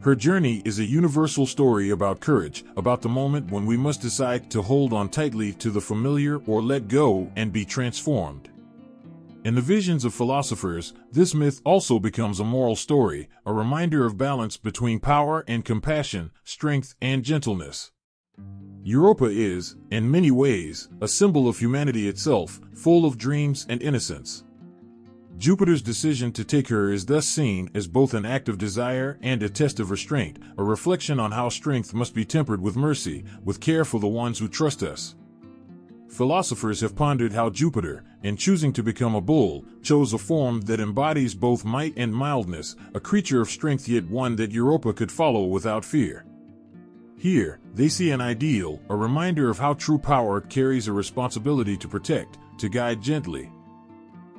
Her journey is a universal story about courage, about the moment when we must decide to hold on tightly to the familiar or let go and be transformed. In the visions of philosophers, this myth also becomes a moral story, a reminder of balance between power and compassion, strength and gentleness. Europa is, in many ways, a symbol of humanity itself, full of dreams and innocence. Jupiter's decision to take her is thus seen as both an act of desire and a test of restraint, a reflection on how strength must be tempered with mercy, with care for the ones who trust us. Philosophers have pondered how Jupiter, in choosing to become a bull, chose a form that embodies both might and mildness, a creature of strength yet one that Europa could follow without fear. Here, they see an ideal, a reminder of how true power carries a responsibility to protect, to guide gently.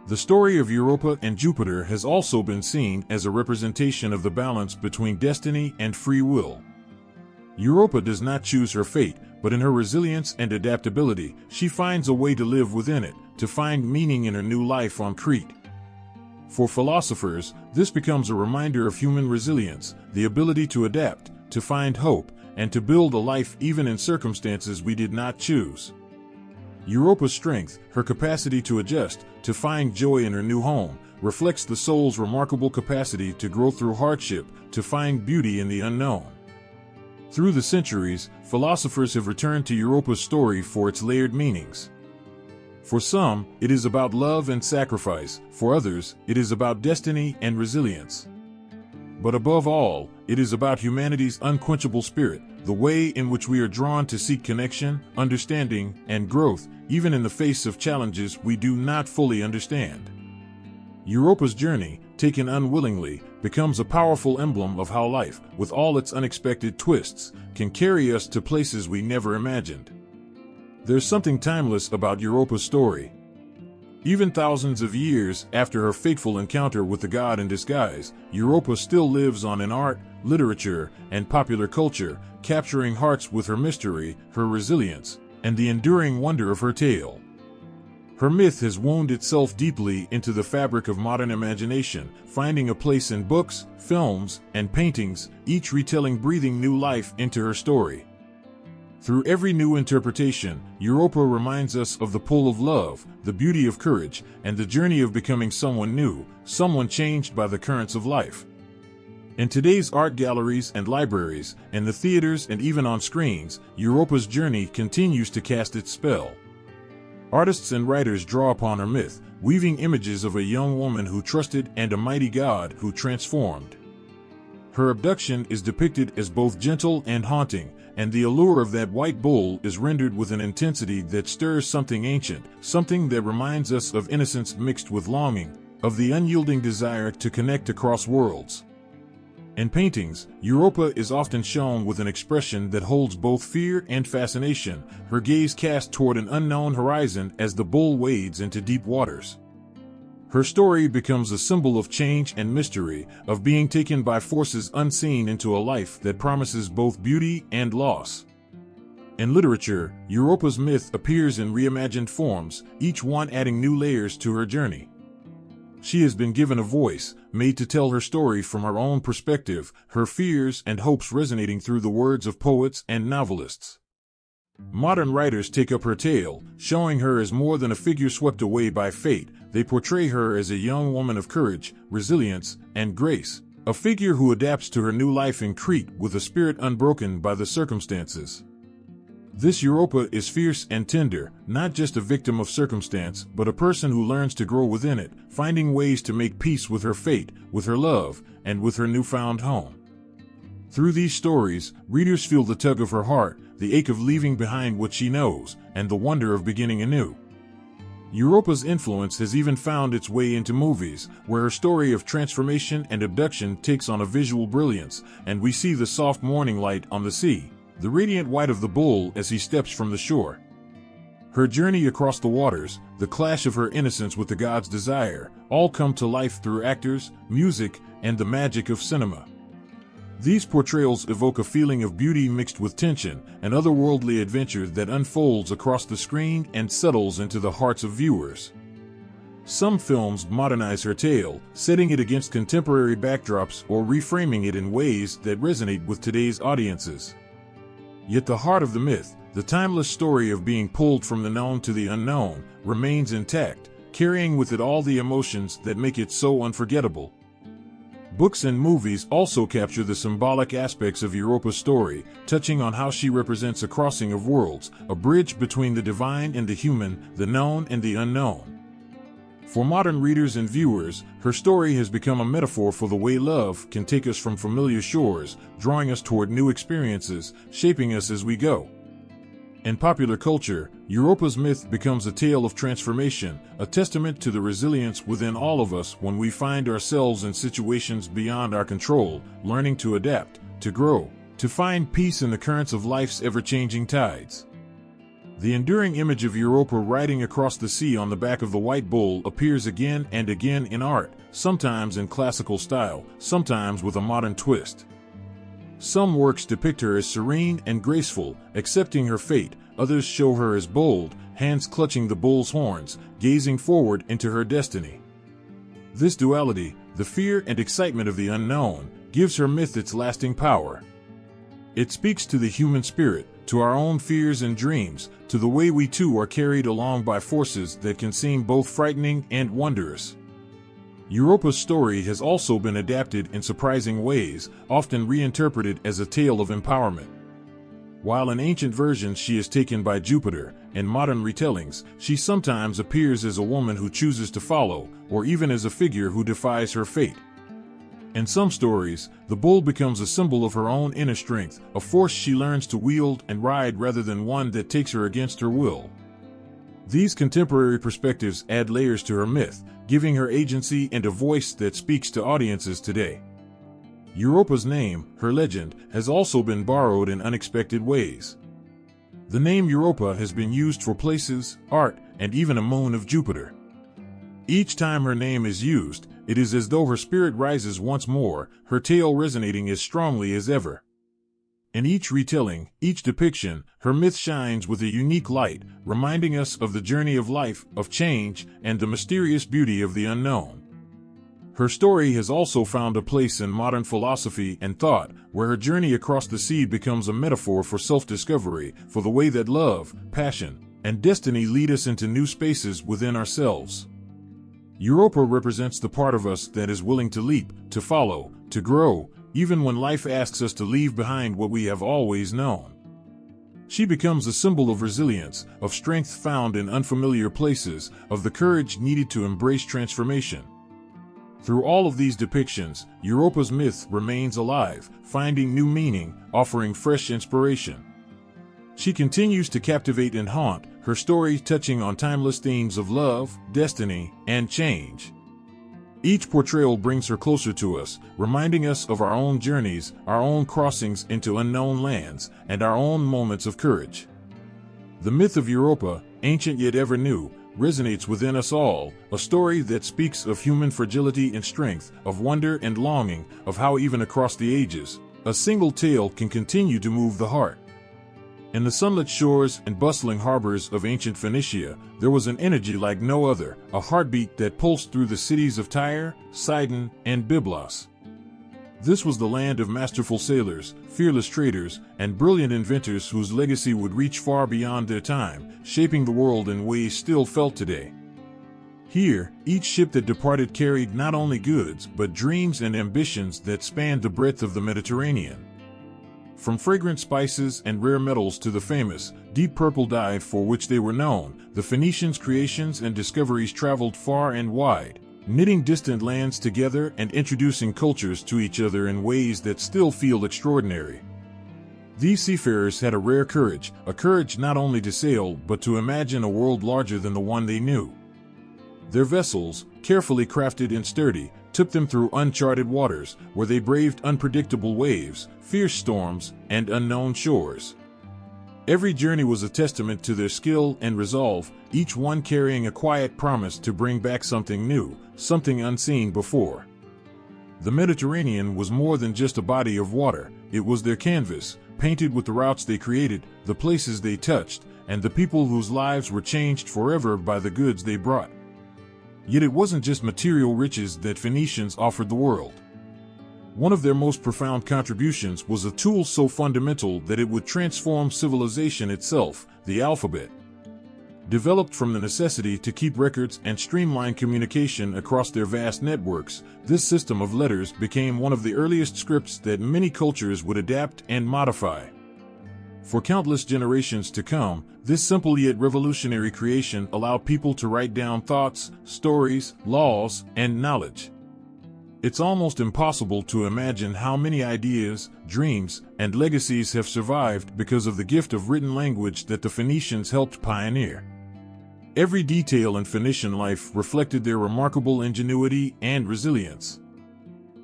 The story of Europa and Jupiter has also been seen as a representation of the balance between destiny and free will. Europa does not choose her fate, but in her resilience and adaptability, she finds a way to live within it, to find meaning in her new life on Crete. For philosophers, this becomes a reminder of human resilience, the ability to adapt, to find hope, and to build a life even in circumstances we did not choose. Europa's strength, her capacity to adjust, to find joy in her new home, reflects the soul's remarkable capacity to grow through hardship, to find beauty in the unknown. Through the centuries, philosophers have returned to Europa's story for its layered meanings. For some, it is about love and sacrifice; for others, it is about destiny and resilience. But above all, it is about humanity's unquenchable spirit, the way in which we are drawn to seek connection, understanding, and growth, even in the face of challenges we do not fully understand. Europa's journey, taken unwillingly, becomes a powerful emblem of how life, with all its unexpected twists, can carry us to places we never imagined. There's something timeless about Europa's story. Even thousands of years after her fateful encounter with the god in disguise, Europa still lives on in art, literature, and popular culture, capturing hearts with her mystery, her resilience, and the enduring wonder of her tale. Her myth has woven itself deeply into the fabric of modern imagination, finding a place in books, films, and paintings, each retelling breathing new life into her story. Through every new interpretation, Europa reminds us of the pull of love, the beauty of courage, and the journey of becoming someone new, someone changed by the currents of life. In today's art galleries and libraries, in the theaters and even on screens, Europa's journey continues to cast its spell. Artists and writers draw upon her myth, weaving images of a young woman who trusted and a mighty god who transformed. Her abduction is depicted as both gentle and haunting, and the allure of that white bull is rendered with an intensity that stirs something ancient, something that reminds us of innocence mixed with longing, of the unyielding desire to connect across worlds. In paintings, Europa is often shown with an expression that holds both fear and fascination, her gaze cast toward an unknown horizon as the bull wades into deep waters. Her story becomes a symbol of change and mystery, of being taken by forces unseen into a life that promises both beauty and loss. In literature, Europa's myth appears in reimagined forms, each one adding new layers to her journey. She has been given a voice, made to tell her story from her own perspective, her fears and hopes resonating through the words of poets and novelists. Modern writers take up her tale, showing her as more than a figure swept away by fate. They portray her as a young woman of courage, resilience, and grace, a figure who adapts to her new life in Crete with a spirit unbroken by the circumstances. This Europa is fierce and tender, not just a victim of circumstance, but a person who learns to grow within it, finding ways to make peace with her fate, with her love, and with her newfound home. Through these stories, readers feel the tug of her heart, the ache of leaving behind what she knows, and the wonder of beginning anew. Europa's influence has even found its way into movies, where her story of transformation and abduction takes on a visual brilliance, and we see the soft morning light on the sea, the radiant white of the bull as he steps from the shore. Her journey across the waters, the clash of her innocence with the god's desire, all come to life through actors, music, and the magic of cinema. These portrayals evoke a feeling of beauty mixed with tension, an otherworldly adventure that unfolds across the screen and settles into the hearts of viewers. Some films modernize her tale, setting it against contemporary backdrops or reframing it in ways that resonate with today's audiences. Yet the heart of the myth, the timeless story of being pulled from the known to the unknown, remains intact, carrying with it all the emotions that make it so unforgettable. Books and movies also capture the symbolic aspects of Europa's story, touching on how she represents a crossing of worlds, a bridge between the divine and the human, the known and the unknown. For modern readers and viewers, her story has become a metaphor for the way love can take us from familiar shores, drawing us toward new experiences, shaping us as we go. In popular culture, Europa's myth becomes a tale of transformation, a testament to the resilience within all of us when we find ourselves in situations beyond our control, learning to adapt, to grow, to find peace in the currents of life's ever-changing tides. The enduring image of Europa riding across the sea on the back of the white bull appears again and again in art, sometimes in classical style, sometimes with a modern twist. Some works depict her as serene and graceful, accepting her fate. Others show her as bold, hands clutching the bull's horns, gazing forward into her destiny. This duality, the fear and excitement of the unknown, gives her myth its lasting power. It speaks to the human spirit, to our own fears and dreams, to the way we too are carried along by forces that can seem both frightening and wondrous. Europa's story has also been adapted in surprising ways, often reinterpreted as a tale of empowerment. While in ancient versions she is taken by Jupiter, in modern retellings, she sometimes appears as a woman who chooses to follow, or even as a figure who defies her fate. In some stories, the bull becomes a symbol of her own inner strength, a force she learns to wield and ride rather than one that takes her against her will. These contemporary perspectives add layers to her myth, giving her agency and a voice that speaks to audiences today. Europa's name, her legend, has also been borrowed in unexpected ways. The name Europa has been used for places, art, and even a moon of Jupiter. Each time her name is used, it is as though her spirit rises once more, her tale resonating as strongly as ever. In each retelling, each depiction, her myth shines with a unique light, reminding us of the journey of life, of change, and the mysterious beauty of the unknown. Her story has also found a place in modern philosophy and thought, where her journey across the sea becomes a metaphor for self-discovery, for the way that love, passion, and destiny lead us into new spaces within ourselves. Europa represents the part of us that is willing to leap, to follow, to grow, even when life asks us to leave behind what we have always known. She becomes a symbol of resilience, of strength found in unfamiliar places, of the courage needed to embrace transformation. Through all of these depictions, Europa's myth remains alive, finding new meaning, offering fresh inspiration. She continues to captivate and haunt, her story touching on timeless themes of love, destiny, and change. Each portrayal brings her closer to us, reminding us of our own journeys, our own crossings into unknown lands, and our own moments of courage. The myth of Europa, ancient yet ever new, resonates within us all, a story that speaks of human fragility and strength, of wonder and longing, of how even across the ages, a single tale can continue to move the heart. In the sunlit shores and bustling harbors of ancient Phoenicia, there was an energy like no other, a heartbeat that pulsed through the cities of Tyre, Sidon, and Byblos. This was the land of masterful sailors, fearless traders, and brilliant inventors whose legacy would reach far beyond their time, shaping the world in ways still felt today. Here, each ship that departed carried not only goods, but dreams and ambitions that spanned the breadth of the Mediterranean. From fragrant spices and rare metals to the famous, deep purple dye for which they were known, the Phoenicians' creations and discoveries traveled far and wide, knitting distant lands together and introducing cultures to each other in ways that still feel extraordinary. These seafarers had a rare courage, a courage not only to sail but to imagine a world larger than the one they knew. Their vessels, carefully crafted and sturdy, took them through uncharted waters, where they braved unpredictable waves, fierce storms, and unknown shores. Every journey was a testament to their skill and resolve, each one carrying a quiet promise to bring back something new, something unseen before. The Mediterranean was more than just a body of water, it was their canvas, painted with the routes they created, the places they touched, and the people whose lives were changed forever by the goods they brought. Yet it wasn't just material riches that Phoenicians offered the world. One of their most profound contributions was a tool so fundamental that it would transform civilization itself, the alphabet. Developed from the necessity to keep records and streamline communication across their vast networks, this system of letters became one of the earliest scripts that many cultures would adapt and modify. For countless generations to come, this simple yet revolutionary creation allowed people to write down thoughts, stories, laws, and knowledge. It's almost impossible to imagine how many ideas, dreams, and legacies have survived because of the gift of written language that the Phoenicians helped pioneer. Every detail in Phoenician life reflected their remarkable ingenuity and resilience.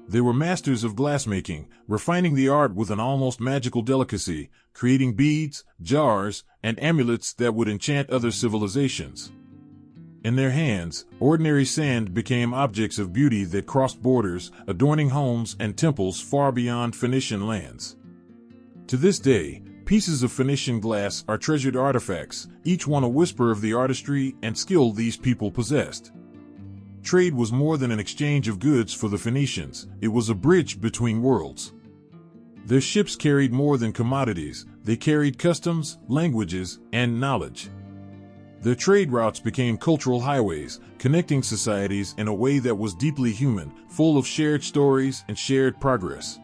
They were masters of glassmaking, refining the art with an almost magical delicacy, creating beads, jars, and amulets that would enchant other civilizations. In their hands, ordinary sand became objects of beauty that crossed borders, adorning homes and temples far beyond Phoenician lands. To this day, pieces of Phoenician glass are treasured artifacts, each one a whisper of the artistry and skill these people possessed. Trade was more than an exchange of goods for the Phoenicians, it was a bridge between worlds. Their ships carried more than commodities, they carried customs, languages, and knowledge. Their trade routes became cultural highways, connecting societies in a way that was deeply human, full of shared stories and shared progress.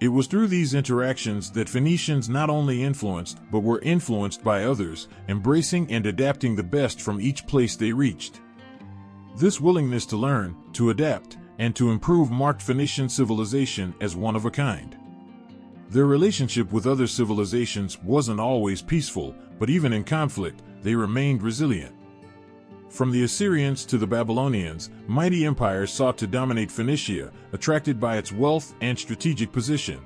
It was through these interactions that Phoenicians not only influenced, but were influenced by others, embracing and adapting the best from each place they reached. This willingness to learn, to adapt, and to improve marked Phoenician civilization as one of a kind. Their relationship with other civilizations wasn't always peaceful, but even in conflict, they remained resilient. From the Assyrians to the Babylonians, mighty empires sought to dominate Phoenicia, attracted by its wealth and strategic position.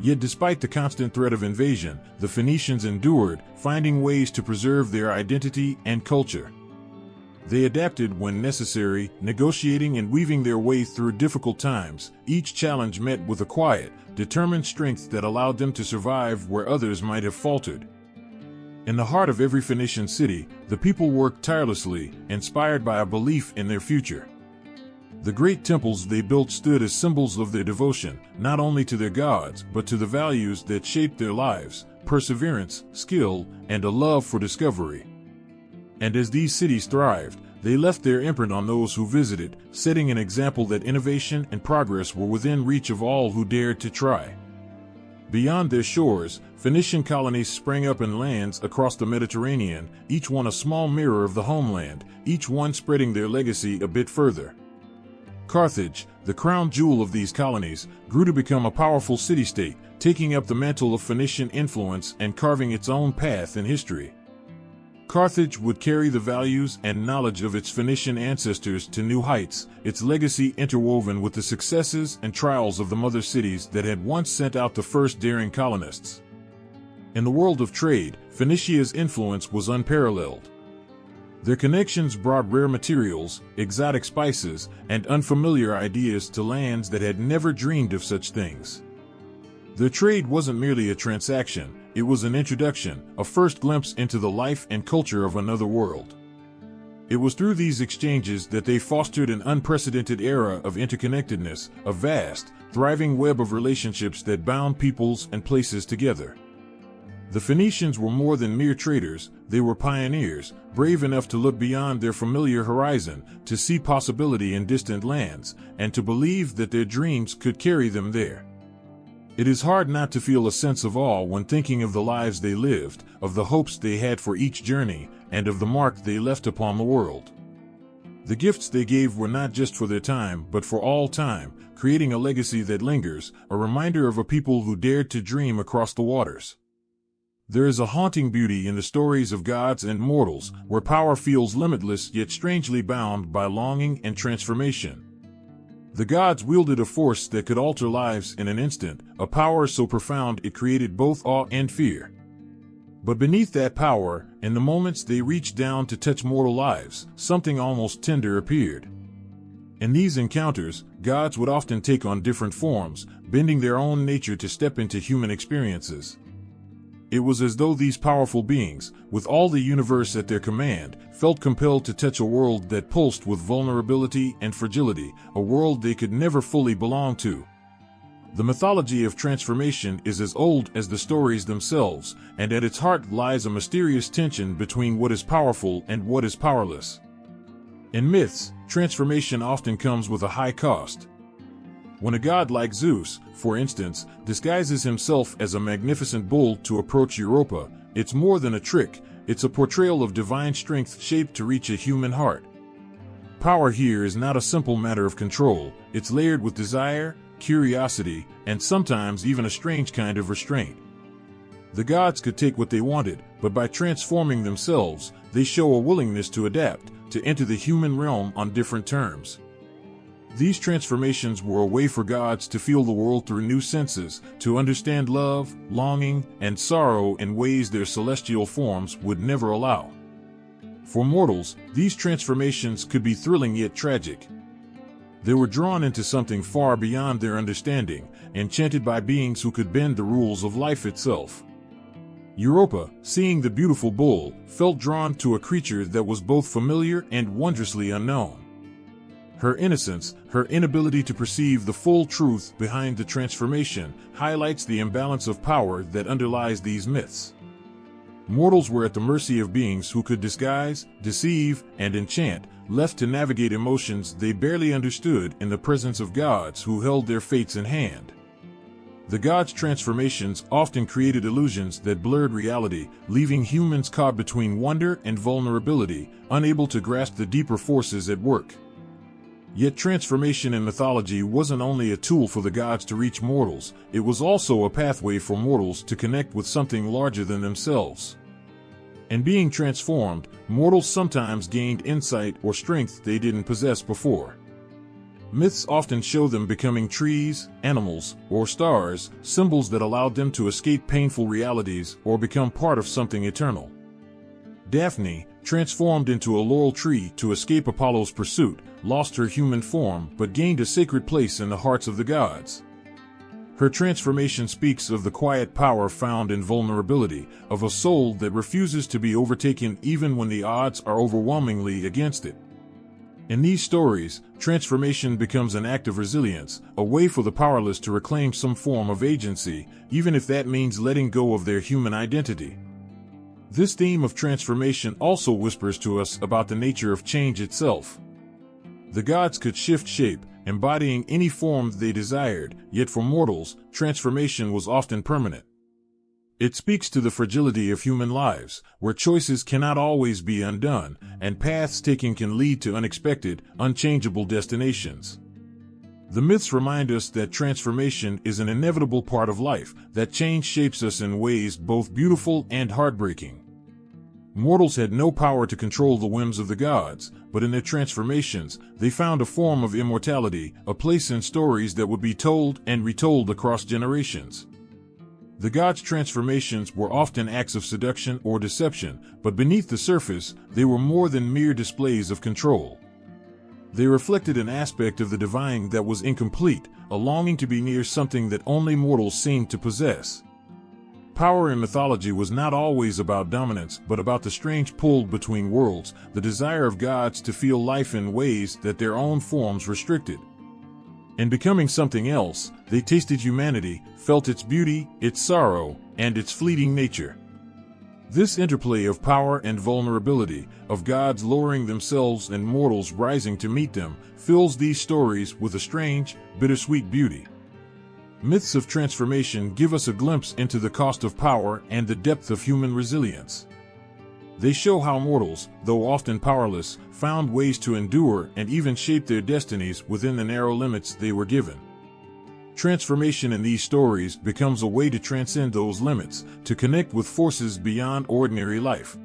Yet despite the constant threat of invasion, the Phoenicians endured, finding ways to preserve their identity and culture. They adapted when necessary, negotiating and weaving their way through difficult times, each challenge met with a quiet, determined strength that allowed them to survive where others might have faltered. In the heart of every Phoenician city, the people worked tirelessly, inspired by a belief in their future. The great temples they built stood as symbols of their devotion, not only to their gods, but to the values that shaped their lives: perseverance, skill, and a love for discovery. And as these cities thrived, they left their imprint on those who visited, setting an example that innovation and progress were within reach of all who dared to try. Beyond their shores, Phoenician colonies sprang up in lands across the Mediterranean, each one a small mirror of the homeland, each one spreading their legacy a bit further. Carthage, the crown jewel of these colonies, grew to become a powerful city-state, taking up the mantle of Phoenician influence and carving its own path in history. Carthage would carry the values and knowledge of its Phoenician ancestors to new heights, its legacy interwoven with the successes and trials of the mother cities that had once sent out the first daring colonists. In the world of trade, Phoenicia's influence was unparalleled. Their connections brought rare materials, exotic spices, and unfamiliar ideas to lands that had never dreamed of such things. Their trade wasn't merely a transaction, it was an introduction, a first glimpse into the life and culture of another world. It was through these exchanges that they fostered an unprecedented era of interconnectedness, a vast, thriving web of relationships that bound peoples and places together. The Phoenicians were more than mere traders, they were pioneers, brave enough to look beyond their familiar horizon, to see possibility in distant lands, and to believe that their dreams could carry them there. It is hard not to feel a sense of awe when thinking of the lives they lived, of the hopes they had for each journey, and of the mark they left upon the world. The gifts they gave were not just for their time, but for all time, creating a legacy that lingers, a reminder of a people who dared to dream across the waters. There is a haunting beauty in the stories of gods and mortals, where power feels limitless yet strangely bound by longing and transformation. The gods wielded a force that could alter lives in an instant, a power so profound it created both awe and fear. But beneath that power, in the moments they reached down to touch mortal lives, something almost tender appeared. In these encounters, gods would often take on different forms, bending their own nature to step into human experiences. It was as though these powerful beings, with all the universe at their command, felt compelled to touch a world that pulsed with vulnerability and fragility, a world they could never fully belong to. The mythology of transformation is as old as the stories themselves, and at its heart lies a mysterious tension between what is powerful and what is powerless. In myths, transformation often comes with a high cost. When a god like Zeus, for instance, disguises himself as a magnificent bull to approach Europa, it's more than a trick, it's a portrayal of divine strength shaped to reach a human heart. Power here is not a simple matter of control, it's layered with desire, curiosity, and sometimes even a strange kind of restraint. The gods could take what they wanted, but by transforming themselves, they show a willingness to adapt, to enter the human realm on different terms. These transformations were a way for gods to feel the world through new senses, to understand love, longing, and sorrow in ways their celestial forms would never allow. For mortals, these transformations could be thrilling yet tragic. They were drawn into something far beyond their understanding, enchanted by beings who could bend the rules of life itself. Europa, seeing the beautiful bull, felt drawn to a creature that was both familiar and wondrously unknown. Her innocence, her inability to perceive the full truth behind the transformation, highlights the imbalance of power that underlies these myths. Mortals were at the mercy of beings who could disguise, deceive, and enchant, left to navigate emotions they barely understood in the presence of gods who held their fates in hand. The gods' transformations often created illusions that blurred reality, leaving humans caught between wonder and vulnerability, unable to grasp the deeper forces at work. Yet transformation in mythology wasn't only a tool for the gods to reach mortals, it was also a pathway for mortals to connect with something larger than themselves. In being transformed, mortals sometimes gained insight or strength they didn't possess before. Myths often show them becoming trees, animals, or stars, symbols that allowed them to escape painful realities or become part of something eternal. Daphne, transformed into a laurel tree to escape Apollo's pursuit, lost her human form but gained a sacred place in the hearts of the gods. Her transformation speaks of the quiet power found in vulnerability, of a soul that refuses to be overtaken even when the odds are overwhelmingly against it. In these stories, transformation becomes an act of resilience, a way for the powerless to reclaim some form of agency, even if that means letting go of their human identity. This theme of transformation also whispers to us about the nature of change itself. The gods could shift shape, embodying any form they desired, yet for mortals, transformation was often permanent. It speaks to the fragility of human lives, where choices cannot always be undone, and paths taken can lead to unexpected, unchangeable destinations. The myths remind us that transformation is an inevitable part of life, that change shapes us in ways both beautiful and heartbreaking. Mortals had no power to control the whims of the gods, but in their transformations, they found a form of immortality, a place in stories that would be told and retold across generations. The gods' transformations were often acts of seduction or deception, but beneath the surface, they were more than mere displays of control. They reflected an aspect of the divine that was incomplete, a longing to be near something that only mortals seemed to possess. Power in mythology was not always about dominance, but about the strange pull between worlds, the desire of gods to feel life in ways that their own forms restricted. In becoming something else, they tasted humanity, felt its beauty, its sorrow, and its fleeting nature. This interplay of power and vulnerability, of gods lowering themselves and mortals rising to meet them, fills these stories with a strange, bittersweet beauty. Myths of transformation give us a glimpse into the cost of power and the depth of human resilience. They show how mortals, though often powerless, found ways to endure and even shape their destinies within the narrow limits they were given. Transformation in these stories becomes a way to transcend those limits, to connect with forces beyond ordinary life.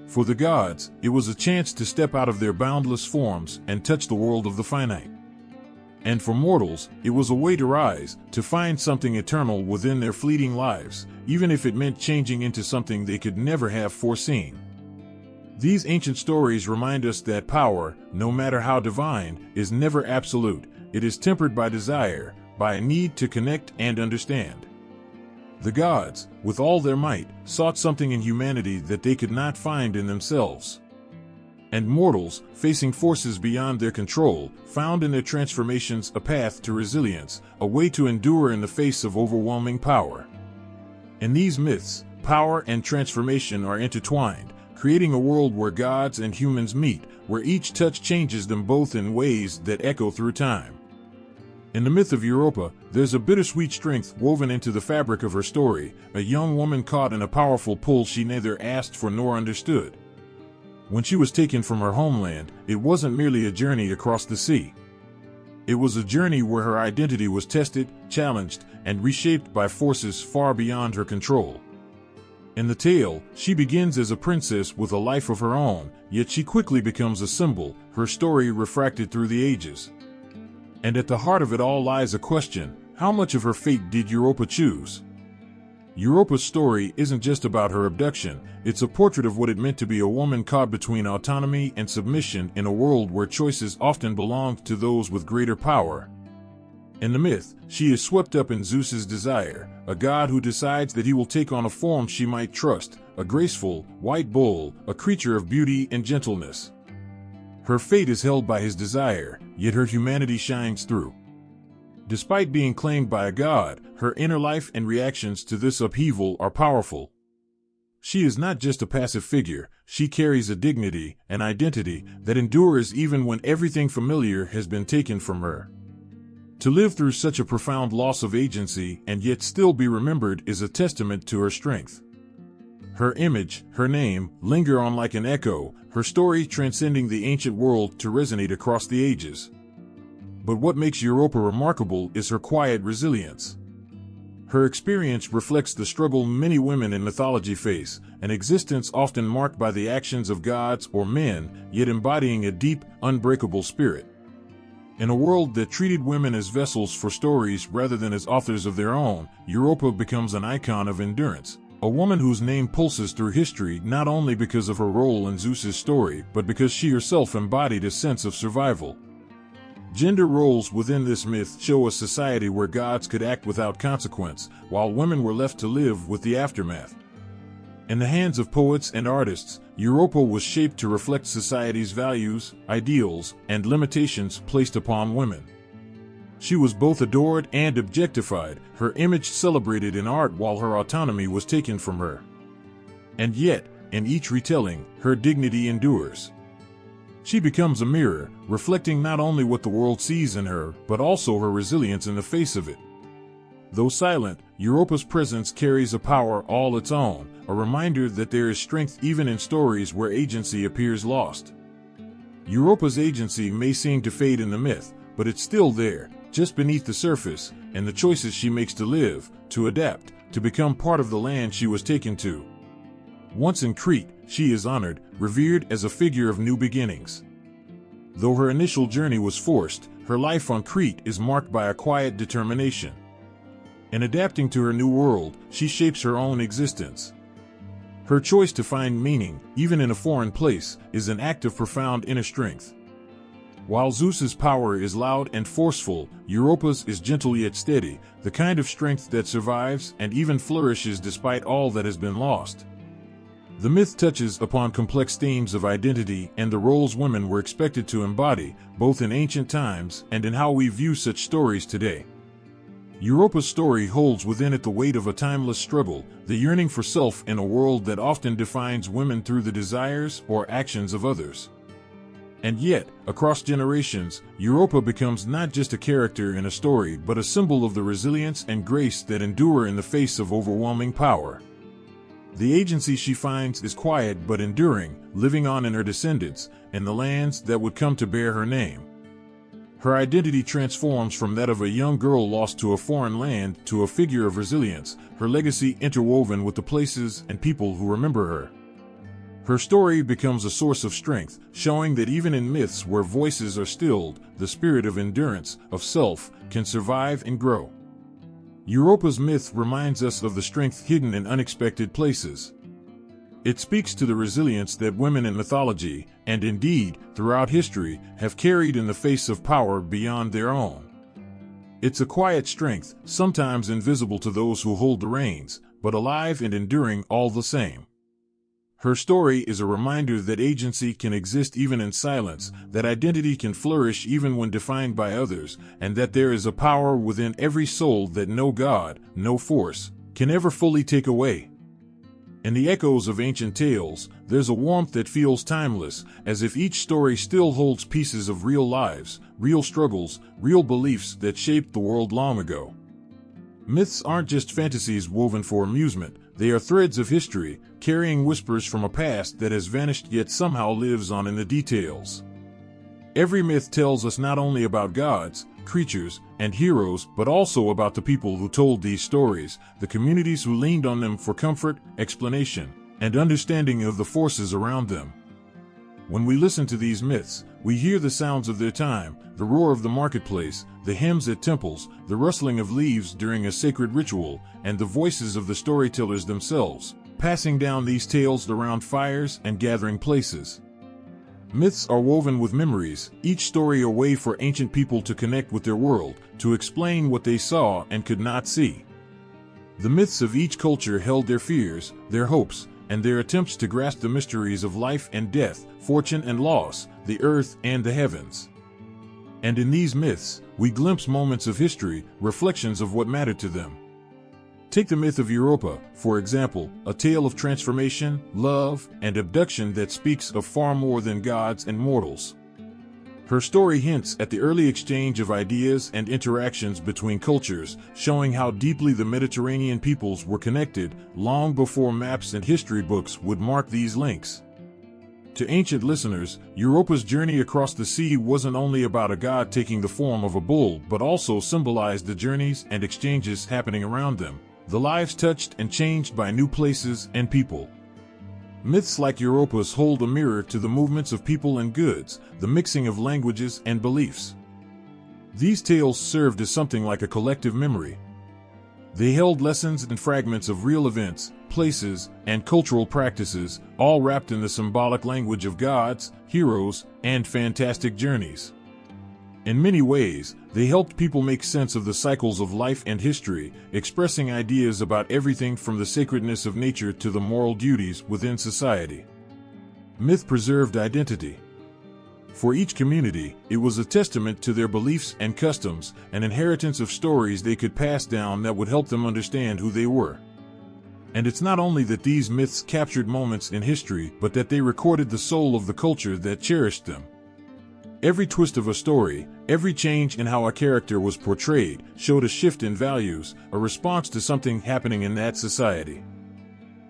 For the gods, it was a chance to step out of their boundless forms and touch the world of the finite. And for mortals, it was a way to rise, to find something eternal within their fleeting lives, even if it meant changing into something they could never have foreseen. These ancient stories remind us that power, no matter how divine, is never absolute. It is tempered by desire, by a need to connect and understand. The gods, with all their might, sought something in humanity that they could not find in themselves. And mortals, facing forces beyond their control, found in their transformations a path to resilience, a way to endure in the face of overwhelming power. In these myths, power and transformation are intertwined, creating a world where gods and humans meet, where each touch changes them both in ways that echo through time. In the myth of Europa, there's a bittersweet strength woven into the fabric of her story, a young woman caught in a powerful pull she neither asked for nor understood. When she was taken from her homeland, it wasn't merely a journey across the sea. It was a journey where her identity was tested, challenged, and reshaped by forces far beyond her control. In the tale, she begins as a princess with a life of her own, yet she quickly becomes a symbol, her story refracted through the ages. And at the heart of it all lies a question: how much of her fate did Europa choose? Europa's story isn't just about her abduction, it's a portrait of what it meant to be a woman caught between autonomy and submission in a world where choices often belonged to those with greater power. In the myth, she is swept up in Zeus's desire, a god who decides that he will take on a form she might trust, a graceful, white bull, a creature of beauty and gentleness. Her fate is held by his desire, yet her humanity shines through. Despite being claimed by a god, her inner life and reactions to this upheaval are powerful. She is not just a passive figure, she carries a dignity, an identity, that endures even when everything familiar has been taken from her. To live through such a profound loss of agency and yet still be remembered is a testament to her strength. Her image, her name, linger on like an echo, her story transcending the ancient world to resonate across the ages. But what makes Europa remarkable is her quiet resilience. Her experience reflects the struggle many women in mythology face, an existence often marked by the actions of gods or men, yet embodying a deep, unbreakable spirit. In a world that treated women as vessels for stories rather than as authors of their own, Europa becomes an icon of endurance. A woman whose name pulses through history not only because of her role in Zeus's story, but because she herself embodied a sense of survival. Gender roles within this myth show a society where gods could act without consequence, while women were left to live with the aftermath. In the hands of poets and artists, Europa was shaped to reflect society's values, ideals, and limitations placed upon women. She was both adored and objectified, her image celebrated in art while her autonomy was taken from her. And yet, in each retelling, her dignity endures. She becomes a mirror, reflecting not only what the world sees in her, but also her resilience in the face of it. Though silent, Europa's presence carries a power all its own, a reminder that there is strength even in stories where agency appears lost. Europa's agency may seem to fade in the myth, but it's still there, just beneath the surface, and the choices she makes to live, to adapt, to become part of the land she was taken to. Once in Crete, she is honored, revered as a figure of new beginnings. Though her initial journey was forced, her life on Crete is marked by a quiet determination. In adapting to her new world, she shapes her own existence. Her choice to find meaning, even in a foreign place, is an act of profound inner strength. While Zeus's power is loud and forceful, Europa's is gentle yet steady, the kind of strength that survives and even flourishes despite all that has been lost. The myth touches upon complex themes of identity and the roles women were expected to embody, both in ancient times and in how we view such stories today. Europa's story holds within it the weight of a timeless struggle, the yearning for self in a world that often defines women through the desires or actions of others. And yet, across generations, Europa becomes not just a character in a story but a symbol of the resilience and grace that endure in the face of overwhelming power. The agency she finds is quiet but enduring, living on in her descendants, in the lands that would come to bear her name. Her identity transforms from that of a young girl lost to a foreign land to a figure of resilience, her legacy interwoven with the places and people who remember her. Her story becomes a source of strength, showing that even in myths where voices are stilled, the spirit of endurance, of self, can survive and grow. Europa's myth reminds us of the strength hidden in unexpected places. It speaks to the resilience that women in mythology, and indeed, throughout history, have carried in the face of power beyond their own. It's a quiet strength, sometimes invisible to those who hold the reins, but alive and enduring all the same. Her story is a reminder that agency can exist even in silence, that identity can flourish even when defined by others, and that there is a power within every soul that no god, no force, can ever fully take away. In the echoes of ancient tales, there's a warmth that feels timeless, as if each story still holds pieces of real lives, real struggles, real beliefs that shaped the world long ago. Myths aren't just fantasies woven for amusement, they are threads of history, carrying whispers from a past that has vanished yet somehow lives on in the details. Every myth tells us not only about gods, creatures, and heroes, but also about the people who told these stories, the communities who leaned on them for comfort, explanation, and understanding of the forces around them. When we listen to these myths, we hear the sounds of their time, the roar of the marketplace, the hymns at temples, the rustling of leaves during a sacred ritual, and the voices of the storytellers themselves, passing down these tales around fires and gathering places. Myths are woven with memories, each story a way for ancient people to connect with their world, to explain what they saw and could not see. The myths of each culture held their fears, their hopes, and their attempts to grasp the mysteries of life and death, fortune and loss, the earth and the heavens. And in these myths, we glimpse moments of history, reflections of what mattered to them. Take the myth of Europa, for example, a tale of transformation, love, and abduction that speaks of far more than gods and mortals. Her story hints at the early exchange of ideas and interactions between cultures, showing how deeply the Mediterranean peoples were connected long before maps and history books would mark these links. To ancient listeners, Europa's journey across the sea wasn't only about a god taking the form of a bull, but also symbolized the journeys and exchanges happening around them, the lives touched and changed by new places and people. Myths like Europa's hold a mirror to the movements of people and goods, the mixing of languages and beliefs. These tales served as something like a collective memory. They held lessons and fragments of real events, places, and cultural practices, all wrapped in the symbolic language of gods, heroes, and fantastic journeys. In many ways, they helped people make sense of the cycles of life and history, expressing ideas about everything from the sacredness of nature to the moral duties within society. Myth preserved identity. For each community, it was a testament to their beliefs and customs, an inheritance of stories they could pass down that would help them understand who they were. And it's not only that these myths captured moments in history, but that they recorded the soul of the culture that cherished them. Every twist of a story, every change in how a character was portrayed, showed a shift in values, a response to something happening in that society.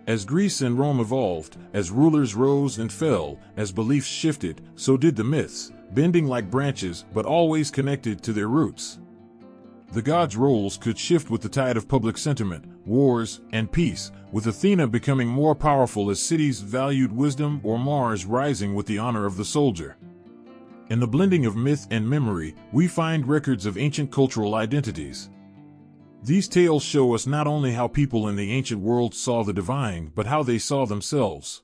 As Greece and Rome evolved, as rulers rose and fell, as beliefs shifted, so did the myths, bending like branches but always connected to their roots. The gods' roles could shift with the tide of public sentiment, wars, and peace, with Athena becoming more powerful as cities valued wisdom or Mars rising with the honor of the soldier. In the blending of myth and memory, we find records of ancient cultural identities. These tales show us not only how people in the ancient world saw the divine, but how they saw themselves.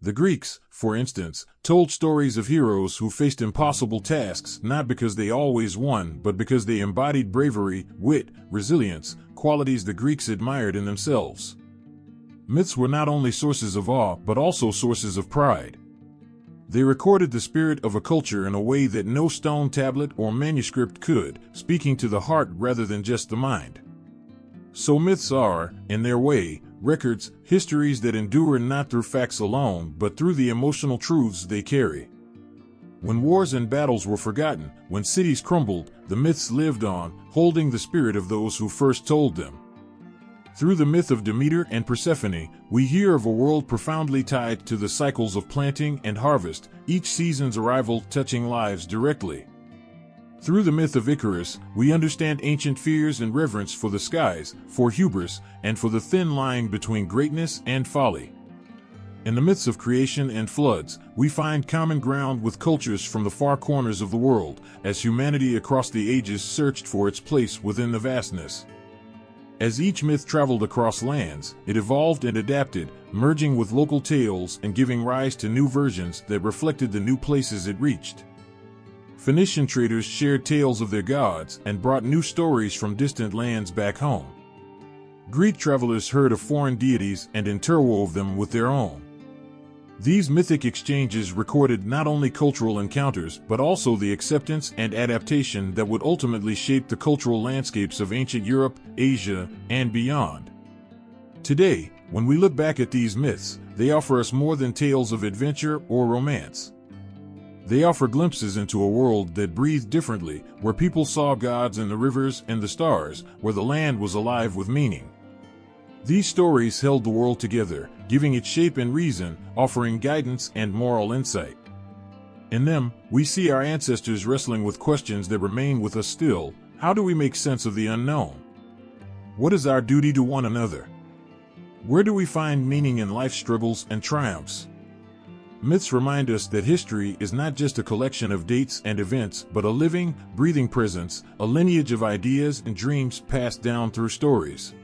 The Greeks, for instance, told stories of heroes who faced impossible tasks not because they always won, but because they embodied bravery, wit, resilience, qualities the Greeks admired in themselves. Myths were not only sources of awe, but also sources of pride. They recorded the spirit of a culture in a way that no stone tablet or manuscript could, speaking to the heart rather than just the mind. So myths are, in their way, records, histories that endure not through facts alone, but through the emotional truths they carry. When wars and battles were forgotten, when cities crumbled, the myths lived on, holding the spirit of those who first told them. Through the myth of Demeter and Persephone, we hear of a world profoundly tied to the cycles of planting and harvest, each season's arrival touching lives directly. Through the myth of Icarus, we understand ancient fears and reverence for the skies, for hubris, and for the thin line between greatness and folly. In the myths of creation and floods, we find common ground with cultures from the far corners of the world, as humanity across the ages searched for its place within the vastness. As each myth traveled across lands, it evolved and adapted, merging with local tales and giving rise to new versions that reflected the new places it reached. Phoenician traders shared tales of their gods and brought new stories from distant lands back home. Greek travelers heard of foreign deities and interwove them with their own. These mythic exchanges recorded not only cultural encounters, but also the acceptance and adaptation that would ultimately shape the cultural landscapes of ancient Europe, Asia, and beyond. Today, when we look back at these myths, they offer us more than tales of adventure or romance. They offer glimpses into a world that breathed differently, where people saw gods in the rivers and the stars, where the land was alive with meaning. These stories held the world together, giving it shape and reason, offering guidance and moral insight. In them, we see our ancestors wrestling with questions that remain with us still. How do we make sense of the unknown? What is our duty to one another? Where do we find meaning in life's struggles and triumphs? Myths remind us that history is not just a collection of dates and events, but a living, breathing presence, a lineage of ideas and dreams passed down through stories.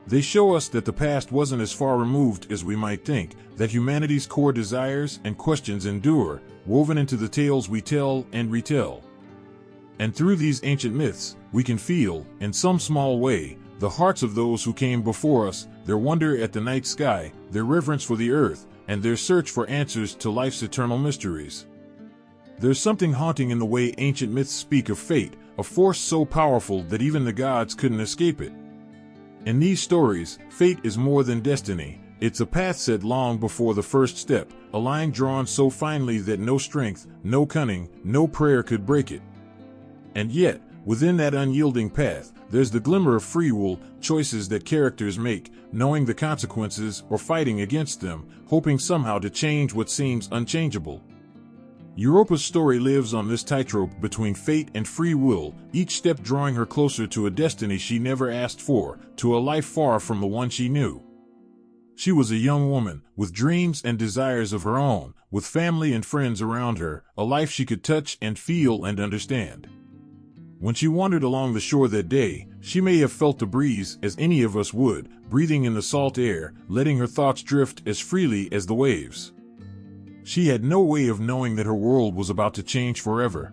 They show us that the past wasn't as far removed as we might think, that humanity's core desires and questions endure, woven into the tales we tell and retell. And through these ancient myths, we can feel, in some small way, the hearts of those who came before us, their wonder at the night sky, their reverence for the earth, and their search for answers to life's eternal mysteries. There's something haunting in the way ancient myths speak of fate, a force so powerful that even the gods couldn't escape it. In these stories, fate is more than destiny. It's a path set long before the first step, a line drawn so finely that no strength, no cunning, no prayer could break it. And yet, within that unyielding path, there's the glimmer of free will, choices that characters make, knowing the consequences or fighting against them, hoping somehow to change what seems unchangeable. Europa's story lives on this tightrope between fate and free will, each step drawing her closer to a destiny she never asked for, to a life far from the one she knew. She was a young woman, with dreams and desires of her own, with family and friends around her, a life she could touch and feel and understand. When she wandered along the shore that day, she may have felt the breeze as any of us would, breathing in the salt air, letting her thoughts drift as freely as the waves. She had no way of knowing that her world was about to change forever.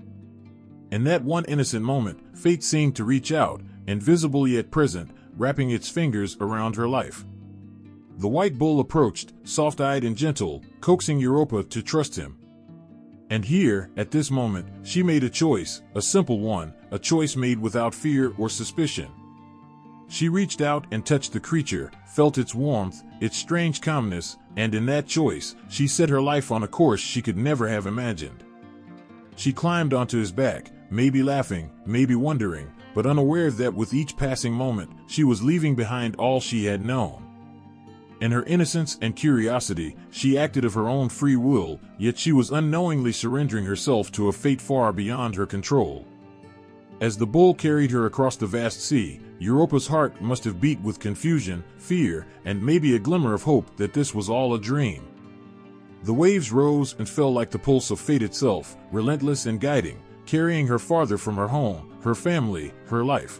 In that one innocent moment, fate seemed to reach out, invisible yet present, wrapping its fingers around her life. The white bull approached, soft-eyed and gentle, coaxing Europa to trust him. And here, at this moment, she made a choice, a simple one, a choice made without fear or suspicion. She reached out and touched the creature, felt its warmth, its strange calmness, and in that choice, she set her life on a course she could never have imagined. She climbed onto his back, maybe laughing, maybe wondering, but unaware that with each passing moment, she was leaving behind all she had known. In her innocence and curiosity, she acted of her own free will, yet she was unknowingly surrendering herself to a fate far beyond her control. As the bull carried her across the vast sea, Europa's heart must have beat with confusion, fear, and maybe a glimmer of hope that this was all a dream. The waves rose and fell like the pulse of fate itself, relentless and guiding, carrying her farther from her home, her family, her life.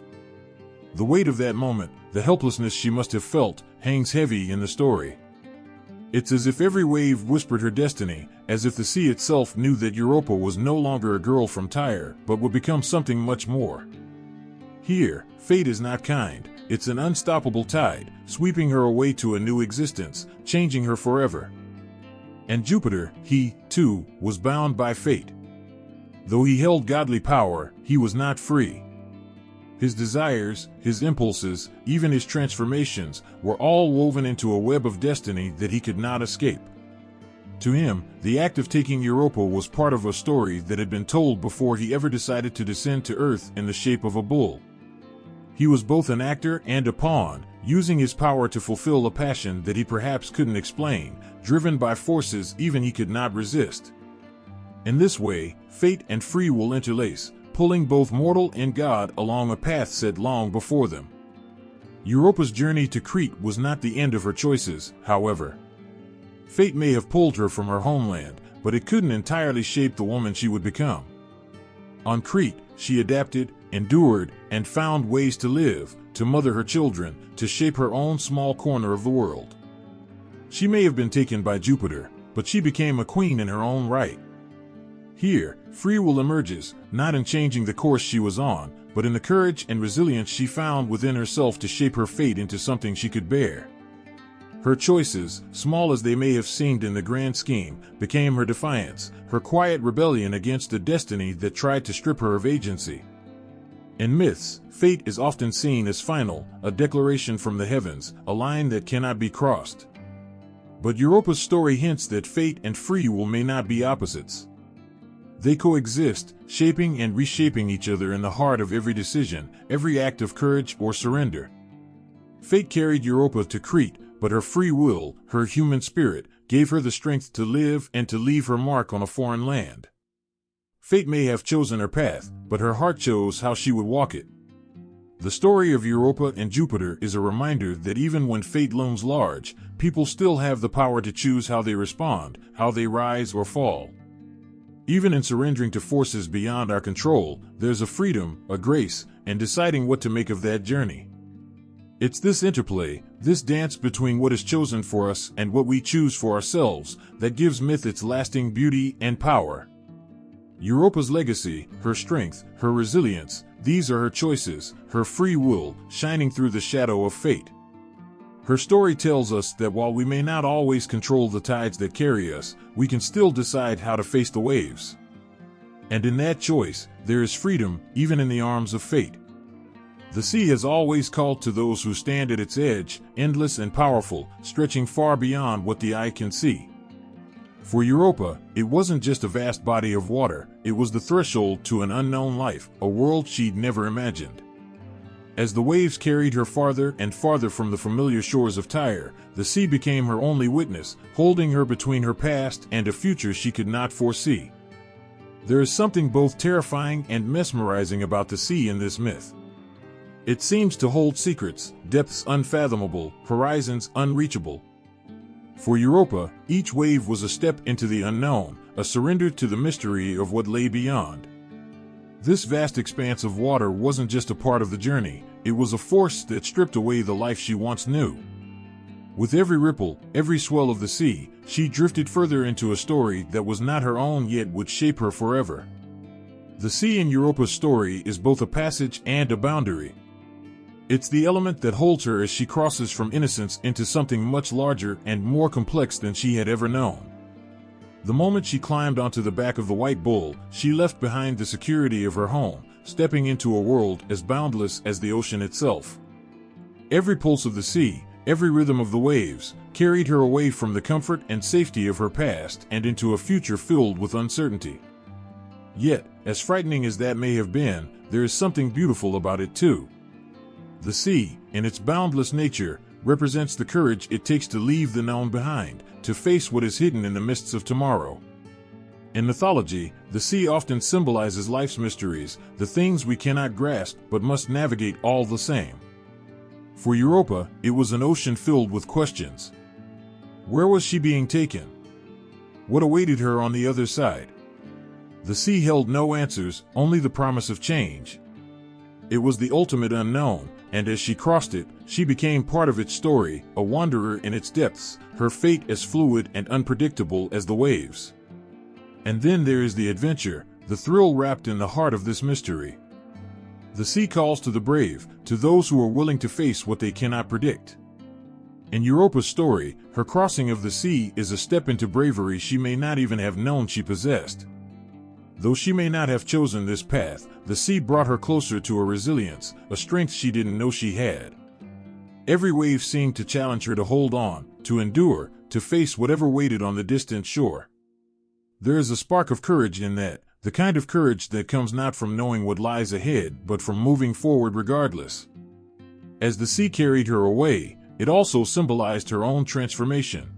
The weight of that moment, the helplessness she must have felt, hangs heavy in the story. It's as if every wave whispered her destiny, as if the sea itself knew that Europa was no longer a girl from Tyre, but would become something much more. Here, fate is not kind, it's an unstoppable tide, sweeping her away to a new existence, changing her forever. And Jupiter, he, too, was bound by fate. Though he held godly power, he was not free. His desires, his impulses, even his transformations, were all woven into a web of destiny that he could not escape. To him, the act of taking Europa was part of a story that had been told before he ever decided to descend to Earth in the shape of a bull. He was both an actor and a pawn, using his power to fulfill a passion that he perhaps couldn't explain, driven by forces even he could not resist. In this way, fate and free will interlace, pulling both mortal and god along a path set long before them. Europa's journey to Crete was not the end of her choices, however. Fate may have pulled her from her homeland, but it couldn't entirely shape the woman she would become. On Crete, she adapted, endured, and found ways to live, to mother her children, to shape her own small corner of the world. She may have been taken by Jupiter, but she became a queen in her own right. Here, free will emerges, not in changing the course she was on, but in the courage and resilience she found within herself to shape her fate into something she could bear. Her choices, small as they may have seemed in the grand scheme, became her defiance, her quiet rebellion against a destiny that tried to strip her of agency. In myths, fate is often seen as final, a declaration from the heavens, a line that cannot be crossed. But Europa's story hints that fate and free will may not be opposites. They coexist, shaping and reshaping each other in the heart of every decision, every act of courage or surrender. Fate carried Europa to Crete, but her free will, her human spirit, gave her the strength to live and to leave her mark on a foreign land. Fate may have chosen her path, but her heart chose how she would walk it. The story of Europa and Jupiter is a reminder that even when fate looms large, people still have the power to choose how they respond, how they rise or fall. Even in surrendering to forces beyond our control, there's a freedom, a grace, and deciding what to make of that journey. It's this interplay, this dance between what is chosen for us and what we choose for ourselves, that gives myth its lasting beauty and power. Europa's legacy, her strength, her resilience, these are her choices, her free will, shining through the shadow of fate. Her story tells us that while we may not always control the tides that carry us, we can still decide how to face the waves. And in that choice, there is freedom, even in the arms of fate. The sea has always called to those who stand at its edge, endless and powerful, stretching far beyond what the eye can see. For Europa, it wasn't just a vast body of water, it was the threshold to an unknown life, a world she'd never imagined. As the waves carried her farther and farther from the familiar shores of Tyre, the sea became her only witness, holding her between her past and a future she could not foresee. There is something both terrifying and mesmerizing about the sea in this myth. It seems to hold secrets, depths unfathomable, horizons unreachable. For Europa, each wave was a step into the unknown, a surrender to the mystery of what lay beyond. This vast expanse of water wasn't just a part of the journey, it was a force that stripped away the life she once knew. With every ripple, every swell of the sea, she drifted further into a story that was not her own yet would shape her forever. The sea in Europa's story is both a passage and a boundary. It's the element that holds her as she crosses from innocence into something much larger and more complex than she had ever known. The moment she climbed onto the back of the white bull, she left behind the security of her home, stepping into a world as boundless as the ocean itself. Every pulse of the sea, every rhythm of the waves, carried her away from the comfort and safety of her past and into a future filled with uncertainty. Yet, as frightening as that may have been, there is something beautiful about it too. The sea, in its boundless nature, represents the courage it takes to leave the known behind, to face what is hidden in the mists of tomorrow. In mythology, the sea often symbolizes life's mysteries, the things we cannot grasp but must navigate all the same. For Europa, it was an ocean filled with questions. Where was she being taken? What awaited her on the other side? The sea held no answers, only the promise of change. It was the ultimate unknown, and as she crossed it, she became part of its story, a wanderer in its depths, her fate as fluid and unpredictable as the waves. And then there is the adventure, the thrill wrapped in the heart of this mystery. The sea calls to the brave, to those who are willing to face what they cannot predict. In Europa's story, her crossing of the sea is a step into bravery she may not even have known she possessed. Though she may not have chosen this path, the sea brought her closer to a resilience, a strength she didn't know she had. Every wave seemed to challenge her to hold on, to endure, to face whatever waited on the distant shore. There is a spark of courage in that, the kind of courage that comes not from knowing what lies ahead but from moving forward regardless. As the sea carried her away, it also symbolized her own transformation.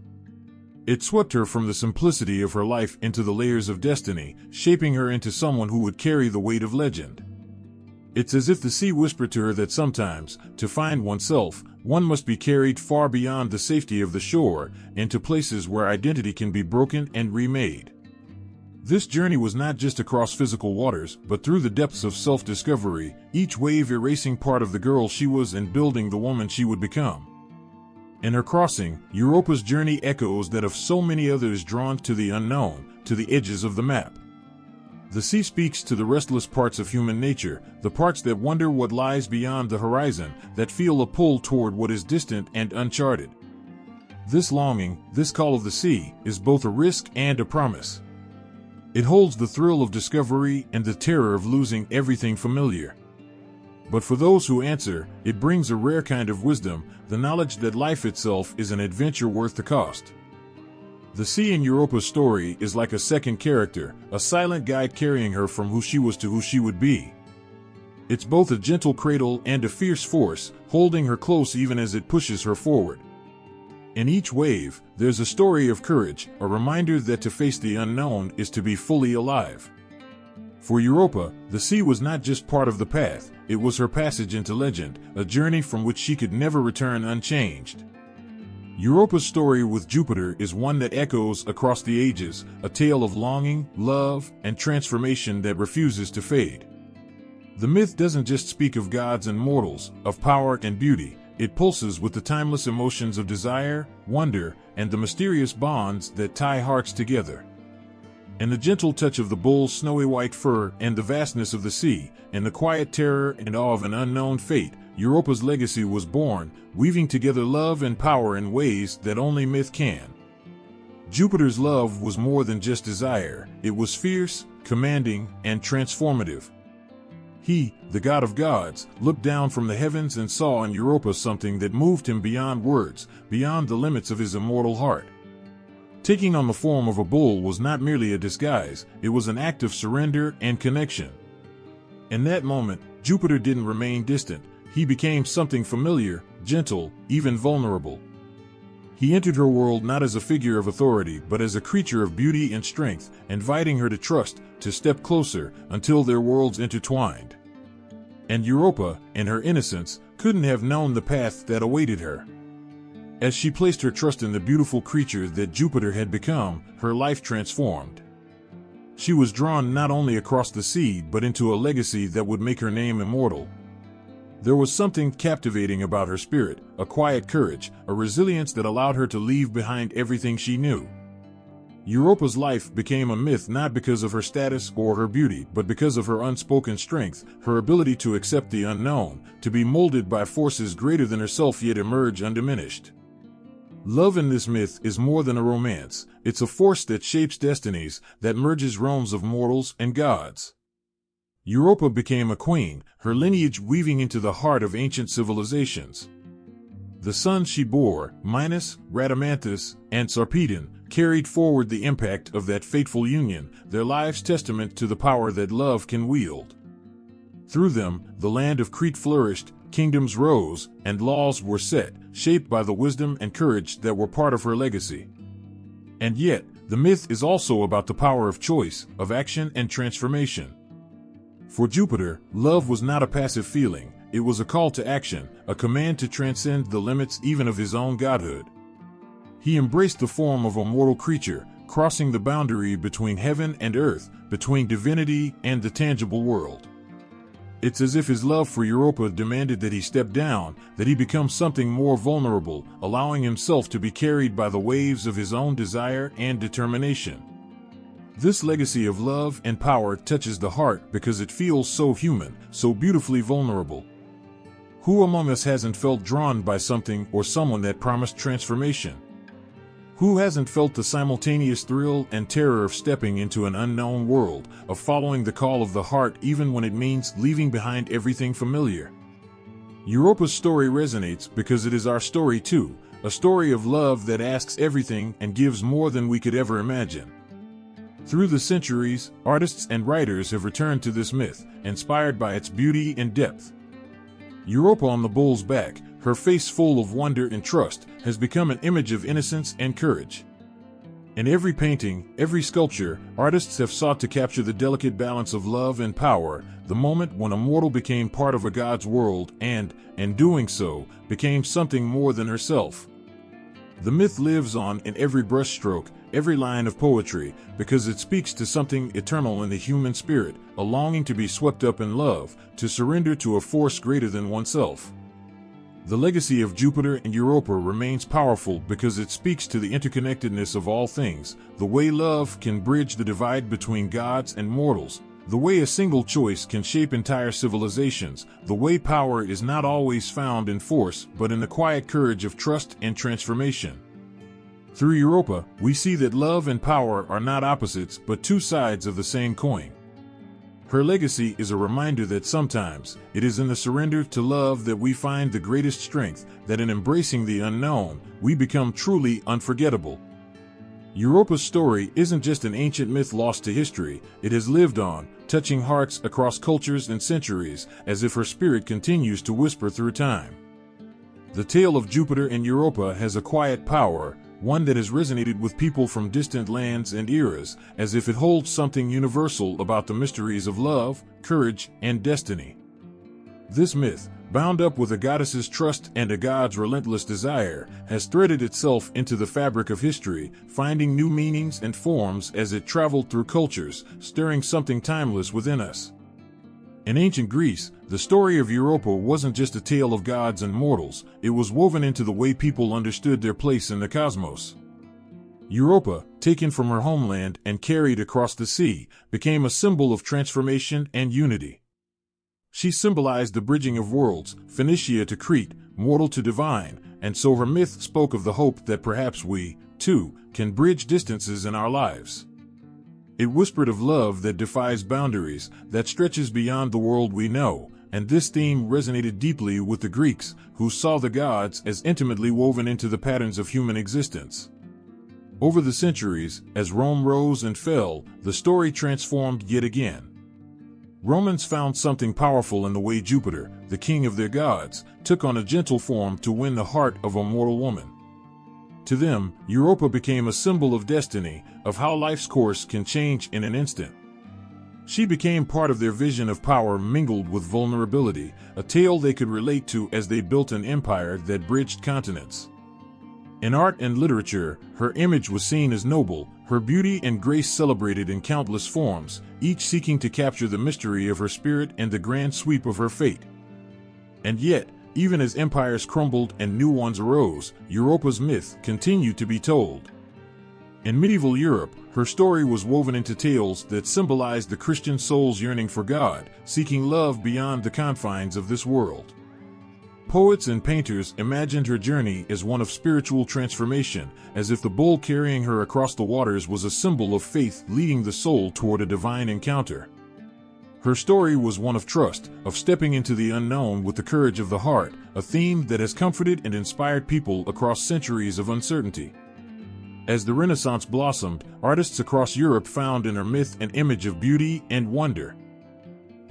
It swept her from the simplicity of her life into the layers of destiny, shaping her into someone who would carry the weight of legend. It's as if the sea whispered to her that sometimes, to find oneself, one must be carried far beyond the safety of the shore, into places where identity can be broken and remade. This journey was not just across physical waters, but through the depths of self-discovery, each wave erasing part of the girl she was and building the woman she would become. In her crossing, Europa's journey echoes that of so many others drawn to the unknown, to the edges of the map. The sea speaks to the restless parts of human nature, the parts that wonder what lies beyond the horizon, that feel a pull toward what is distant and uncharted. This longing, this call of the sea, is both a risk and a promise. It holds the thrill of discovery and the terror of losing everything familiar. But for those who answer, it brings a rare kind of wisdom, the knowledge that life itself is an adventure worth the cost. The sea in Europa's story is like a second character, a silent guide carrying her from who she was to who she would be. It's both a gentle cradle and a fierce force, holding her close even as it pushes her forward. In each wave, there's a story of courage, a reminder that to face the unknown is to be fully alive. For Europa, the sea was not just part of the path, it was her passage into legend, a journey from which she could never return unchanged. Europa's story with Jupiter is one that echoes across the ages, a tale of longing, love, and transformation that refuses to fade. The myth doesn't just speak of gods and mortals, of power and beauty, it pulses with the timeless emotions of desire, wonder, and the mysterious bonds that tie hearts together. And the gentle touch of the bull's snowy white fur, and the vastness of the sea, and the quiet terror and awe of an unknown fate, Europa's legacy was born, weaving together love and power in ways that only myth can. Jupiter's love was more than just desire, it was fierce, commanding, and transformative. He, the god of gods, looked down from the heavens and saw in Europa something that moved him beyond words, beyond the limits of his immortal heart. Taking on the form of a bull was not merely a disguise, it was an act of surrender and connection. In that moment, Jupiter didn't remain distant, he became something familiar, gentle, even vulnerable. He entered her world not as a figure of authority but as a creature of beauty and strength, inviting her to trust, to step closer, until their worlds intertwined. And Europa, in her innocence, couldn't have known the path that awaited her. As she placed her trust in the beautiful creature that Jupiter had become, her life transformed. She was drawn not only across the sea but into a legacy that would make her name immortal. There was something captivating about her spirit, a quiet courage, a resilience that allowed her to leave behind everything she knew. Europa's life became a myth not because of her status or her beauty, but because of her unspoken strength, her ability to accept the unknown, to be molded by forces greater than herself yet emerge undiminished. Love in this myth is more than a romance, it's a force that shapes destinies, that merges realms of mortals and gods. Europa became a queen, her lineage weaving into the heart of ancient civilizations. The sons she bore, Minos, Rhadamanthus, and Sarpedon, carried forward the impact of that fateful union, their lives testament to the power that love can wield. Through them, the land of Crete flourished, kingdoms rose, and laws were set, shaped by the wisdom and courage that were part of her legacy. And yet, the myth is also about the power of choice, of action and transformation. For Jupiter, love was not a passive feeling, it was a call to action, a command to transcend the limits even of his own godhood. He embraced the form of a mortal creature, crossing the boundary between heaven and earth, between divinity and the tangible world. It's as if his love for Europa demanded that he step down, that he become something more vulnerable, allowing himself to be carried by the waves of his own desire and determination. This legacy of love and power touches the heart because it feels so human, so beautifully vulnerable. Who among us hasn't felt drawn by something or someone that promised transformation? Who hasn't felt the simultaneous thrill and terror of stepping into an unknown world, of following the call of the heart even when it means leaving behind everything familiar? Europa's story resonates because it is our story too, a story of love that asks everything and gives more than we could ever imagine. Through the centuries, artists and writers have returned to this myth, inspired by its beauty and depth. Europa on the bull's back, her face full of wonder and trust, has become an image of innocence and courage. In every painting, every sculpture, artists have sought to capture the delicate balance of love and power, the moment when a mortal became part of a god's world and, in doing so, became something more than herself. The myth lives on in every brushstroke, every line of poetry, because it speaks to something eternal in the human spirit, a longing to be swept up in love, to surrender to a force greater than oneself. The legacy of Jupiter and Europa remains powerful because it speaks to the interconnectedness of all things, the way love can bridge the divide between gods and mortals, the way a single choice can shape entire civilizations, the way power is not always found in force but in the quiet courage of trust and transformation. Through Europa, we see that love and power are not opposites but two sides of the same coin. Her legacy is a reminder that sometimes, it is in the surrender to love that we find the greatest strength, that in embracing the unknown, we become truly unforgettable. Europa's story isn't just an ancient myth lost to history, it has lived on, touching hearts across cultures and centuries, as if her spirit continues to whisper through time. The tale of Jupiter and Europa has a quiet power, one that has resonated with people from distant lands and eras, as if it holds something universal about the mysteries of love, courage, and destiny. This myth, bound up with a goddess's trust and a god's relentless desire, has threaded itself into the fabric of history, finding new meanings and forms as it traveled through cultures, stirring something timeless within us. In ancient Greece, the story of Europa wasn't just a tale of gods and mortals, it was woven into the way people understood their place in the cosmos. Europa, taken from her homeland and carried across the sea, became a symbol of transformation and unity. She symbolized the bridging of worlds, Phoenicia to Crete, mortal to divine, and so her myth spoke of the hope that perhaps we, too, can bridge distances in our lives. It whispered of love that defies boundaries, that stretches beyond the world we know, and this theme resonated deeply with the Greeks, who saw the gods as intimately woven into the patterns of human existence. Over the centuries, as Rome rose and fell, the story transformed yet again. Romans found something powerful in the way Jupiter, the king of their gods, took on a gentle form to win the heart of a mortal woman. To them, Europa became a symbol of destiny, of how life's course can change in an instant. She became part of their vision of power mingled with vulnerability, a tale they could relate to as they built an empire that bridged continents. In art and literature, her image was seen as noble, her beauty and grace celebrated in countless forms, each seeking to capture the mystery of her spirit and the grand sweep of her fate. And yet, even as empires crumbled and new ones arose, Europa's myth continued to be told. In medieval Europe, her story was woven into tales that symbolized the Christian soul's yearning for God, seeking love beyond the confines of this world. Poets and painters imagined her journey as one of spiritual transformation, as if the bull carrying her across the waters was a symbol of faith leading the soul toward a divine encounter. Her story was one of trust, of stepping into the unknown with the courage of the heart, a theme that has comforted and inspired people across centuries of uncertainty. As the Renaissance blossomed, artists across Europe found in her myth an image of beauty and wonder.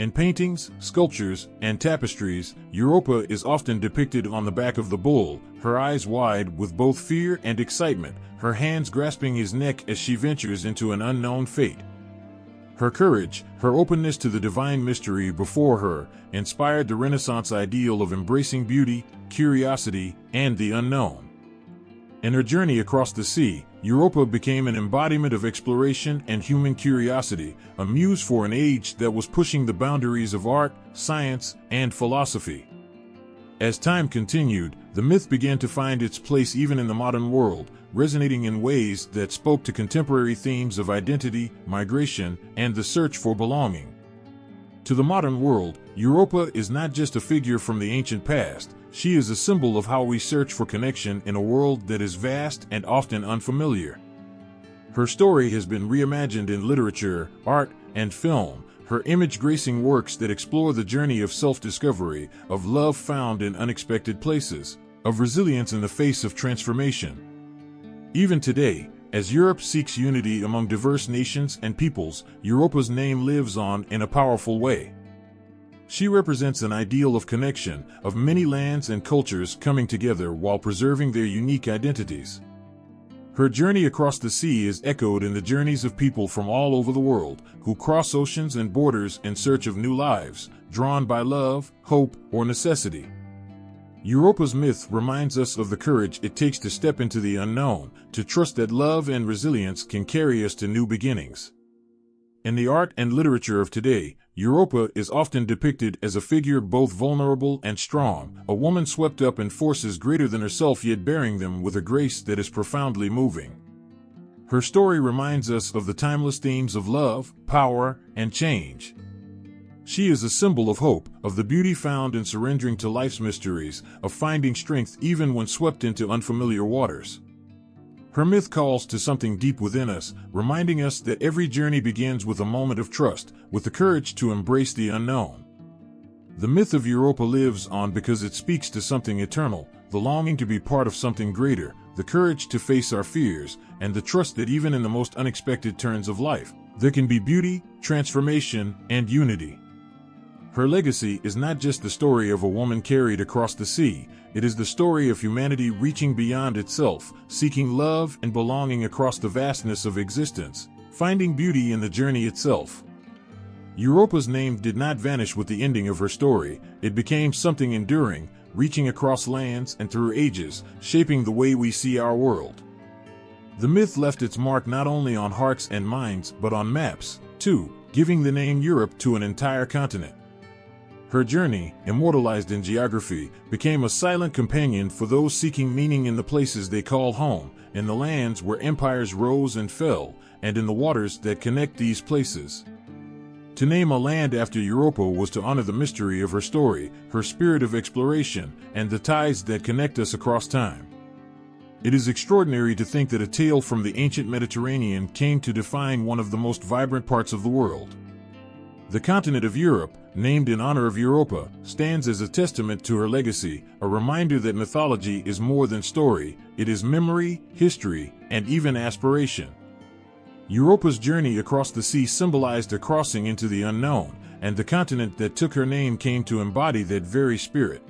In paintings, sculptures, and tapestries, Europa is often depicted on the back of the bull, her eyes wide with both fear and excitement, her hands grasping his neck as she ventures into an unknown fate. Her courage, her openness to the divine mystery before her, inspired the Renaissance ideal of embracing beauty, curiosity, and the unknown. In her journey across the sea, Europa became an embodiment of exploration and human curiosity, a muse for an age that was pushing the boundaries of art, science, and philosophy. As time continued, the myth began to find its place even in the modern world, resonating in ways that spoke to contemporary themes of identity, migration, and the search for belonging. To the modern world, Europa is not just a figure from the ancient past. She is a symbol of how we search for connection in a world that is vast and often unfamiliar. Her story has been reimagined in literature, art, and film, her image gracing works that explore the journey of self-discovery, of love found in unexpected places, of resilience in the face of transformation. Even today, as Europe seeks unity among diverse nations and peoples, Europa's name lives on in a powerful way. She represents an ideal of connection, of many lands and cultures coming together while preserving their unique identities. Her journey across the sea is echoed in the journeys of people from all over the world, who cross oceans and borders in search of new lives, drawn by love, hope, or necessity. Europa's myth reminds us of the courage it takes to step into the unknown, to trust that love and resilience can carry us to new beginnings. In the art and literature of today, Europa is often depicted as a figure both vulnerable and strong, a woman swept up in forces greater than herself yet bearing them with a grace that is profoundly moving. Her story reminds us of the timeless themes of love, power, and change. She is a symbol of hope, of the beauty found in surrendering to life's mysteries, of finding strength even when swept into unfamiliar waters. Her myth calls to something deep within us, reminding us that every journey begins with a moment of trust, with the courage to embrace the unknown. The myth of Europa lives on because it speaks to something eternal, the longing to be part of something greater, the courage to face our fears, and the trust that even in the most unexpected turns of life, there can be beauty, transformation, and unity. Her legacy is not just the story of a woman carried across the sea, it is the story of humanity reaching beyond itself, seeking love and belonging across the vastness of existence, finding beauty in the journey itself. Europa's name did not vanish with the ending of her story, it became something enduring, reaching across lands and through ages, shaping the way we see our world. The myth left its mark not only on hearts and minds but on maps, too, giving the name Europe to an entire continent. Her journey, immortalized in geography, became a silent companion for those seeking meaning in the places they call home, in the lands where empires rose and fell, and in the waters that connect these places. To name a land after Europa was to honor the mystery of her story, her spirit of exploration, and the ties that connect us across time. It is extraordinary to think that a tale from the ancient Mediterranean came to define one of the most vibrant parts of the world. The continent of Europe, named in honor of Europa, stands as a testament to her legacy, a reminder that mythology is more than story, it is memory, history, and even aspiration. Europa's journey across the sea symbolized a crossing into the unknown, and the continent that took her name came to embody that very spirit.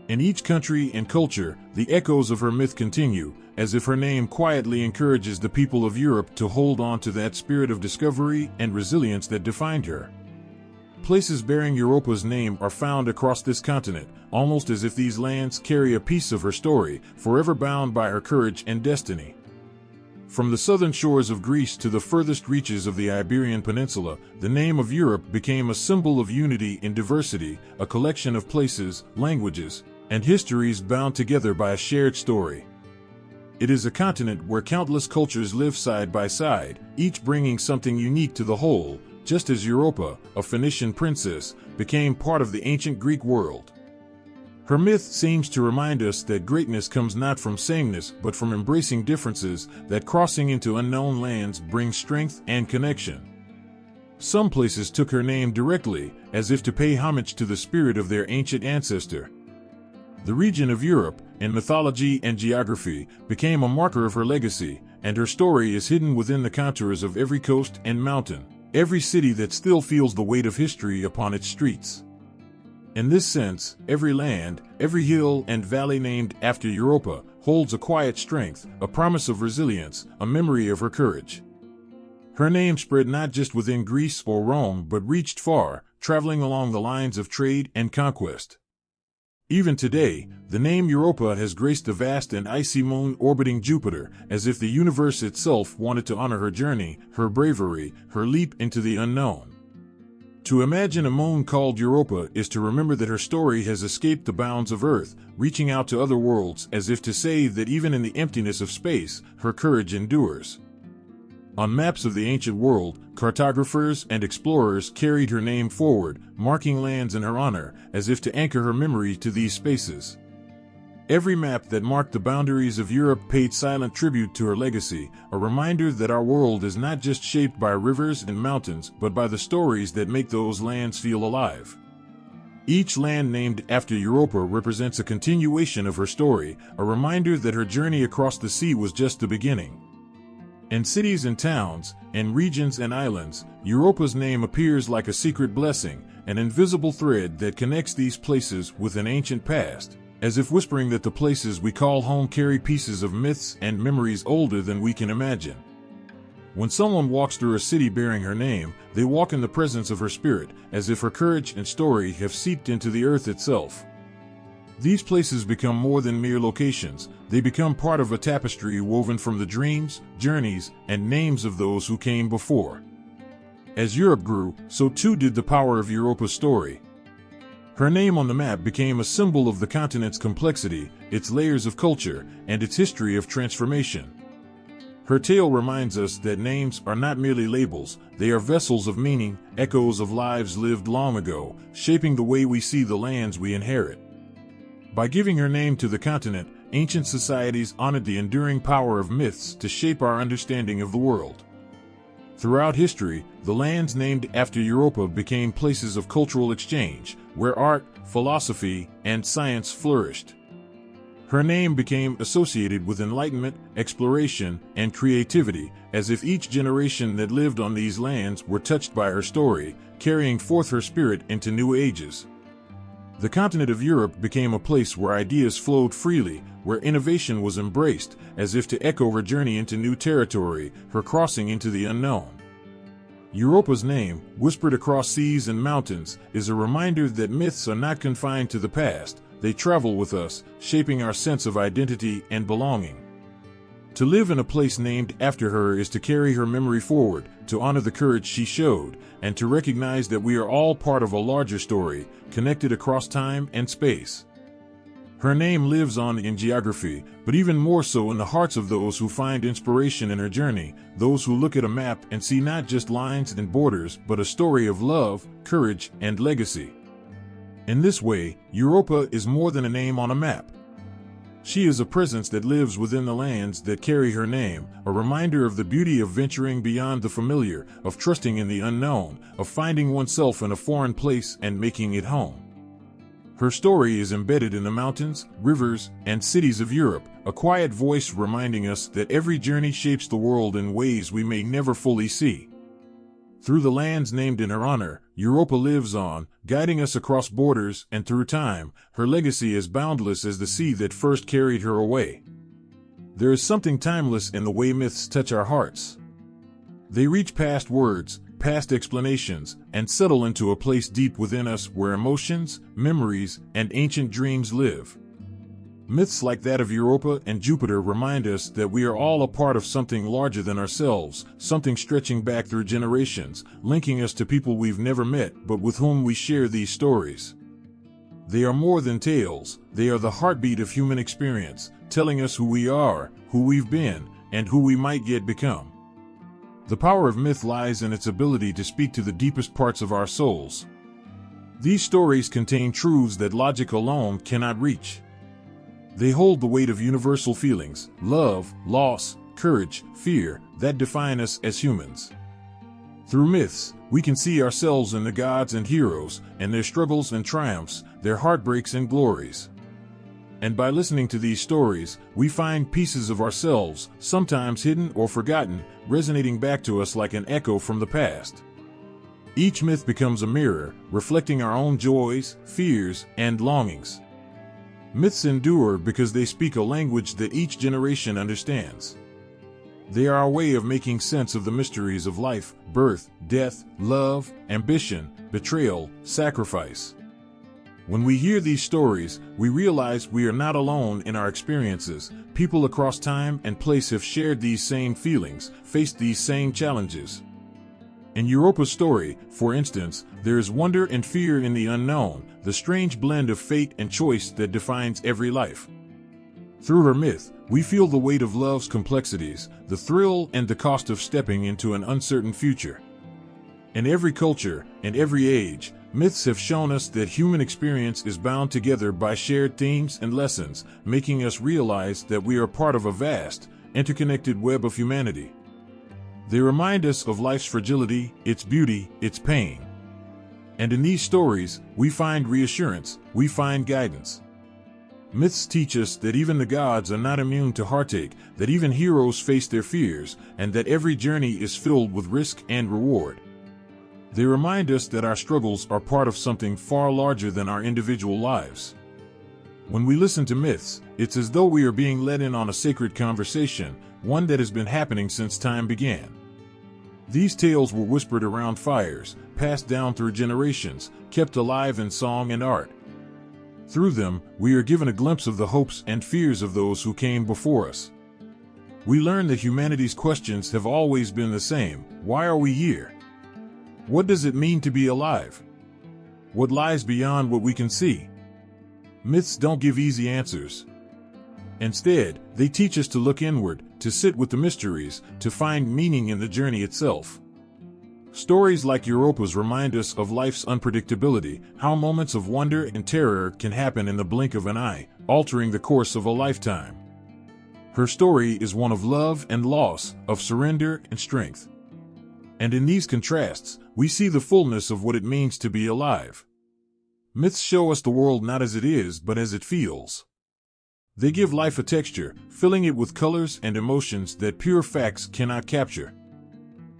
In each country and culture, the echoes of her myth continue, as if her name quietly encourages the people of Europe to hold on to that spirit of discovery and resilience that defined her. Places bearing Europa's name are found across this continent, almost as if these lands carry a piece of her story, forever bound by her courage and destiny. From the southern shores of Greece to the furthest reaches of the Iberian Peninsula, the name of Europe became a symbol of unity in diversity, a collection of places, languages, and histories bound together by a shared story. It is a continent where countless cultures live side by side, each bringing something unique to the whole, just as Europa, a Phoenician princess, became part of the ancient Greek world. Her myth seems to remind us that greatness comes not from sameness but from embracing differences, that crossing into unknown lands brings strength and connection. Some places took her name directly, as if to pay homage to the spirit of their ancient ancestor. The region of Europe, in mythology and geography, became a marker of her legacy, and her story is hidden within the contours of every coast and mountain, every city that still feels the weight of history upon its streets. In this sense, every land, every hill and valley named after Europa holds a quiet strength, a promise of resilience, a memory of her courage. Her name spread not just within Greece or Rome but reached far, traveling along the lines of trade and conquest. Even today, the name Europa has graced the vast and icy moon orbiting Jupiter, as if the universe itself wanted to honor her journey, her bravery, her leap into the unknown. To imagine a moon called Europa is to remember that her story has escaped the bounds of Earth, reaching out to other worlds as if to say that even in the emptiness of space, her courage endures. On maps of the ancient world, cartographers and explorers carried her name forward, marking lands in her honor, as if to anchor her memory to these spaces. Every map that marked the boundaries of Europe paid silent tribute to her legacy, a reminder that our world is not just shaped by rivers and mountains, but by the stories that make those lands feel alive. Each land named after Europa represents a continuation of her story, a reminder that her journey across the sea was just the beginning. In cities and towns, in regions and islands, Europa's name appears like a secret blessing, an invisible thread that connects these places with an ancient past, as if whispering that the places we call home carry pieces of myths and memories older than we can imagine. When someone walks through a city bearing her name, they walk in the presence of her spirit, as if her courage and story have seeped into the earth itself. These places become more than mere locations, they become part of a tapestry woven from the dreams, journeys, and names of those who came before. As Europe grew, so too did the power of Europa's story. Her name on the map became a symbol of the continent's complexity, its layers of culture, and its history of transformation. Her tale reminds us that names are not merely labels, they are vessels of meaning, echoes of lives lived long ago, shaping the way we see the lands we inherit. By giving her name to the continent, ancient societies honored the enduring power of myths to shape our understanding of the world. Throughout history, the lands named after Europa became places of cultural exchange, where art, philosophy, and science flourished. Her name became associated with enlightenment, exploration, and creativity, as if each generation that lived on these lands were touched by her story, carrying forth her spirit into new ages. The continent of Europe became a place where ideas flowed freely, where innovation was embraced, as if to echo her journey into new territory, her crossing into the unknown. Europa's name, whispered across seas and mountains, is a reminder that myths are not confined to the past, they travel with us, shaping our sense of identity and belonging. To live in a place named after her is to carry her memory forward, to honor the courage she showed, and to recognize that we are all part of a larger story, connected across time and space. Her name lives on in geography, but even more so in the hearts of those who find inspiration in her journey, those who look at a map and see not just lines and borders, but a story of love, courage, and legacy. In this way, Europa is more than a name on a map. She is a presence that lives within the lands that carry her name, a reminder of the beauty of venturing beyond the familiar, of trusting in the unknown, of finding oneself in a foreign place and making it home. Her story is embedded in the mountains, rivers, and cities of Europe, a quiet voice reminding us that every journey shapes the world in ways we may never fully see. Through the lands named in her honor, Europa lives on, guiding us across borders and through time. Her legacy is boundless as the sea that first carried her away. There is something timeless in the way myths touch our hearts. They reach past words, past explanations, and settle into a place deep within us where emotions, memories, and ancient dreams live. Myths like that of Europa and Jupiter remind us that we are all a part of something larger than ourselves, something stretching back through generations, linking us to people we've never met but with whom we share these stories. They are more than tales, they are the heartbeat of human experience, telling us who we are, who we've been, and who we might yet become. The power of myth lies in its ability to speak to the deepest parts of our souls. These stories contain truths that logic alone cannot reach. They hold the weight of universal feelings, love, loss, courage, fear, that define us as humans. Through myths, we can see ourselves in the gods and heroes, and their struggles and triumphs, their heartbreaks and glories. And by listening to these stories, we find pieces of ourselves, sometimes hidden or forgotten, resonating back to us like an echo from the past. Each myth becomes a mirror, reflecting our own joys, fears, and longings. Myths endure because they speak a language that each generation understands. They are our way of making sense of the mysteries of life, birth, death, love, ambition, betrayal, sacrifice. When we hear these stories, we realize we are not alone in our experiences. People across time and place have shared these same feelings, faced these same challenges. In Europa's story, for instance, there is wonder and fear in the unknown, the strange blend of fate and choice that defines every life. Through her myth, we feel the weight of love's complexities, the thrill and the cost of stepping into an uncertain future. In every culture and every age, myths have shown us that human experience is bound together by shared themes and lessons, making us realize that we are part of a vast, interconnected web of humanity. They remind us of life's fragility, its beauty, its pain. And in these stories, we find reassurance, we find guidance. Myths teach us that even the gods are not immune to heartache, that even heroes face their fears, and that every journey is filled with risk and reward. They remind us that our struggles are part of something far larger than our individual lives. When we listen to myths, it's as though we are being led in on a sacred conversation, one that has been happening since time began. These tales were whispered around fires, passed down through generations, kept alive in song and art. Through them, we are given a glimpse of the hopes and fears of those who came before us. We learn that humanity's questions have always been the same. Why are we here? What does it mean to be alive? What lies beyond what we can see? Myths don't give easy answers. Instead, they teach us to look inward, to sit with the mysteries, to find meaning in the journey itself. Stories like Europa's remind us of life's unpredictability, how moments of wonder and terror can happen in the blink of an eye, altering the course of a lifetime. Her story is one of love and loss, of surrender and strength. And in these contrasts, we see the fullness of what it means to be alive. Myths show us the world not as it is, but as it feels. They give life a texture, filling it with colors and emotions that pure facts cannot capture.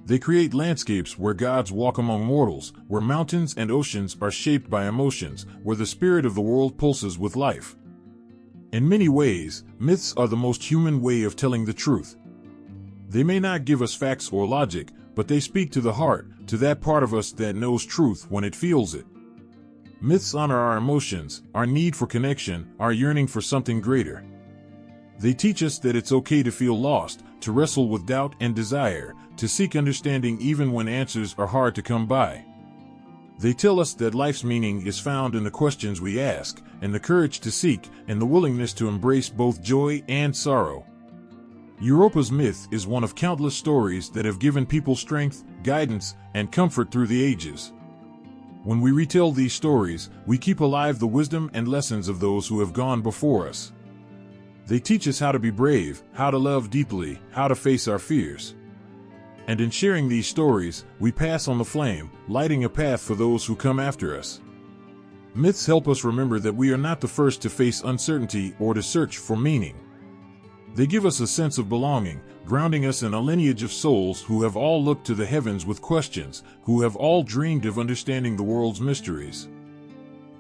They create landscapes where gods walk among mortals, where mountains and oceans are shaped by emotions, where the spirit of the world pulses with life. In many ways, myths are the most human way of telling the truth. They may not give us facts or logic, but they speak to the heart, to that part of us that knows truth when it feels it. Myths honor our emotions, our need for connection, our yearning for something greater. They teach us that it's okay to feel lost, to wrestle with doubt and desire, to seek understanding even when answers are hard to come by. They tell us that life's meaning is found in the questions we ask, and the courage to seek, and the willingness to embrace both joy and sorrow. Europa's myth is one of countless stories that have given people strength, guidance, and comfort through the ages. When we retell these stories, we keep alive the wisdom and lessons of those who have gone before us. They teach us how to be brave, how to love deeply, how to face our fears. And in sharing these stories, we pass on the flame, lighting a path for those who come after us. Myths help us remember that we are not the first to face uncertainty or to search for meaning. They give us a sense of belonging, grounding us in a lineage of souls who have all looked to the heavens with questions, who have all dreamed of understanding the world's mysteries.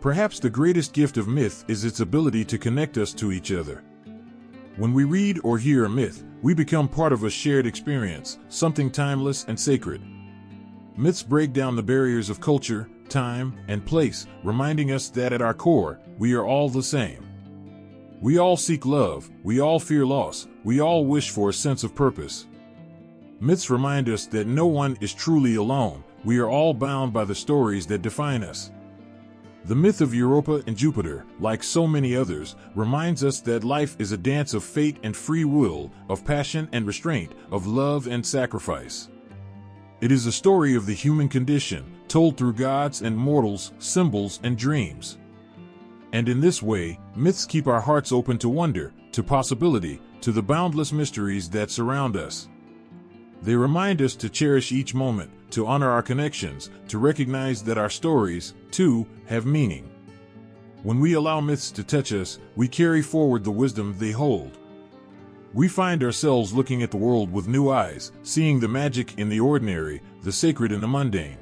Perhaps the greatest gift of myth is its ability to connect us to each other. When we read or hear a myth, we become part of a shared experience, something timeless and sacred. Myths break down the barriers of culture, time, and place, reminding us that at our core, we are all the same. We all seek love, we all fear loss, we all wish for a sense of purpose. Myths remind us that no one is truly alone, we are all bound by the stories that define us. The myth of Europa and Jupiter, like so many others, reminds us that life is a dance of fate and free will, of passion and restraint, of love and sacrifice. It is a story of the human condition, told through gods and mortals, symbols and dreams. And in this way, myths keep our hearts open to wonder, to possibility, to the boundless mysteries that surround us. They remind us to cherish each moment, to honor our connections, to recognize that our stories, too, have meaning. When we allow myths to touch us, we carry forward the wisdom they hold. We find ourselves looking at the world with new eyes, seeing the magic in the ordinary, the sacred in the mundane.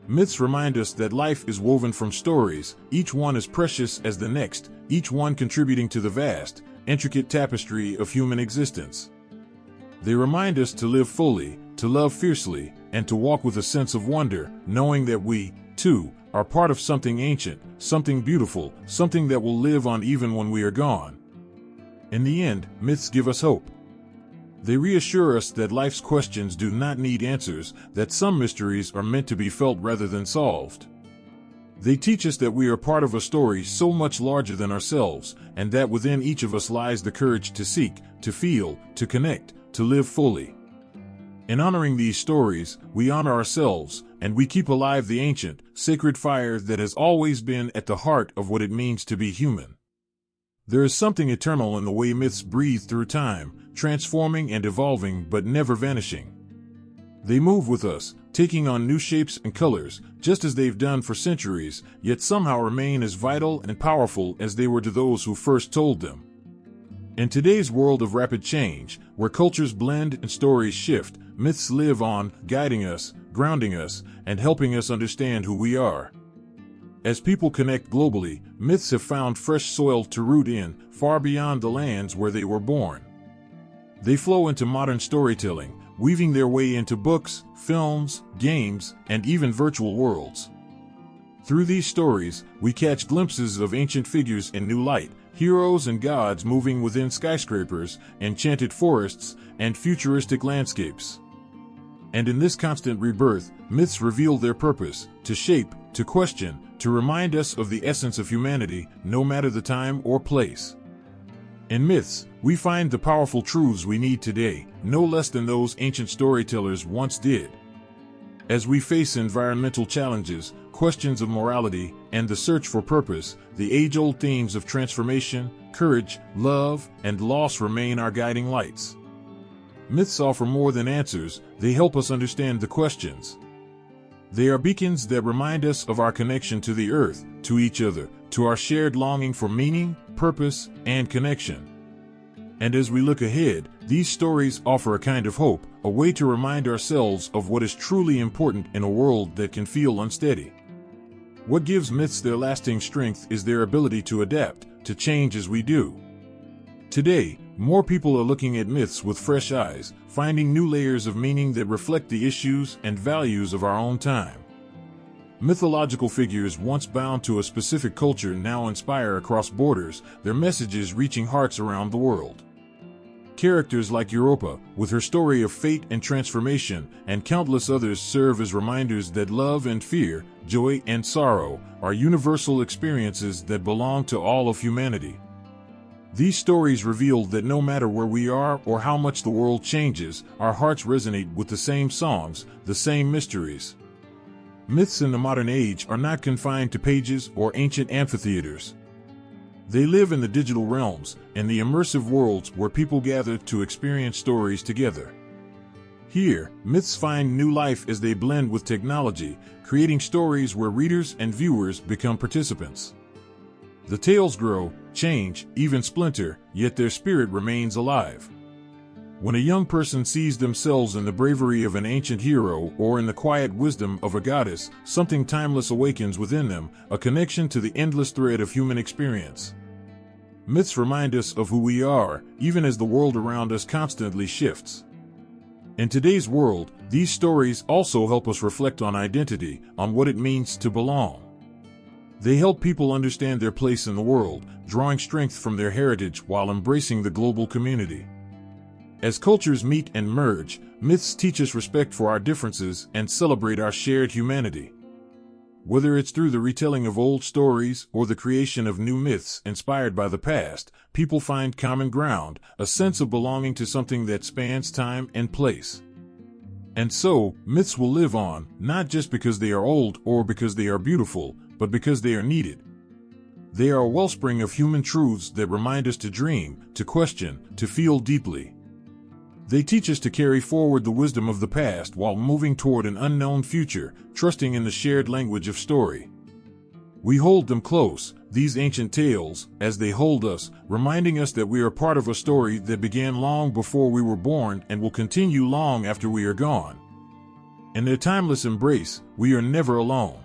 Myths remind us that life is woven from stories, each one as precious as the next, each one contributing to the vast, intricate tapestry of human existence. They remind us to live fully, to love fiercely, and to walk with a sense of wonder, knowing that we, too, are part of something ancient, something beautiful, something that will live on even when we are gone. In the end, myths give us hope. They reassure us that life's questions do not need answers, that some mysteries are meant to be felt rather than solved. They teach us that we are part of a story so much larger than ourselves, and that within each of us lies the courage to seek, to feel, to connect, to live fully. In honoring these stories, we honor ourselves, and we keep alive the ancient, sacred fire that has always been at the heart of what it means to be human. There is something eternal in the way myths breathe through time, transforming and evolving but never vanishing. They move with us, taking on new shapes and colors, just as they've done for centuries, yet somehow remain as vital and powerful as they were to those who first told them. In today's world of rapid change, where cultures blend and stories shift, myths live on, guiding us, grounding us, and helping us understand who we are. As people connect globally, myths have found fresh soil to root in, far beyond the lands where they were born. They flow into modern storytelling, weaving their way into books, films, games, and even virtual worlds. Through these stories, we catch glimpses of ancient figures in new light, heroes and gods moving within skyscrapers, enchanted forests, and futuristic landscapes. And in this constant rebirth, myths reveal their purpose, to shape, to question, to remind us of the essence of humanity, no matter the time or place. In myths, we find the powerful truths we need today, no less than those ancient storytellers once did. As we face environmental challenges, questions of morality, and the search for purpose, the age-old themes of transformation, courage, love, and loss remain our guiding lights. Myths offer more than answers, they help us understand the questions. They are beacons that remind us of our connection to the earth, to each other, to our shared longing for meaning, purpose, and connection. And as we look ahead, these stories offer a kind of hope, a way to remind ourselves of what is truly important in a world that can feel unsteady. What gives myths their lasting strength is their ability to adapt, to change as we do. Today, more people are looking at myths with fresh eyes, finding new layers of meaning that reflect the issues and values of our own time. Mythological figures once bound to a specific culture now inspire across borders, their messages reaching hearts around the world. Characters like Europa, with her story of fate and transformation, and countless others serve as reminders that love and fear, joy and sorrow, are universal experiences that belong to all of humanity. These stories reveal that no matter where we are or how much the world changes, our hearts resonate with the same songs, the same mysteries. Myths in the modern age are not confined to pages or ancient amphitheaters. They live in the digital realms and the immersive worlds where people gather to experience stories together. Here, myths find new life as they blend with technology, creating stories where readers and viewers become participants. The tales grow, change, even splinter, yet their spirit remains alive. When a young person sees themselves in the bravery of an ancient hero or in the quiet wisdom of a goddess, something timeless awakens within them, a connection to the endless thread of human experience. Myths remind us of who we are, even as the world around us constantly shifts. In today's world, these stories also help us reflect on identity, on what it means to belong. They help people understand their place in the world, drawing strength from their heritage while embracing the global community. As cultures meet and merge, myths teach us respect for our differences and celebrate our shared humanity. Whether it's through the retelling of old stories or the creation of new myths inspired by the past, people find common ground, a sense of belonging to something that spans time and place. And so, myths will live on, not just because they are old or because they are beautiful, but because they are needed. They are a wellspring of human truths that remind us to dream, to question, to feel deeply. They teach us to carry forward the wisdom of the past while moving toward an unknown future, trusting in the shared language of story. We hold them close, these ancient tales, as they hold us, reminding us that we are part of a story that began long before we were born and will continue long after we are gone. In their timeless embrace, we are never alone.